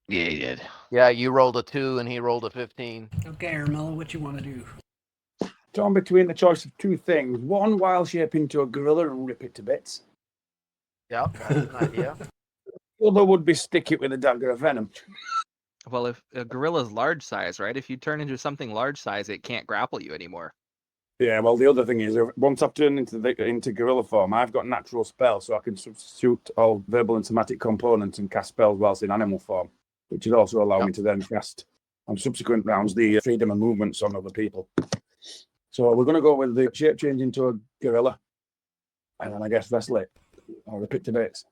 Yeah, he did. Yeah, you rolled a 2 and he rolled a 15. Okay, Armella, what you want to do? Torn between the choice of two things. One, wild shape into a gorilla and rip it to bits. Yeah, that's an idea. The other would be stick it with a dagger of venom. Well, if a gorilla's large size, right? If you turn into something large size, it can't grapple you anymore. Yeah, well, the other thing is, once I've turned into gorilla form, I've got natural spells, so I can substitute all verbal and somatic components and cast spells whilst in animal form, which would also allow me to then cast on subsequent rounds the freedom and movements on other people. So we're going to go with the shape change into a gorilla, and then I guess Vestle it, or rip it to bits.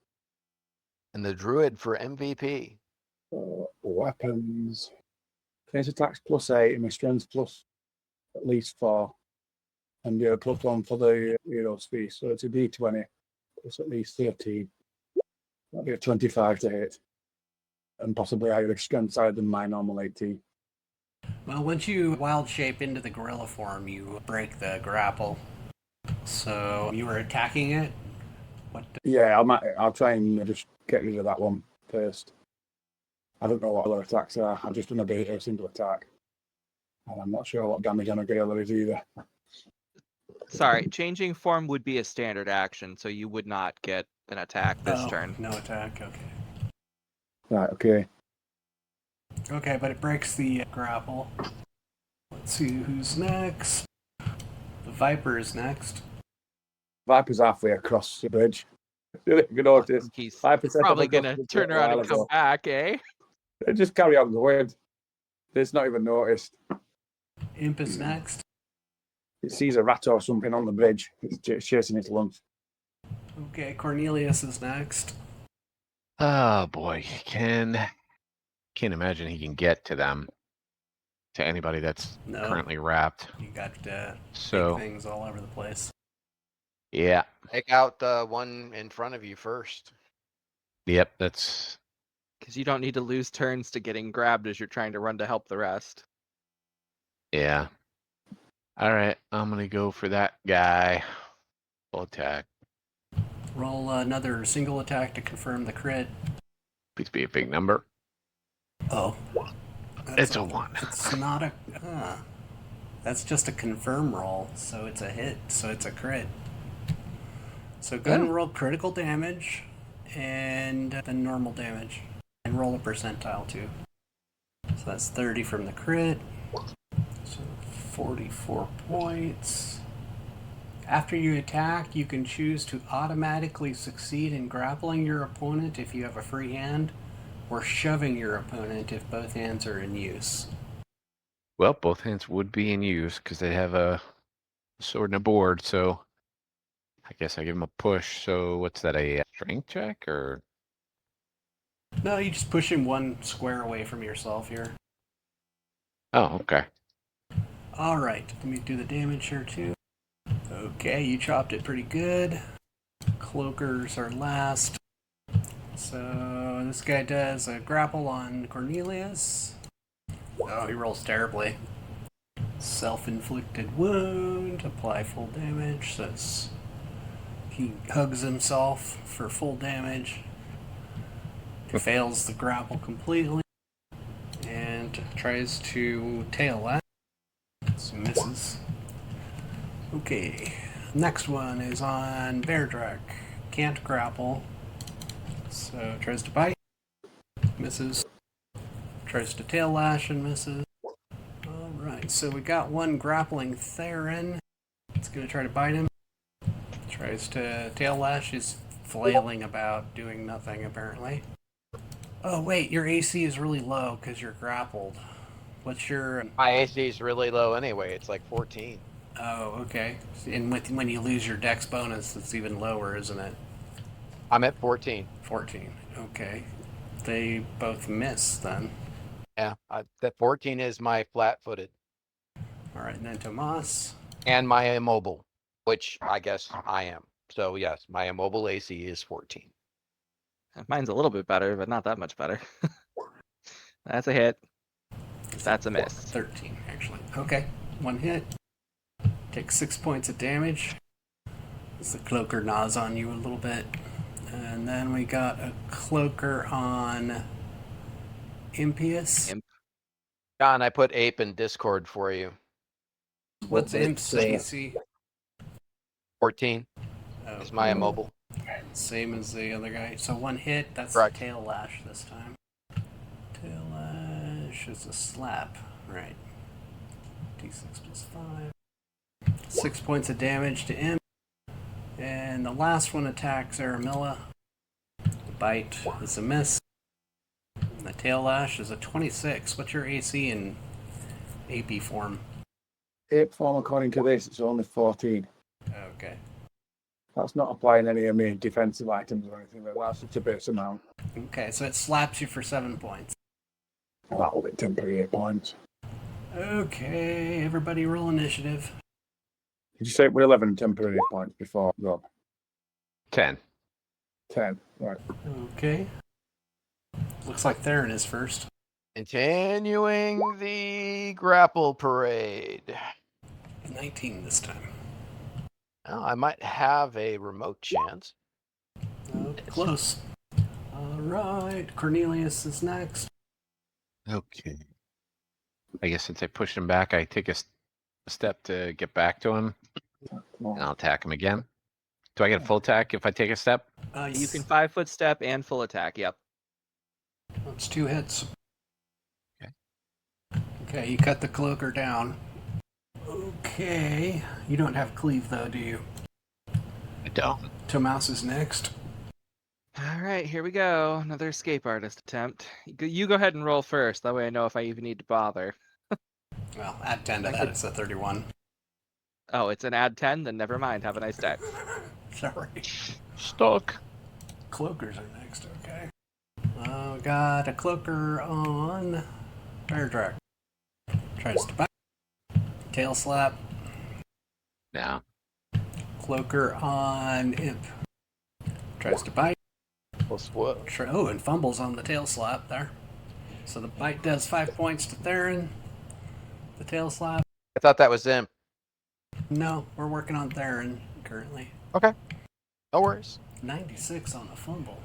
And the druid for MVP. Weapons. Face attacks +8, and my strength plus at least 4. And +1 for the hero's fee. So it's a D20 plus at least 13. That'll be a 25 to hit. And possibly higher strength side than my normal 18. Well, once you wild shape into the gorilla form, you break the grapple. So you were attacking it? Yeah, I'll try and just get rid of that one first. I don't know what other attacks are. I've just done a single attack. And I'm not sure what damage on a gorilla is either. Sorry, changing form would be a standard action, so you would not get an attack this turn. No attack, okay. Right, okay. Okay, but it breaks the grapple. Let's see who's next. The Viper is next. Viper's halfway across the bridge. You notice. He's 5% probably of the gonna cost turn a around while and come ago. back, eh? Just carry on going. It's not even noticed. Imp is next. It sees a rat or something on the bridge. It's chasing its lunch. Okay, Cornelius is next. Oh boy, can't imagine he can get to them. to anybody that's No. currently wrapped. You got big So things all over the place. yeah, Take out the one in front of you first. yep, that's Because you don't need to lose turns to getting grabbed as you're trying to run to help the rest. yeah. All right, I'm gonna go for that guy. Full attack. Roll another single attack to confirm the crit. Please be a big number. Oh. It's a 1. It's not a... That's just a confirm roll, so it's a hit, so it's a crit. So go ahead and roll critical damage, and then normal damage. And roll a percentile too. So that's 30 from the crit. So 44 points. After you attack, you can choose to automatically succeed in grappling your opponent if you have a free hand, or shoving your opponent if both hands are in use. Well, both hands would be in use because they have a sword and a board, so I guess I give them a push. So what's that, a strength check or? No, you just push him one square away from yourself here. Oh, okay. Alright, let me do the damage here too. Okay, you chopped it pretty good. Cloakers are last. So this guy does a grapple on Cornelius. Oh, he rolls terribly. Self-inflicted wound. Apply full damage. So he hugs himself for full damage. Fails the grapple completely. And tries to tail that. So misses. Okay. Next one is on Beardrak. Can't grapple. So tries to bite. Misses. Tries to tail lash and misses. Alright, so we got one grappling Theron. It's going to try to bite him. Tries to tail lash. He's flailing about, doing nothing apparently. Oh wait, your AC is really low because you're grappled. What's your... My AC is really low anyway. It's like 14. Oh, okay. And when you lose your dex bonus, it's even lower, isn't it? I'm at 14. 14. Okay. They both miss then. Yeah, that 14 is my flat-footed Alright, and then Tomas. and my immobile, which I guess I am. So yes, my immobile AC is 14. Mine's a little bit better, but not that much better. That's a hit. That's a miss. 13, actually. Okay. One hit. Take 6 points of damage. As the cloaker gnaws on you a little bit. And then we got a cloaker on Impious. John, I put ape in Discord for you. What's Well, Imp's it's, AC? 14 Oh, is my immobile. same as the other guy. So one hit, that's Correct. the tail lash this time. Tail lash is a slap. Right. D6 plus 5. 6 points of damage to Imp. And the last one attacks Aramilla. The bite is a miss. And the tail lash is a 26. What's your AC in AP form? Ape form, according to this, it's only 14. Okay. That's not applying any of my defensive items or anything like that. That's just a base amount. Okay, so it slaps you for 7 points. That'll be temporary 8 points. Okay, everybody roll initiative. Did you say it were 11 temporary points before, Rob? 10. 10. Right. Okay. Looks like Theron is first. Continuing the grapple parade. 19 this time. Well, I might have a remote chance. Oh, close. Alright, Cornelius is next. Okay. I guess since I pushed him back, I take a step to get back to him, Come and on. I'll attack him again. Do I get a full attack if I take a step? You can 5-foot step and full attack. Yep. That's 2 hits. Okay. Okay, you cut the cloaker down. Okay. You don't have cleave though, do you? I don't. Tomas is next. All right, here we go. Another escape artist attempt. You go ahead and roll first. That way I know if I even need to bother. Well, add 10 to that, it's a 31. Oh, it's an add 10? Then never mind. Have a nice day. Sorry. Stuck. Cloakers are next, okay. Got a cloaker on Beardrak. Tries to bite. Tail slap. Now, Cloaker on Imp. Tries to bite. Plus what? Oh, and fumbles on the tail slap there. So the bite does 5 points to Theron. The tail slap. I thought that was Imp. No, we're working on Theron currently. Okay. No worries. 96 on the fumble.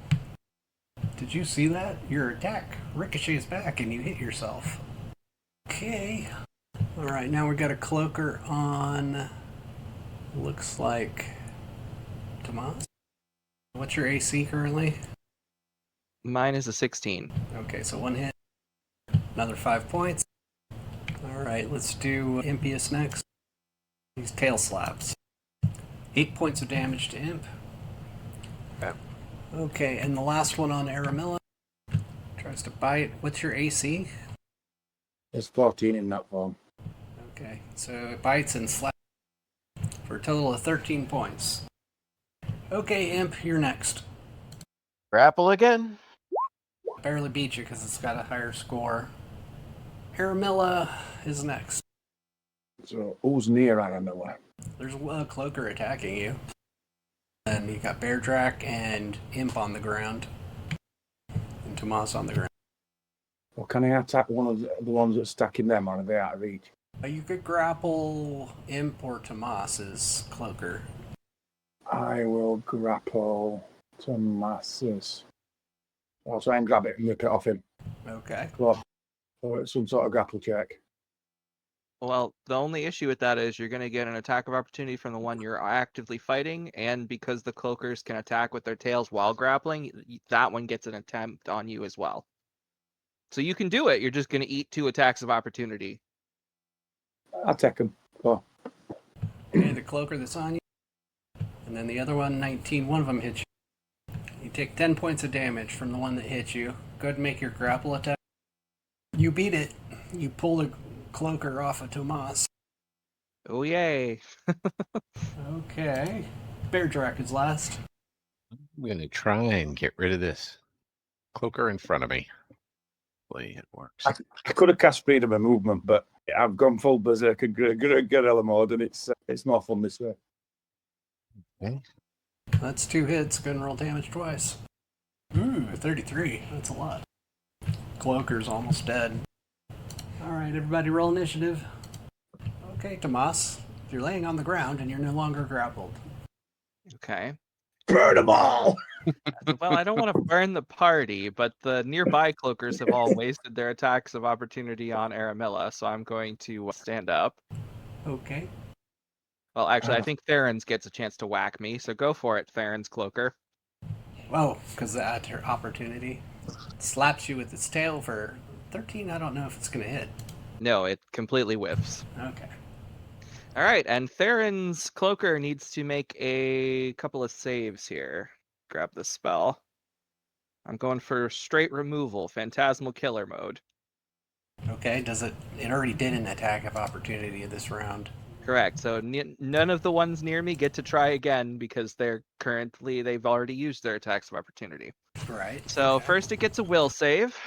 Did you see that? Your attack ricochets back and you hit yourself. Okay. Alright, now we got a cloaker on. Looks like Damasc. What's your AC currently? Mine is a 16. Okay, so one hit. Another 5 points. Alright, let's do Impious next. These tail slaps. 8 points of damage to Imp. Okay. Okay, and the last one on Aramilla. Tries to bite. What's your AC? There's 14 in that form. Okay, so it bites and slaps for a total of 13 points. Okay, Imp, you're next. Grapple again. Barely beat you because it's got a higher score. Aramilla is next. So who's near Aramilla? There's a cloaker attacking you. And you got Bear Drac and Imp on the ground. And Tomas on the ground. Or can I attack one of the ones that's stacking them, or are they out of reach? You could grapple Imp or Tomas's cloaker. I will grapple Tomas's. I'll try and grab it and rip it off him. Okay. Well, so it's some sort of grapple check. Well, the only issue with that is you're going to get an attack of opportunity from the one you're actively fighting, and because the cloakers can attack with their tails while grappling, that one gets an attempt on you as well. So you can do it, you're just going to eat 2 attacks of opportunity. I'll take him. Oh, Okay, the cloaker that's on you. And then the other one, 19. One of them hits you. You take 10 points of damage from the one that hit you. Go ahead and make your grapple attack. You beat it. You pull the cloaker off of Tomas. Oh, yay. Okay. Bear Drac is last. I'm going to try and get rid of this cloaker in front of me. Hopefully it works. I could have cast freedom of movement, but I've gone full berserker guerrilla mode, and it's more fun this way. Okay. That's 2 hits. Go and roll damage twice. Ooh, 33. That's a lot. Cloaker's almost dead. Alright, everybody roll initiative. Okay, Tomas. You're laying on the ground and you're no longer grappled. Okay. Burn them all! Well, I don't want to burn the party, but the nearby cloakers have all wasted their attacks of opportunity on Aramilla, so I'm going to stand up. Okay. Well, actually, I think Theron's gets a chance to whack me, so go for it, Theron's cloaker. Oh, because that's your opportunity. Slaps you with its tail for 13. I don't know if it's going to hit. No, it completely whiffs. Okay. All right, and Theron's cloaker needs to make a couple of saves here. Grab the spell. I'm going for straight removal, phantasmal killer mode. Okay, does it... It already did an attack of opportunity this round. Correct. So none of the ones near me get to try again because they've already used their attacks of opportunity. Right. So okay. first it gets a will save.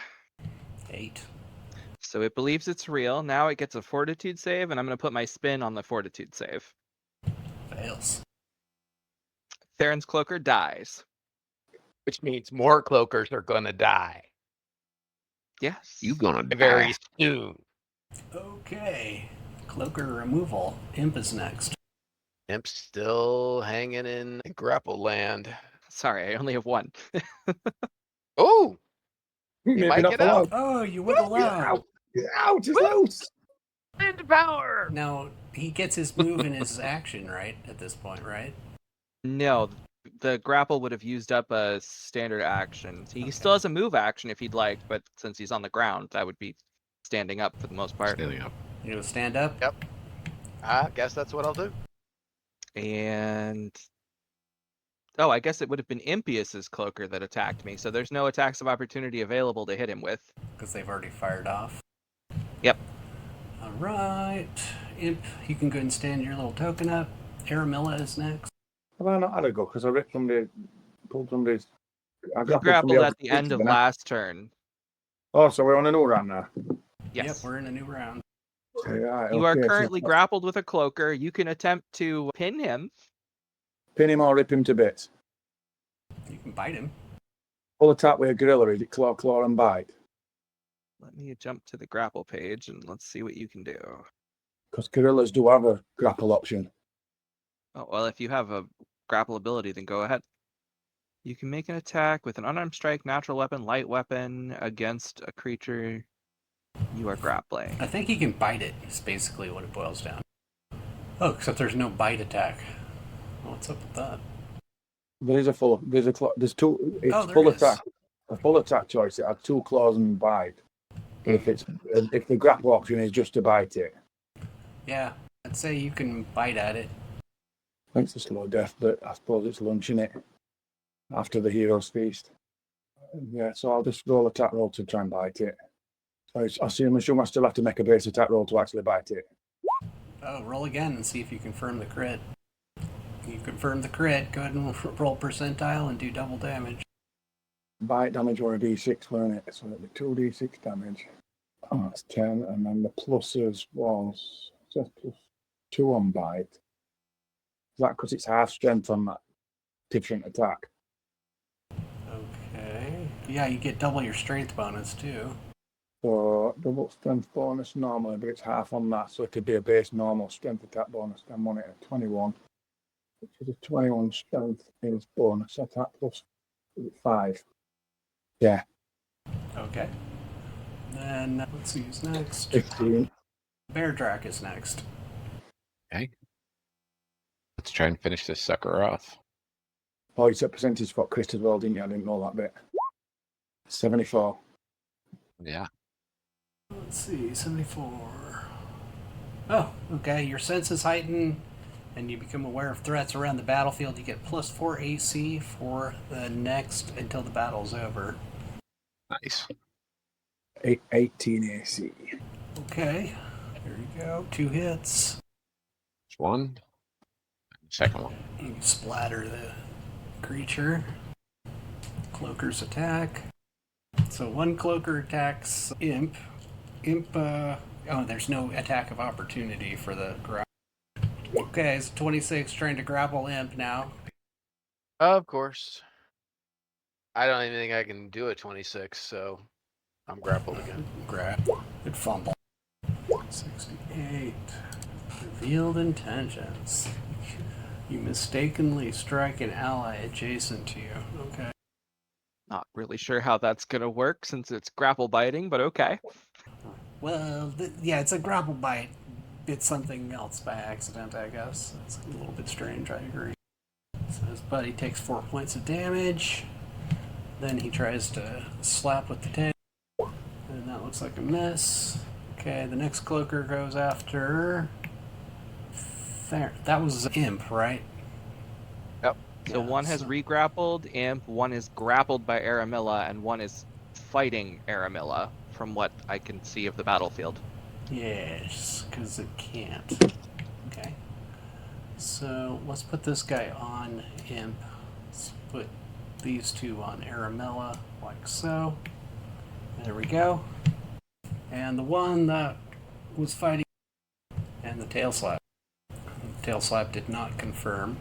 8. So it believes it's real. Now it gets a fortitude save, and I'm going to put my spin on the fortitude save. Fails. Theron's cloaker dies. Which means more cloakers are gonna die Yes. You gonna die. very soon. Okay. Cloaker removal. Imp is next. Imp's still hanging in grapple land. Sorry, I only have 1. Oh, Maybe might not get for long. out. Oh, you wiggle out. Ouch, it's loose! Into power. Now, he gets his move and his action, right? At this point, right? No, the grapple would have used up a standard action. He still has a move action if he'd like, but since he's on the ground, that would be standing up for the most part. Standing up. You know, stand up? Yep. I guess that's what I'll do. And oh, I guess it would have been Impious's cloaker that attacked me, so there's no attacks of opportunity available to hit him with. Because they've already fired off. Yep. Alright. Imp, you can go and stand your little token up. Aramilla is next. Have I not had a go? Because I ripped somebody, pulled somebody's. I You grappled grappled somebody at the end of didn't I? last turn. Oh, so we're on a new round now. Yes. Yep, we're in a new round. Right, You are okay, so currently grappled with a cloaker. You can attempt to pin him. pin him or rip him to bits. You can bite him. Full attack with a gorilla. Is it claw, and bite? Let me jump to the grapple page and let's see what you can do. Because gorillas do have a grapple option. Oh, well, if you have a grapple ability, then go ahead. You can make an attack with an unarmed strike, natural weapon, light weapon against a creature you are grappling. I think he can bite it, is basically what it boils down. Oh, except there's no bite attack. What's up with that? There's two. It's there full is. attack. A full attack choice. It had 2 claws and bite. If the grapple option is just to bite it. Yeah, I'd say you can bite at it. I think it's a slow death, but I suppose it's lunching it after the hero's feast. Yeah, so I'll just roll attack roll to try and bite it. So I assume I still have to make a base attack roll to actually bite it. Oh, roll again and see if you confirm the crit. You confirm the crit, go ahead and roll percentile and do double damage. Bite damage or a d6, weren't it? So it'll be 2d6 damage. Oh, that's 10, and then the pluses was just plus 2 on bite. Is that because it's half strength on that different attack? Okay. Yeah, you get double your strength bonus too. So double strength bonus normally, but it's half on that, so it could be a base normal strength attack bonus. Then on it at 21, which is a 21 strength is bonus attack plus 5. Yeah, Okay. Then let's see who's next. 15. Bear Drac is next. Okay. Let's try and finish this sucker off. Oh, you said percentage for Chris as well, didn't you? I didn't know that bit. 74. Yeah. Let's see, 74. Oh, okay. Your senses heighten and you become aware of threats around the battlefield. You get plus 4 AC for the next until the battle's over. Nice. 18 AC. Okay. Here you go. 2 hits. There's one. Second one. You splatter the creature. Cloaker's attack. So one cloaker attacks Imp. Imp, there's no attack of opportunity for the grapple. Okay, it's 26 trying to grapple Imp now. Of course. I don't even think I can do a 26, so I'm grappled again. Good fumble. 68. Revealed intentions. You mistakenly strike an ally adjacent to you. Okay. Not really sure how that's going to work since it's grapple biting, but okay. Well, yeah, it's a grapple bite. It's something else by accident, I guess. It's a little bit strange, I agree. So his buddy takes 4 points of damage. Then he tries to slap with the tail. And that looks like a miss. Okay, the next cloaker goes after... That was Imp, right? Yep. So one has re-grappled Imp, one is grappled by Aramilla, and one is fighting Aramilla, from what I can see of the battlefield. Yes, because it can't. Okay. So let's put this guy on Imp. Let's put these two on Aramilla, like so. There we go. And the one that was fighting and the tail slap. The tail slap did not confirm.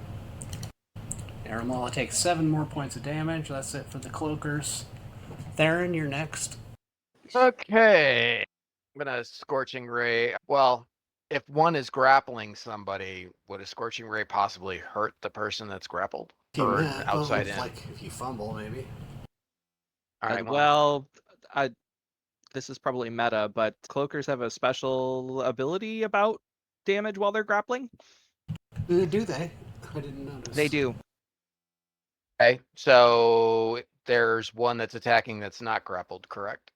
Aramilla takes 7 more points of damage. That's it for the cloakers. Theron, you're next. Okay. I'm gonna Scorching Ray. Well, if one is grappling somebody, would a Scorching Ray possibly hurt the person that's grappled? Or an outside in? Like if you fumble, maybe. All right, This is probably meta, but cloakers have a special ability about damage while they're grappling. Do they? I didn't notice. They do. Okay, so there's one that's attacking that's not grappled, correct?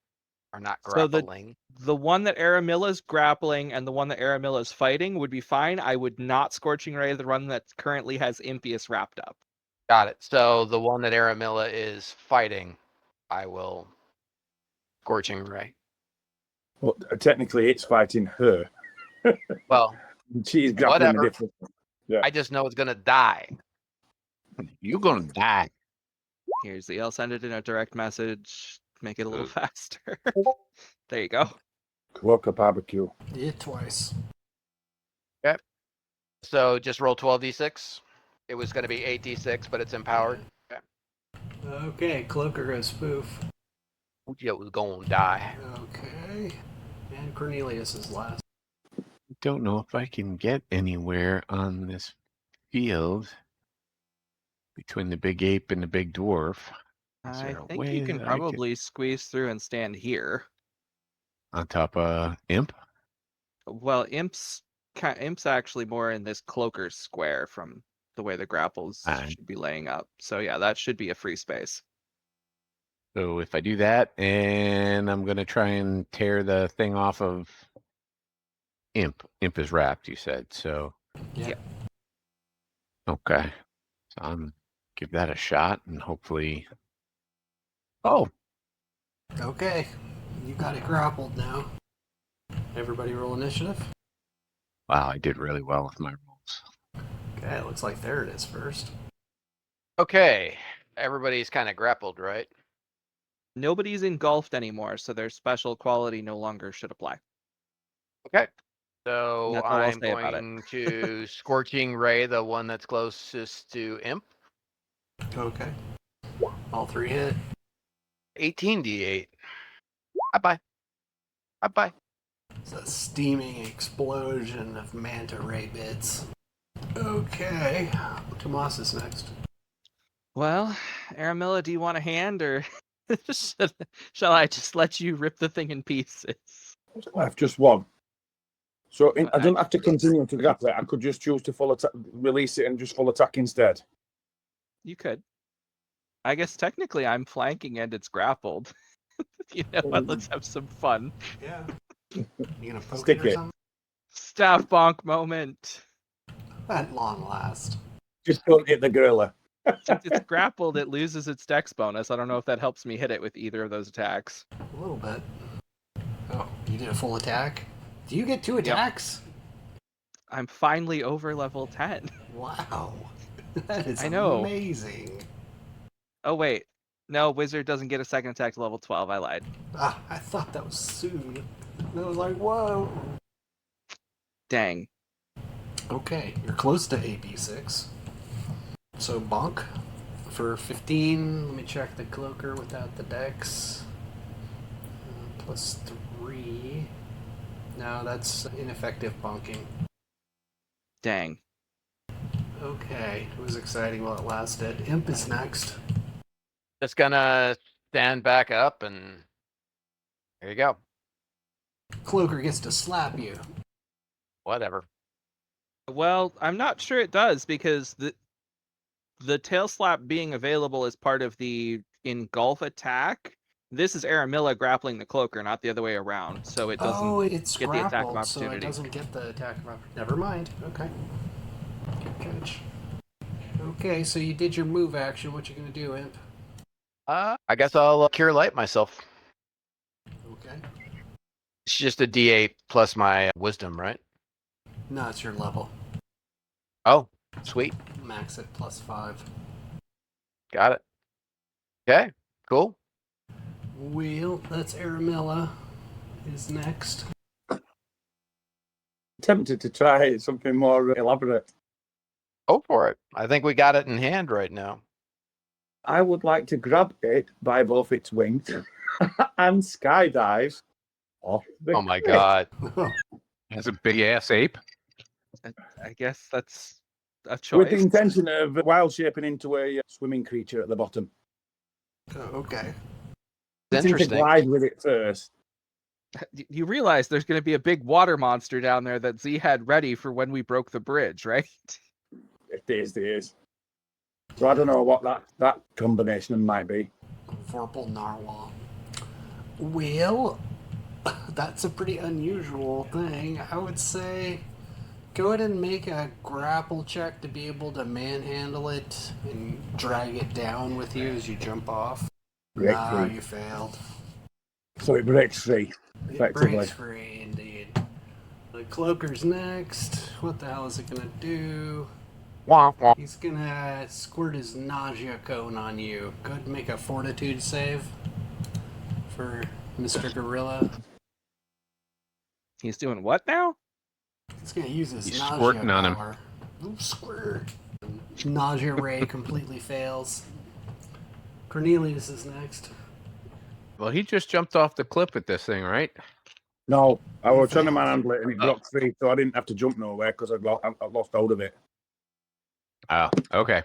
Or not So grappling. the one that Aramilla's grappling and the one that Aramilla's fighting would be fine. I would not Scorching Ray the one that currently has Impious wrapped up. Got it. So the one that Aramilla is fighting, I will Scorching Ray. Well, technically, it's fighting her. Well, She's grappling whatever. a different. Yeah. I just know it's gonna die. You're gonna die. Here's the. I'll send it in a direct message. Make it a little faster. There you go. Cloaker barbecue. Yeah, twice. So just roll 12d6. It was going to be 8d6, but it's empowered. Okay, Cloaker goes spoof. It was going to die. Okay. And Cornelius is last. Don't know if I can get anywhere on this field between the big ape and the big dwarf. Is I there a think way you can that I could- probably squeeze through and stand here. on top of Imp? Well, Imp's actually more in this cloaker's square from the way the grapples Fine. should be laying up. So yeah, that should be a free space. So if I do that, and I'm gonna try and tear the thing off of Imp. Imp is wrapped, you said. So Yeah. okay. So I'm give that a shot and hopefully. Oh, Okay. You got it grappled now. Everybody roll initiative. wow! I did really well with my rolls. Okay, it looks like there it is first. Okay. Everybody's kind of grappled, right? Nobody's engulfed anymore, so their special quality no longer should apply. Okay. So That's all I'll I'm say about it. going to Scorching Ray, the one that's closest to Imp. Okay. All three hit. 18d8. Bye-bye. Bye-bye. It's a steaming explosion of manta ray bits. Okay. Tomas is next. Well, Aramilla, do you want a hand, or shall I just let you rip the thing in pieces? Left just one. So I Well, don't have to continue to grapple it. I could just choose to full attack, release it, and just full attack instead. You could. I guess technically I'm flanking and it's grappled. You know what? Let's have some fun. Yeah. You gonna poke Stick it or it. something? Staff bonk moment. At long last. Just don't hit the girler. Since it's grappled, it loses its dex bonus. I don't know if that helps me hit it with either of those attacks. A little bit. Oh, you did a full attack? Do you get 2 attacks? I'm finally over level 10. Wow. That is I know. amazing. Oh, wait. No, wizard doesn't get a second attack to level 12. I lied. Ah, I thought that was soon. I was like, whoa. Dang. Okay, you're close to AP6. So bonk for 15. Let me check the cloaker without the dex. Plus 3. No, that's ineffective bonking. Dang. Okay, it was exciting while it lasted. Imp is next. Just gonna stand back up and there you go. Cloaker gets to slap you. Whatever. Well, I'm not sure it does because the tail slap being available as part of the engulf attack. This is Aramilla grappling the cloaker, not the other way around. So it doesn't. Oh, it's get the attack of grappled, so it opportunity. doesn't get the attack of opportunity. Never mind. Okay. Good catch. Okay, so you did your move action. What you gonna do, Imp? I guess I'll Cure Light myself. Okay. It's just a D8 plus my wisdom, right? No, it's your level. Oh, sweet. Max at +5. Got it. Okay, cool. Wheel, that's Aramilla, is next. Tempted to try something more elaborate. Go for it. I think we got it in hand right now. I would like to grab it by both its wings and skydive off the Oh my cliff. god. That's a big ass ape. I guess that's a choice. With the intention of wild shaping into a swimming creature at the bottom. Oh, okay. It's To interesting. glide with it first. You realize there's going to be a big water monster down there that Z had ready for when we broke the bridge, right? It is. So I don't know what that combination might be. Vorpal Narwhal. Well, that's a pretty unusual thing. I would say go ahead and make a grapple check to be able to manhandle it and drag it down with you as you jump off. Break Ah, free. you failed. So it breaks free. It Effectively. breaks free, indeed. The cloaker's next. What the hell is it gonna do? Wah, wah. He's gonna squirt his nausea cone on you. Go ahead and make a fortitude save for Mr. Gorilla. He's doing what now? He's gonna use his He's nausea squirting on him. power. Ooh, squirt. Nausea ray completely fails. Cornelius is next. Well, he just jumped off the cliff with this thing, right? No, I was trying to failed. manhandle it and it Oh. dropped free, so I didn't have to jump nowhere because I lost hold of it. Oh, okay.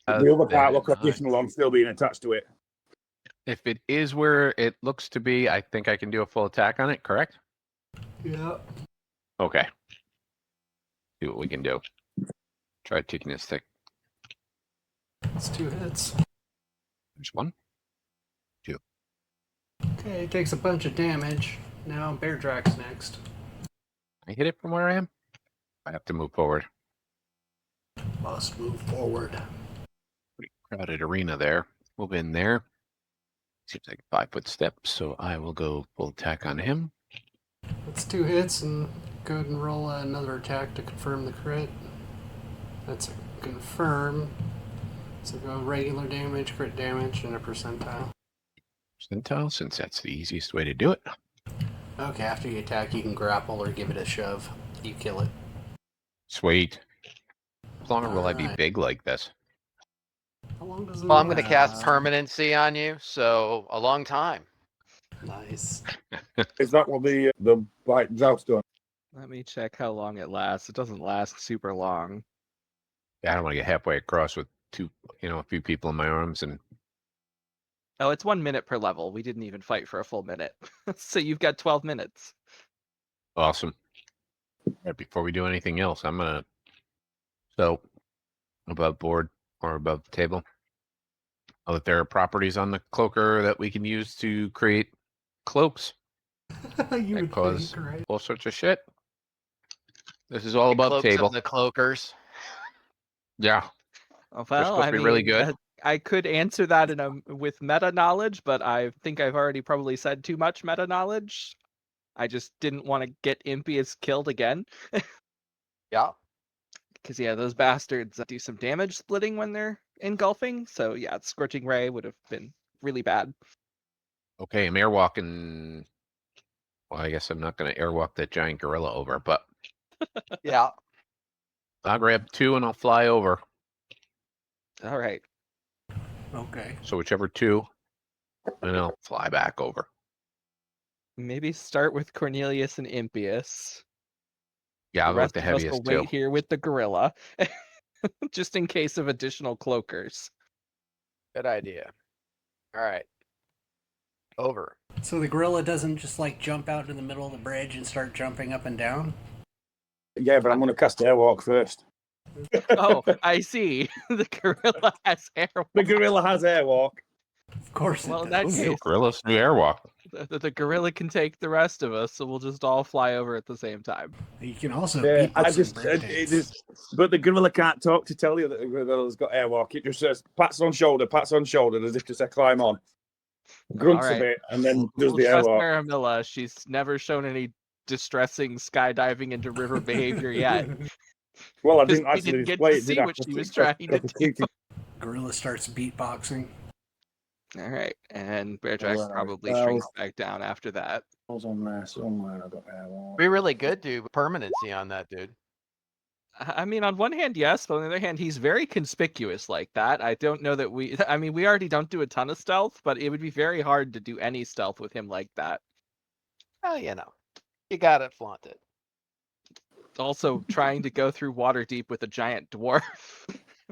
The other part looked Then additional on still being attached to it. if it is where it looks to be, I think I can do a full attack on it, correct? Yeah. Okay. See what we can do. Try taking this thing. It's 2 hits. There's one. Okay, he takes a bunch of damage. Now Bear Drax next. I hit it from where I am? I have to move forward. Must move forward. Pretty crowded arena there. Move in there. Seems like 5-foot steps, so I will go full attack on him. That's 2 hits, and go ahead and roll another attack to confirm the crit. That's a confirm. So go regular damage, crit damage, and a percentile. Percentile, since that's the easiest way to do it. Okay, after you attack, you can grapple or give it a shove. You kill it. Sweet. How long will I be Alright. big like this? How long does it Well, I'm going to last? cast permanency on you, so a long time. Nice. Is that what the like joust done? Let me check how long it lasts. It doesn't last super long. Yeah, I don't want to get halfway across with a few people in my arms and Oh, it's 1 minute per level. We didn't even fight for a full minute. So you've got 12 minutes. awesome. Right before we do anything else, so above board or above the table. Oh, that there are properties on the cloaker that we can use to create cloaks. You would Cause think, right? all sorts of shit. This is all above Cloaks table. of the cloakers. Yeah. Well, supposed to be really good. I could answer that with meta knowledge, but I think I've already probably said too much meta knowledge. I just didn't want to get Impious killed again. Yeah. Because, yeah, those bastards do some damage splitting when they're engulfing. So, yeah, Scorching Ray would have been really bad. Okay, I'm airwalking. Well, I guess I'm not going to airwalk that giant gorilla over, but Yeah. I'll grab 2 and I'll fly over. All right. Okay. So whichever 2, and I'll fly back over. Maybe start with Cornelius and Impious. Yeah, I'll The go with rest the of us will heaviest wait 2. here with the gorilla. Just in case of additional cloakers. Good idea. All right. Over. So the gorilla doesn't just like jump out in the middle of the bridge and start jumping up and down? Yeah, but I'm going to cast Airwalk first. Oh, I see. The gorilla has The airwalk. gorilla has Airwalk. Of course Well, in it that does. case, Gorillas do airwalk. the gorilla can take the rest of us, so we'll just all fly over at the same time. You can also Yeah, I beatbox just, some breakdance. but the gorilla can't talk to tell you that the gorilla's got Airwalk. It just says pats on shoulder, as if to say climb on. Grunts All right. a bit and then does We'll the trust Airwalk. Maramilla. She's never shown any distressing skydiving into river behavior yet. Well, I 'Cause didn't we actually didn't get display to it, see did I? what she was trying to do. Gorilla starts beatboxing. All right, and Bearjack Alright, probably well- shrinks back down after that. I was on there somewhere. I got Airwalk. We really good do permanency on that dude. I mean, on one hand, yes, but on the other hand, he's very conspicuous like that. I don't know that we already don't do a ton of stealth, but it would be very hard to do any stealth with him like that. Oh, you got it flaunted. Also, trying to go through water deep with a giant dwarf.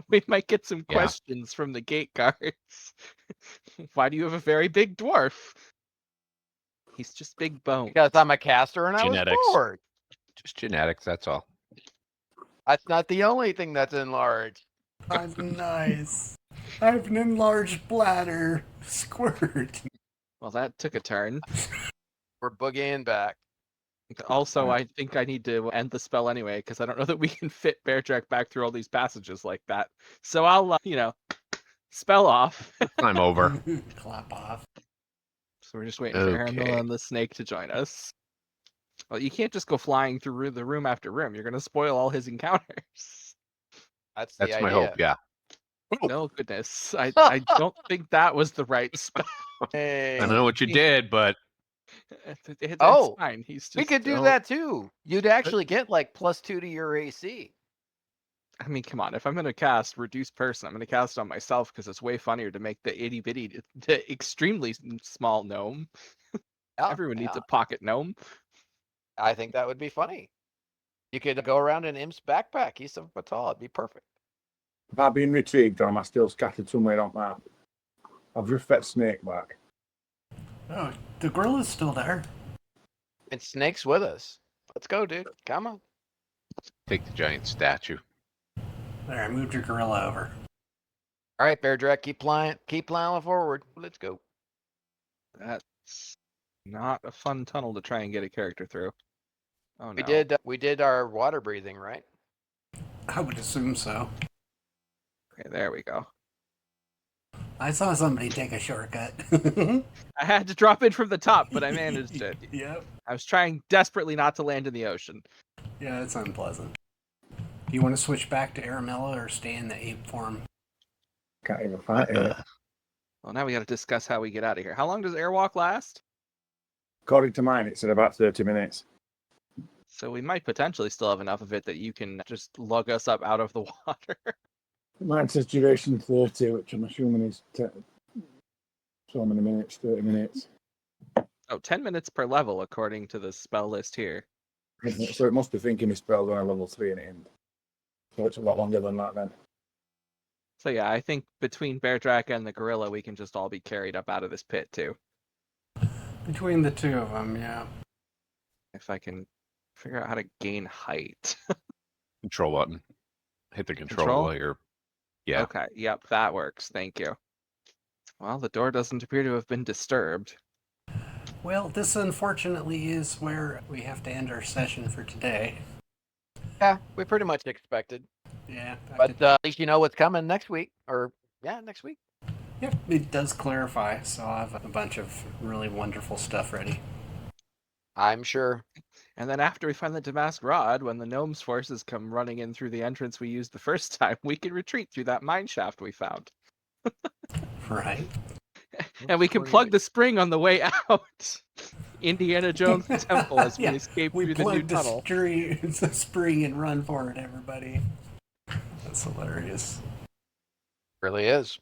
We might get some Yeah. questions from the gate guards. Why do you have a very big dwarf? He's just big bone. Because I'm a caster and I Genetics. was bored. Just genetics, that's all. That's not the only thing that's enlarged. Nice. I have an enlarged bladder. Squirt. Well, that took a turn. We're boogieing back. Also, I think I need to end the spell anyway, because I don't know that we can fit Bearjack back through all these passages like that. So I'll, spell off. Climb over. Clap off. So we're just waiting for Okay. Aramilla and the snake to join us. Well, you can't just go flying through the room after room. You're going to spoil all his encounters. That's the That's idea. my hope, yeah. No, goodness. I don't think that was the right spell. Hey. I don't know what you did, but It's Oh, fine. He's just. We could do oh, that too. You'd actually get like +2 to your AC. I mean, come on. If I'm gonna cast reduce person, I'm gonna cast on myself because it's way funnier to make the itty bitty, the extremely small gnome. Yeah, Everyone needs yeah. a pocket gnome. I think that would be funny. You could go around in Imp's backpack. He's 7 foot tall. It'd be perfect. Have I been retrieved or am I still scattered somewhere on map? I've just fed Snake back. Oh, the gorilla's still there. And Snake's with us. Let's go, dude. Come on. Take the giant statue. There, I moved your gorilla over. All right, Bear Drag, keep plowing forward. Let's go. That's not a fun tunnel to try and get a character through. Oh no. We did our water breathing, right? I would assume so. Okay, there we go. I saw somebody take a shortcut. I had to drop in from the top, but I managed it. Yep. I was trying desperately not to land in the ocean. Yeah, it's unpleasant. Do you want to switch back to Aramella or stay in the ape form? Can't even fight it. Well, now we got to discuss how we get out of here. How long does airwalk last? According to mine, it's in about 30 minutes. So we might potentially still have enough of it that you can just lug us up out of the water. Mine says duration 30, which I'm assuming is so many minutes, 30 minutes. Oh, 10 minutes per level, according to the spell list here. So it must be thinking my spell's on a level 3 in the end. So it's a lot longer than that then. So yeah, I think between Bear Drac and the gorilla, we can just all be carried up out of this pit too. Between the two of them, yeah. If I can figure out how to gain height. Control button. Hit the control, Control? while you're. Yeah. Okay, yep, that works. Thank you. Well, the door doesn't appear to have been disturbed. Well, this unfortunately is where we have to end our session for today. Yeah, we pretty much expected. Yeah. But at least you know what's coming next week. Next week. Yep, it does clarify, so I'll have a bunch of really wonderful stuff ready. I'm sure. And then after we find the Damasc rod, when the gnome's forces come running in through the entrance we used the first time, we can retreat through that mine shaft we found. Right. And we can plug the spring on the way out. Indiana Jones Temple as we escape We through the new plugged tunnel. the spring and run for it, everybody. That's hilarious. Really is.